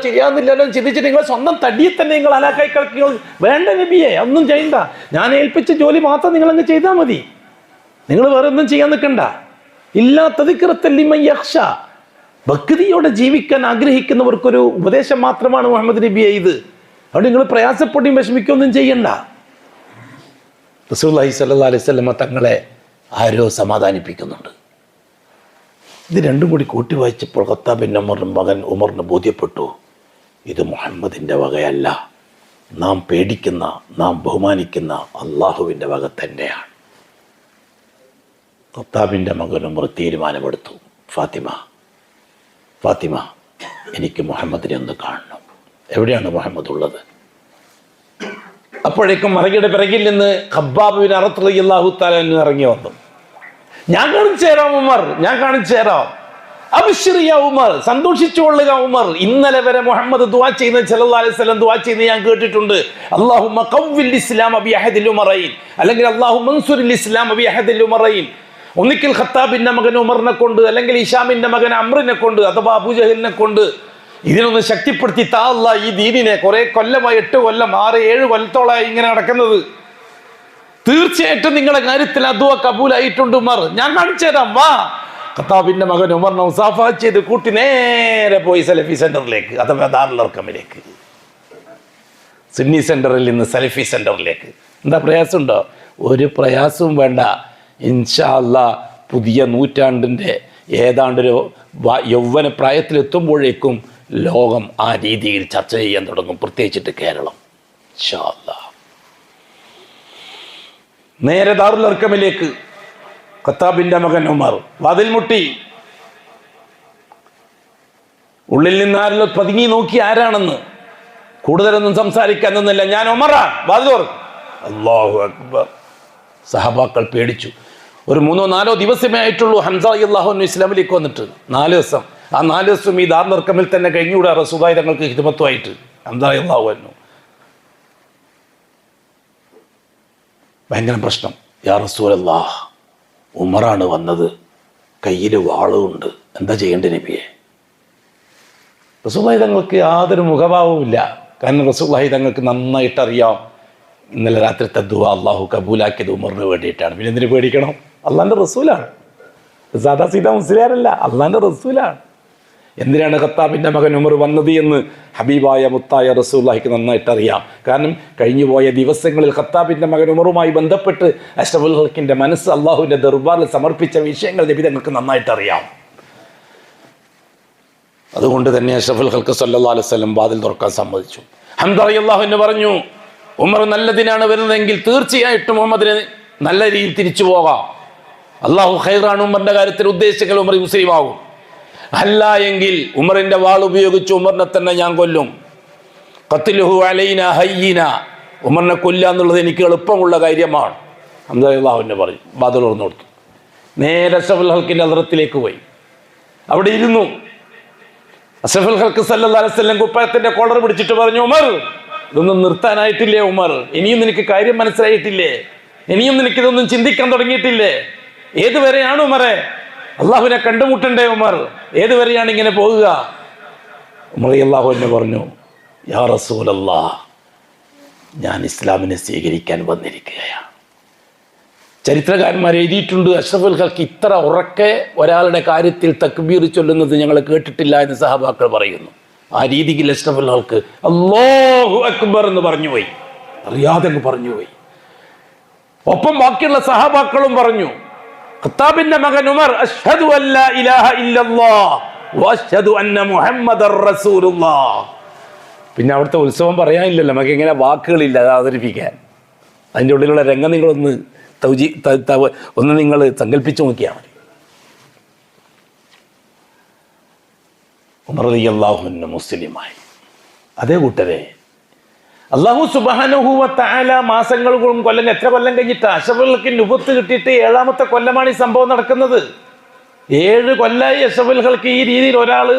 ചിന്തിച്ചിട്ട് നിങ്ങൾ സ്വന്തം തടിയെ തന്നെ നിങ്ങൾ അലാക്കായി കളിക്കുക. വേണ്ട നബിയെ, ഒന്നും ചെയ്യണ്ട. ഞാൻ ഏൽപ്പിച്ച ജോലി മാത്രം നിങ്ങളങ്ങ് ചെയ്താൽ മതി. നിങ്ങൾ വേറെ ഒന്നും ചെയ്യാൻ നിൽക്കണ്ട. ഇല്ലാ തദ്കിറതൻ ലിമൻ യഖ്ശാ, ഭക്തിയോടെ ജീവിക്കാൻ ആഗ്രഹിക്കുന്നവർക്കൊരു ഉപദേശം മാത്രമാണ് മുഹമ്മദ് നബിയെ ഇത്. അതുകൊണ്ട് നിങ്ങൾ പ്രയാസപ്പെടുകയും വിഷമിക്കുകയൊന്നും ചെയ്യണ്ട. റസൂലുള്ളാഹി സ്വല്ലല്ലാഹു അലൈഹി വസല്ലം തങ്ങളെ ആരോ സമാധാനിപ്പിക്കുന്നുണ്ട്. ഇത് രണ്ടും കൂടി കൂട്ടി വായിച്ചപ്പോൾ ഖത്താബിൻ്റെ മകൻ ഉമറിന് ബോധ്യപ്പെട്ടു, ഇത് മുഹമ്മദിൻ്റെ വകയല്ല, നാം പേടിക്കുന്ന, നാം ബഹുമാനിക്കുന്ന അള്ളാഹുവിൻ്റെ വക തന്നെയാണ്. ഖത്താബിൻ്റെ മകൻ ഉമർ തീരുമാനമെടുത്തു, ഫാത്തിമ എനിക്ക് മുഹമ്മദിനെ ഒന്ന് കാണണം. എവിടെയാണ് മുഹമ്മദ് ഉള്ളത്? അപ്പോഴേക്കും മറിയുടെ പിറകിൽ നിന്ന് ഖബ്ബാബ് ബിൻ അറത്ത് റളിയല്ലാഹു തആല ഇറങ്ങി വന്നു. ഞാൻ കാണിച്ചു തരാം ഉമർ, ഞാൻ കാണിച്ചു തരാം. അബ്ശിർ യാ ഉമർ, സന്തോഷിച്ചുകൊള്ളുക ഉമർ. ഇന്നലെ വരെ മുഹമ്മദ് ദുആ ചെയ്യുന്നത് സല്ലല്ലാഹു അലൈഹി വസല്ലം ദുആ ചെയ്യുന്നത് ഞാൻ കേട്ടിട്ടുണ്ട്. അല്ലാഹുമ്മ ഖവ്വിൽ ഇസ്ലാമ ബി അഹദിൽ ഉമറൈൻ, അല്ലെങ്കിൽ അല്ലാഹുമ്മ അൻസുരിൽ ഇസ്ലാമ ബി അഹദിൽ ഉമറൈൻ. ഒന്നിക്കൽ ഖത്താബിന്റെ മകൻ ഉമറിനെ കൊണ്ട്, അല്ലെങ്കിൽ ഹിശാമിന്റെ മകൻ അംറിനെ കൊണ്ട്, അഥവാ അബൂജഹലിനെ കൊണ്ട് ഇതിനൊന്ന് ശക്തിപ്പെടുത്തി താ അല്ലാ ഈ ദീനിനെ. കുറെ കൊല്ലമായി, 8 കൊല്ലം 6 7 കൊല്ലത്തോളമായി ഇങ്ങനെ നടക്കുന്നത്. തീർച്ചയായിട്ടും നിങ്ങളുടെ കാര്യത്തിൽ അദ്വ കബൂലായിട്ടുണ്ട് ഉമർ, ഞാൻ കാണിച്ചു തരാം, വാ. ഖത്താബിന്റെ മകൻ ഉമറിനെ മുസാഫ ചെയ്ത് കൂട്ടി നേരെ പോയി സലഫി സെന്ററിലേക്ക്, അഥവാ ദാറുൽ അർഖമിലേക്ക്. സുന്നി സെന്ററിൽ നിന്ന് സലഫി സെന്ററിലേക്ക്. എന്താ പ്രയാസമുണ്ടോ? ഒരു പ്രയാസവും വേണ്ട. ഇൻഷാ അല്ലാഹ് പുതിയ നൂറ്റാണ്ടിൻ്റെ ഏതാണ്ടൊരു യൗവന പ്രായത്തിലെത്തുമ്പോഴേക്കും ലോകം ആ രീതിയിൽ ചർച്ച ചെയ്യാൻ തുടങ്ങും, പ്രത്യേകിച്ചിട്ട് കേരളം. ഇൻഷാ അല്ലാഹ് നേരെ ദാറുൽ അർഖമിലേക്ക് ഖത്താബിന്റെ മകൻ ഉമർ വാതിൽ മുട്ടി. ഉള്ളിൽ നിന്ന് ആരെല്ലാം പതുങ്ങി നോക്കി ആരാണെന്ന്. കൂടുതലൊന്നും സംസാരിക്കാൻ നിന്നില്ല. ഞാൻ ഉമറാണ്, വാതിൽ തുറക്കും. അല്ലാഹു അക്ബർ. സഹബാക്കൾ പേടിച്ചു. ഒരു 3-4 ദിവസമേ ആയിട്ടുള്ളൂ ഹംസ റളിയല്ലാഹു അൻഹു ഇസ്ലാമിലേക്ക് വന്നിട്ട്. 4 ദിവസം. ആ 4 ദിവസം ഈ ദാറുൽ അർഖമിൽ തന്നെ കഴിഞ്ഞുകൂടാ റസൂലുള്ളാഹി തങ്ങൾക്ക് ഖിദ്മത്തുമായിട്ട്. ഹംസ റളിയല്ലാഹു അൻഹു ഭയങ്കര പ്രശ്നം. യാ റസൂലല്ലാഹ്, ഉമറാണ് വന്നത്, കയ്യിൽ വാളുണ്ട്, എന്താ ചെയ്യേണ്ടത് നബിയെ? റസൂലുള്ളാഹി തങ്ങൾക്ക് യാതൊരു മുഖഭാവവുമില്ല. കാരണം റസൂലുള്ളാഹി തങ്ങൾക്ക് നന്നായിട്ട് അറിയാം ഇന്നലെ രാത്രിത്തെ ദുആ അല്ലാഹു കബൂലാക്കിയത് ഉമറിന് വേണ്ടിയിട്ടാണ്. പിന്നെ എന്തിനു പേടിക്കണം? അള്ളാൻ്റെ റസൂലാണ്, സാദാ സീതാ മുസ്ലിയാരല്ല, അള്ളാൻ്റെ റസൂലാണ്. എന്തിനാണ് ഖത്താബിൻ്റെ മകൻ ഉമർ വന്നത് എന്ന് ഹബീബായ മുത്തായ റസൂലുള്ളാഹിക്ക് നന്നായിട്ട് അറിയാം. കാരണം കഴിഞ്ഞുപോയ ദിവസങ്ങളിൽ ഖത്താബിൻ്റെ മകൻ ഉമറുമായി ബന്ധപ്പെട്ട് അഷ്റഫുൽ ഖൽഖിൻ്റെ മനസ്സ് അള്ളാഹുവിൻ്റെ ദർബാറിൽ സമർപ്പിച്ച വിഷയങ്ങൾ നബി തങ്ങൾക്ക് നന്നായിട്ട് അറിയാം. അതുകൊണ്ട് തന്നെ അഷ്റഫുൽ ഖൽഖ് സല്ലല്ലാഹു അലൈഹി വസല്ലം വാതിൽ തുറക്കാൻ സമ്മതിച്ചു. ഹംദ റളിയല്ലാഹു അൻഹു പറഞ്ഞു, ഉമർ നല്ലതിനാണ് വരുന്നതെങ്കിൽ തീർച്ചയായിട്ടും മുഹമ്മദിന് നല്ല രീതിയിൽ തിരിച്ചു പോകാം. അള്ളാഹു ഖൈറാണ് ഉമറിൻ്റെ കാര്യത്തിൽ ഉദ്ദേശിക്കൽ ഉമർ മുസ്ലിമാകും. അല്ല എങ്കിൽ ഉമറിന്റെ വാൾ ഉപയോഗിച്ച് ഉമറിനെ തന്നെ ഞാൻ കൊല്ലും. ഖത്ലുഹു അലൈന ഹയ്യിന, ഉമറിനെ കൊല്ലുക എന്നുള്ളത് എനിക്ക് എളുപ്പമുള്ള കാര്യമാണ്. ഹംദ റളിയല്ലാഹു അൻഹു പറഞ്ഞു. വാതിൽ തുറന്നു കൊടുത്തു. നേരെ അഷ്റഫുൽ ഖൽഖിന്റെ ഹദ്റത്തിലേക്ക് പോയി. അവിടെ ഇരുന്നു. അഷ്റഫുൽ ഖൽഖ് സല്ലല്ലാഹു അലൈഹി വസല്ലം കുപ്പായത്തിന്റെ കോളർ പിടിച്ചിട്ട് പറഞ്ഞു, ഉമർ, ഇതൊന്നും നിർത്താനായിട്ടില്ലേ ഉമർ? ഇനിയും നിനക്ക് കാര്യം മനസ്സിലായിട്ടില്ലേ? ഇനിയും നിനക്കിതൊന്നും ചിന്തിക്കാൻ തുടങ്ങിയിട്ടില്ലേ? ഏതുവരെയാണ് ഉമറെ? അള്ളാഹുവിനെ കണ്ടുമുട്ടണ്ടേ ഉമർ? ഏതുവരെയാണ് ഇങ്ങനെ പോകുക? ഉമർ റളിയല്ലാഹു അൻഹു പറഞ്ഞു, യാ റസൂലല്ലാഹ്, ഞാൻ ഇസ്ലാമിനെ സ്വീകരിക്കാൻ വന്നിരിക്കുകയാണ്. ചരിത്രകാരന്മാർ എഴുതിയിട്ടുണ്ട്, അഷ്റഫുൽ ഖൽഖ് ഇത്ര ഉറക്കെ ഒരാളുടെ കാര്യത്തിൽ തക്ബീർ ചൊല്ലുന്നത് ഞങ്ങൾ കേട്ടിട്ടില്ല എന്ന് സഹബാക്കൾ പറയുന്നു. ആ രീതിയിൽ അഷ്റഫുൽ ഖൽഖ് അല്ലാഹു അക്ബർ എന്ന് പറഞ്ഞുപോയി, അറിയാതെ അങ്ങ് പറഞ്ഞുപോയി. ഒപ്പം ബാക്കിയുള്ള സഹബാക്കളും പറഞ്ഞു. ഖത്താബിന്റെ മകൻ ഉമർ അഷ്ഹദു അല്ലാ ഇലാഹ ഇല്ലല്ലാഹ് വഅഷ്ഹദു അന്ന മുഹമ്മദർ റസൂലുള്ളാഹ്. പിന്നെ അവിടുത്തെ ഉത്സവം പറയാനില്ലല്ലോ, നമുക്ക് എങ്ങനെ വാക്കുകളില്ല അത് അവതരിപ്പിക്കാൻ. അതിൻ്റെ ഉള്ളിലുള്ള രംഗം നിങ്ങളൊന്ന് ഒന്ന് നിങ്ങൾ സങ്കല്പിച്ചു നോക്കിയാൽ മതി. ഉമർ റളിയല്ലാഹു അൻഹു മുസ്ലിമായി. അതേ കൂട്ടരെ, അല്ലാഹു സുബ്ഹാനഹു വ തആല മാസങ്ങളും കൊല്ലം എത്ര കൊല്ലം കഴിഞ്ഞിട്ട് അഷ്റഫുൽ ഖൽഖിന് നുബുവത്ത് കിട്ടിയിട്ട് 7ാമത്തെ കൊല്ലമാണ് ഈ സംഭവം നടക്കുന്നത്. 7 കൊല്ലമായി അഷ്റഫുൽ ഖൽഖ് ഈ രീതിയിൽ ഒരാള്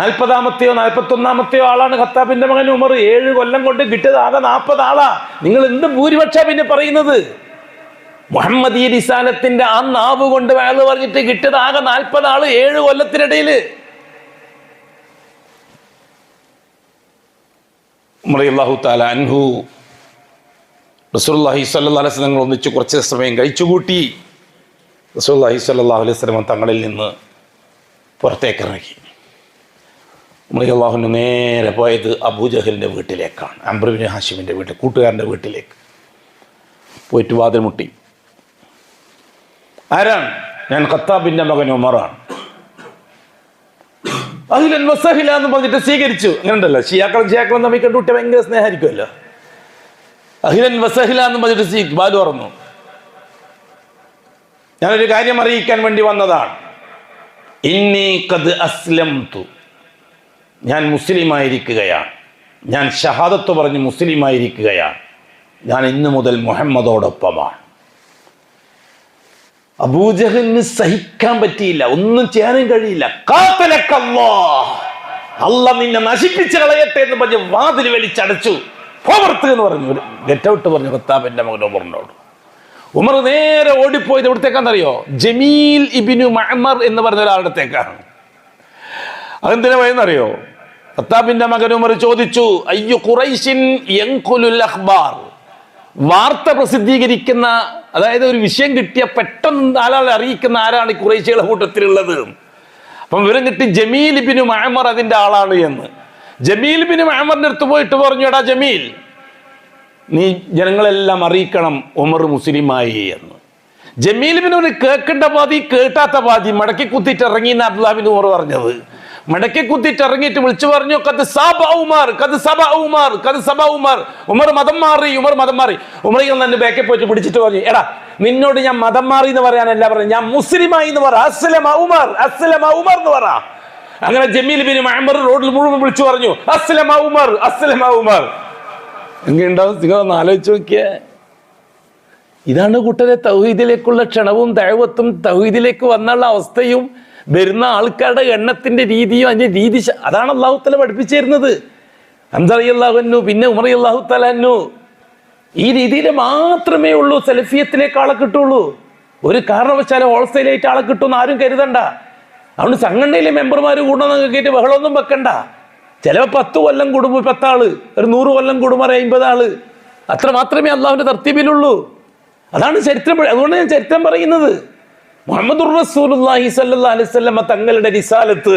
40ാമത്തെയോ 41ാമത്തെയോ ആളാണ് ഖത്താബിന്റെ മകൻ ഉമർ. 7 കൊല്ലം കൊണ്ട് കിട്ടിയത് ആകെ 40 ആളാ. നിങ്ങൾ എന്ത് ഭൂരിപക്ഷ പിന്നെ പറയുന്നത്? മുഹമ്മദ് ഈ റിസാലത്തിന്റെ ആ നാവ് കൊണ്ട് വഅദ് പറഞ്ഞിട്ട് കിട്ടിയത് ആകെ 40 ആള് 7 കൊല്ലത്തിനിടയിൽ. ഉമർ റളിയല്ലാഹു തആല അൻഹു റസൂലുള്ളാഹി സ്വല്ലല്ലാഹു അലൈഹി വസല്ലം ഒന്നിച്ച് കുറച്ച് സമയം കഴിച്ചുകൂട്ടി. റസൂലുള്ളാഹി സ്വല്ലല്ലാഹു അലൈഹി വസല്ലം തങ്ങളിൽ നിന്ന് പുറത്തേക്ക് ഇറങ്ങി. ഉമർ റളിയല്ലാഹു അൻഹു നേരെ പോയത് അബൂജഹലിൻ്റെ വീട്ടിലേക്കാണ്, അംർ ഇബ്നു ഹാഷിമിൻ്റെ വീട്ടിൽ, കൂട്ടുകാരൻ്റെ വീട്ടിലേക്ക് പോയിട്ട് വാതിൽ മുട്ടി. ആരാണ്? ഞാൻ ഖത്താബിൻ്റെ മകൻ ഉമറാണ്. അഹ്ലൻ വസഹ്ല എന്ന് പറഞ്ഞിട്ട് സ്വീകരിച്ചു. അങ്ങനെ ഉണ്ടല്ലോ, ഷിയാക്കളും തമ്മിൽ കണ്ടുകൂട്ടിയ ഭയങ്കര സ്നേഹമായിരിക്കുമല്ലോ. അഹ്ലൻ വസഹ്ല എന്ന് പറഞ്ഞിട്ട് ബാലു പറഞ്ഞു, ഞാനൊരു കാര്യം അറിയിക്കാൻ വേണ്ടി വന്നതാണ്. ഇന്നി ഖദ് അസ്ലംതു, ഞാൻ മുസ്ലിമായിരിക്കുകയാണ്. ഞാൻ ഷഹാദത്ത് പറഞ്ഞ് മുസ്ലിമായിരിക്കുകയാണ്. ഞാൻ ഇന്നു മുതൽ മുഹമ്മദോടൊപ്പമാണ്. അബൂജഹലിന് സഹിക്കാൻ പറ്റിയില്ല, ഒന്നും ചെയ്യാനും കഴിയില്ല. അല്ലാഹ് നിന്നെ നശിപ്പിച്ച് കളയട്ടെ എന്ന് പറഞ്ഞ് വാതിൽ വലിച്ചടച്ചു. പുറത്ത് എന്ന് പറഞ്ഞു, ഒരു ഗെറ്റ് ഔട്ട് പറഞ്ഞു ഖത്താബിന്റെ മകൻ ഉമറിനോട്. ഉമർ നേരെ ഓടിപ്പോയത് എവിടത്തേക്കാണെന്നറിയോ? ജമീൽ ഇബ്നു മഅ്മർ എന്ന് പറഞ്ഞ ഒരാളുടെത്തേക്കാണ്. അതെന്തിനാ വയെന്നറിയോ? ഖത്താബിന്റെ മകൻ ഉമർ ചോദിച്ചു, അയ്യു ഖുറൈശിൻ യൻഖുലുൽ അഖ്ബാർ, വാർത്ത പ്രസിദ്ധീകരിക്കുന്ന, അതായത് ഒരു വിഷയം കിട്ടിയ പെട്ടെന്ന് നാലാളെ അറിയിക്കുന്ന ആരാണ് ഈ ഖുറൈശികളുടെ കൂട്ടത്തിലുള്ളത്? അപ്പം വിവരം കിട്ടി ജമീൽ ബിൻ മഅ്മർ അതിന്റെ ആളാണ് എന്ന്. ജമീൽ ബിൻ മഅ്മറിന്റെ അടുത്ത് പോയിട്ട് പറഞ്ഞു, എടാ ജമീൽ, നീ ജനങ്ങളെല്ലാം അറിയിക്കണം ഉമർ മുസ്ലിമായി എന്ന്. ജമീൽ ബിൻ കേൾക്കേണ്ട പാതി കേട്ടാത്ത പാതി മടക്കി കുത്തിയിട്ട് ഇറങ്ങി എന്ന് അബ്ദുല്ലാഹ് ബിൻ ഉമർ പറഞ്ഞത്. മടക്കി കുത്തിയിട്ട് ഇറങ്ങിയിട്ട് വിളിച്ചു പറഞ്ഞു, ഉമർ മതം മാറി, ഉമർ മതം മാറി. ഉമർ തന്നെ ബാക്കിൽ പോയിട്ട് പിടിച്ചിട്ട് പറഞ്ഞു, എടാ നിന്നോട് ഞാൻ മതം മാറി എന്ന് പറയാനല്ല പറഞ്ഞു, ഞാൻ മുസ്ലിമായി എന്ന് പറ, അസ്ലമ ഉമർ, അസ്ലമ ഉമർ എന്ന് പറ. അങ്ങനെ ജമീൽ ബിൻ മഅ്മർ റോഡിൽ മുഴുവൻ വിളിച്ചു പറഞ്ഞു, അസ്ലമ ഉമർ, അസ്ലമ ഉമർ. എങ്ങനെയുണ്ടാവും? നിങ്ങളൊന്ന് ആലോചിച്ച് നോക്കിയേ. ഇതാണ് കൂട്ടരെ തൗഹീദിലേക്കുള്ള ക്ഷണവും ദഅവത്തും, തൗഹീദിലേക്ക് വന്നുള്ള അവസ്ഥയും വരുന്ന ആൾക്കാരുടെ എണ്ണത്തിന്റെ രീതിയും അതിന്റെ രീതി. അതാണ് അല്ലാഹു തആല പഠിപ്പിച്ചു തരുന്നത്. ഹംസ റളിയല്ലാഹു അൻഹു, പിന്നെ ഉമർ റളിയല്ലാഹു തആല അൻഹു. ഈ രീതിയിൽ മാത്രമേ ഉള്ളൂ സലഫിയത്തിലേക്ക് ആളെ കിട്ടുള്ളൂ. ഒരു കാരണവശാലും ഹോൾസെയിലായിട്ട് ആളെ കിട്ടുമെന്ന് ആരും കരുതണ്ട. അതുകൊണ്ട് സംഘടനയിലെ മെമ്പർമാർ കൂടണമെന്ന് കേട്ട് ബഹളമൊന്നും വെക്കണ്ട. ചിലപ്പോൾ 10 കൊല്ലം കൂടുമ്പോൾ 10 ആള്, ഒരു 100 കൊല്ലം കൂടുമ്പോൾ 50 ആള്, അത്ര മാത്രമേ അള്ളാഹുവിന്റെ തർത്തീബിലുള്ളൂ. അതാണ് ചരിത്രം. അതുകൊണ്ട് ഞാൻ ചരിത്രം പറയുന്നത്. മുഹമ്മദുർ റസൂലുള്ളാഹി സ്വല്ലല്ലാഹു അലൈഹി വസല്ലം തങ്ങളുടെ റിസാലത്ത്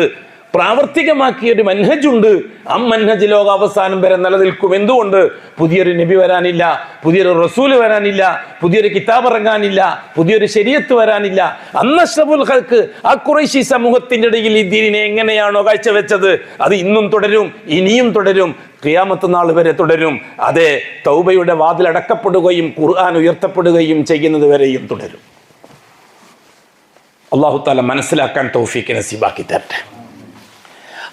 പ്രാവർത്തികമാക്കിയ ഒരു മൻഹജുണ്ട്. ആ മൻഹജ് ലോകാവസാനം വരെ നിലനിൽക്കും. എന്തുകൊണ്ട്? പുതിയൊരു നബി വരാനില്ല, പുതിയൊരു റസൂൽ വരാനില്ല, പുതിയൊരു കിതാബ് ഇറങ്ങാനില്ല, പുതിയൊരു ശരീഅത്ത് വരാനില്ല. അന്നശ്റഫുൽ ഖൽഖ് ആ ഖുറൈശി സമൂഹത്തിന്റെ ഇടയിൽ ഈ ദീനിനെ എങ്ങനെയാണോ കാഴ്ചവെച്ചത് അത് ഇന്നും തുടരും, ഇനിയും തുടരും, ഖിയാമത്ത് നാൾ വരെ തുടരും. അതെ, തൗബയുടെ വാതിൽ അടക്കപ്പെടുകയും ഖുർആൻ ഉയർത്തപ്പെടുകയും ചെയ്യുന്നത് വരെയും തുടരും. അല്ലാഹു തആല മനസ്സിലാക്കാൻ തൗഫീഖ് നസീബാക്കി തരട്ടെ.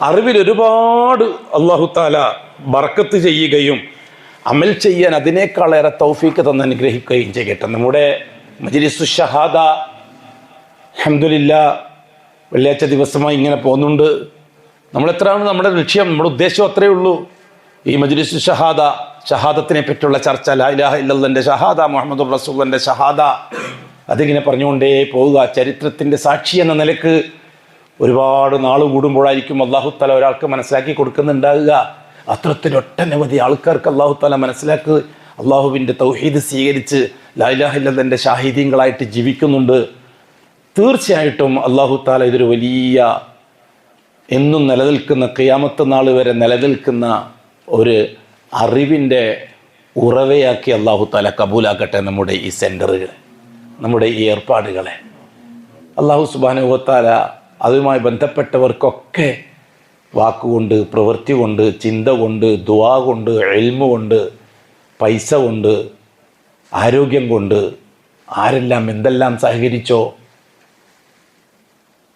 അറിവിൽ ഒരുപാട് അല്ലാഹു തആല ബർക്കത്ത് ചെയ്യുകയും അമൽ ചെയ്യാൻ അതിനേക്കാളേറെ തൗഫീഖ് തന്ന് അനുഗ്രഹിക്കുകയും ചെയ്യട്ടെ. നമ്മുടെ മജ്ലിസു ഷഹാദ അൽഹംദുലില്ലാഹ് വെള്ളിയാഴ്ച ദിവസമായി ഇങ്ങനെ പോകുന്നുണ്ട്. നമ്മളെത്രയാണ് നമ്മുടെ ലക്ഷ്യം, നമ്മുടെ ഉദ്ദേശം അത്രയേ ഉള്ളൂ. ഈ മജ്ലിസു ഷഹാദ, ഷഹാദത്തിനെ പറ്റിയുള്ള ചർച്ച, ലാ ഇലാഹ ഇല്ലല്ലാഹുവിന്റെ ഷഹാദ, മുഹമ്മദുർ റസൂലുള്ളാഹിന്റെ ഷഹാദ, അതിങ്ങനെ പറഞ്ഞുകൊണ്ടേ പോവുക. ചരിത്രത്തിൻ്റെ സാക്ഷി എന്ന നിലക്ക് ഒരുപാട് നാൾ കൂടുമ്പോഴായിരിക്കും അല്ലാഹു തആല ഒരാൾക്ക് മനസ്സിലാക്കി കൊടുക്കുന്നുണ്ടാകുക. അത്തരത്തിലൊട്ടനവധി ആൾക്കാർക്ക് അല്ലാഹു തആല മനസ്സിലാക്കി അള്ളാഹുവിൻ്റെ തൗഹീദ് സ്വീകരിച്ച് ലാ ഇലാഹ ഇല്ലല്ലാഹുവിൻ്റെ ഷാഹിദീങ്ങളായിട്ട് ജീവിക്കുന്നുണ്ട്. തീർച്ചയായിട്ടും അല്ലാഹു തആല ഇതൊരു വലിയ എന്നും നിലനിൽക്കുന്ന, ഖിയാമത്ത് നാൾ വരെ നിലനിൽക്കുന്ന ഒരു അറിവിൻ്റെ ഉറവയാക്കി അല്ലാഹു തആല കബൂലാക്കട്ടെ നമ്മുടെ ഈ സെൻ്ററുകൾ, നമ്മുടെ ഈ ഏർപ്പാടുകളെ. അല്ലാഹു സുബ്ഹാനഹു വ തആല അതുമായി ബന്ധപ്പെട്ടവർക്കൊക്കെ വാക്കുകൊണ്ട്, പ്രവൃത്തി കൊണ്ട്, ചിന്ത കൊണ്ട്, ദുആ കൊണ്ട്, ഇൽമു കൊണ്ട്, പൈസ കൊണ്ട്, ആരോഗ്യം കൊണ്ട്, ആരെല്ലാം എന്തെല്ലാം സഹകരിച്ചോ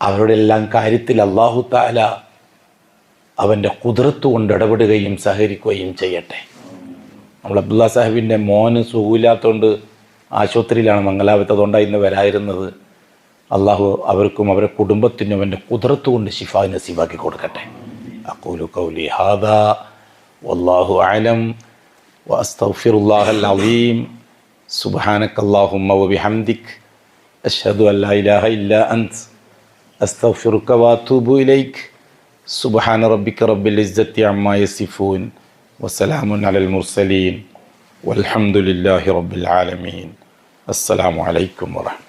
അവരുടെ എല്ലാം കാര്യത്തിൽ അല്ലാഹു തആല അവൻ്റെ ഖുദ്റത്ത് കൊണ്ട് ഇടപെടുകയും സഹകരിക്കുകയും ചെയ്യട്ടെ. നമ്മൾ അബ്ദുള്ള സാഹിബിൻ്റെ മോന് സുഖമില്ലാത്തതുകൊണ്ട് ആശുപത്രിയിലാണ്, മംഗലാപുരത്ത്. അതുകൊണ്ടാണ് ഇന്ന് വരായിരുന്നത്. അള്ളാഹു അവർക്കും അവരുടെ കുടുംബത്തിനും അവൻ്റെ ഖുദ്റത്ത് കൊണ്ട് ശിഫാ നസീബാക്കി കൊടുക്കട്ടെ. അഖൂലു ഖൗലി ഹാദാ വല്ലാഹു അഅലം വഅസ്തഗ്ഫിറുല്ലാഹൽ അളീം. സുബ്ഹാനകല്ലാഹുമ്മ വബിഹംദിക് അശ്ഹദു അൻ ലാ ഇലാഹ ഇല്ലാ അൻത അസ്തഗ്ഫിറുക വഅതൂബു ഇലൈക്. സുബ്ഹാന റബ്ബിക റബ്ബിൽ ഇസ്സത്തി അമ്മാ യസിഫൂൻ വസലാമുൻ അലൽ മുർസലീൻ വൽഹംദുലില്ലാഹി റബ്ബിൽ ആലമീൻ. അസ്സലാമു അലൈക്കും വറഹ്മത്തുള്ളാഹി.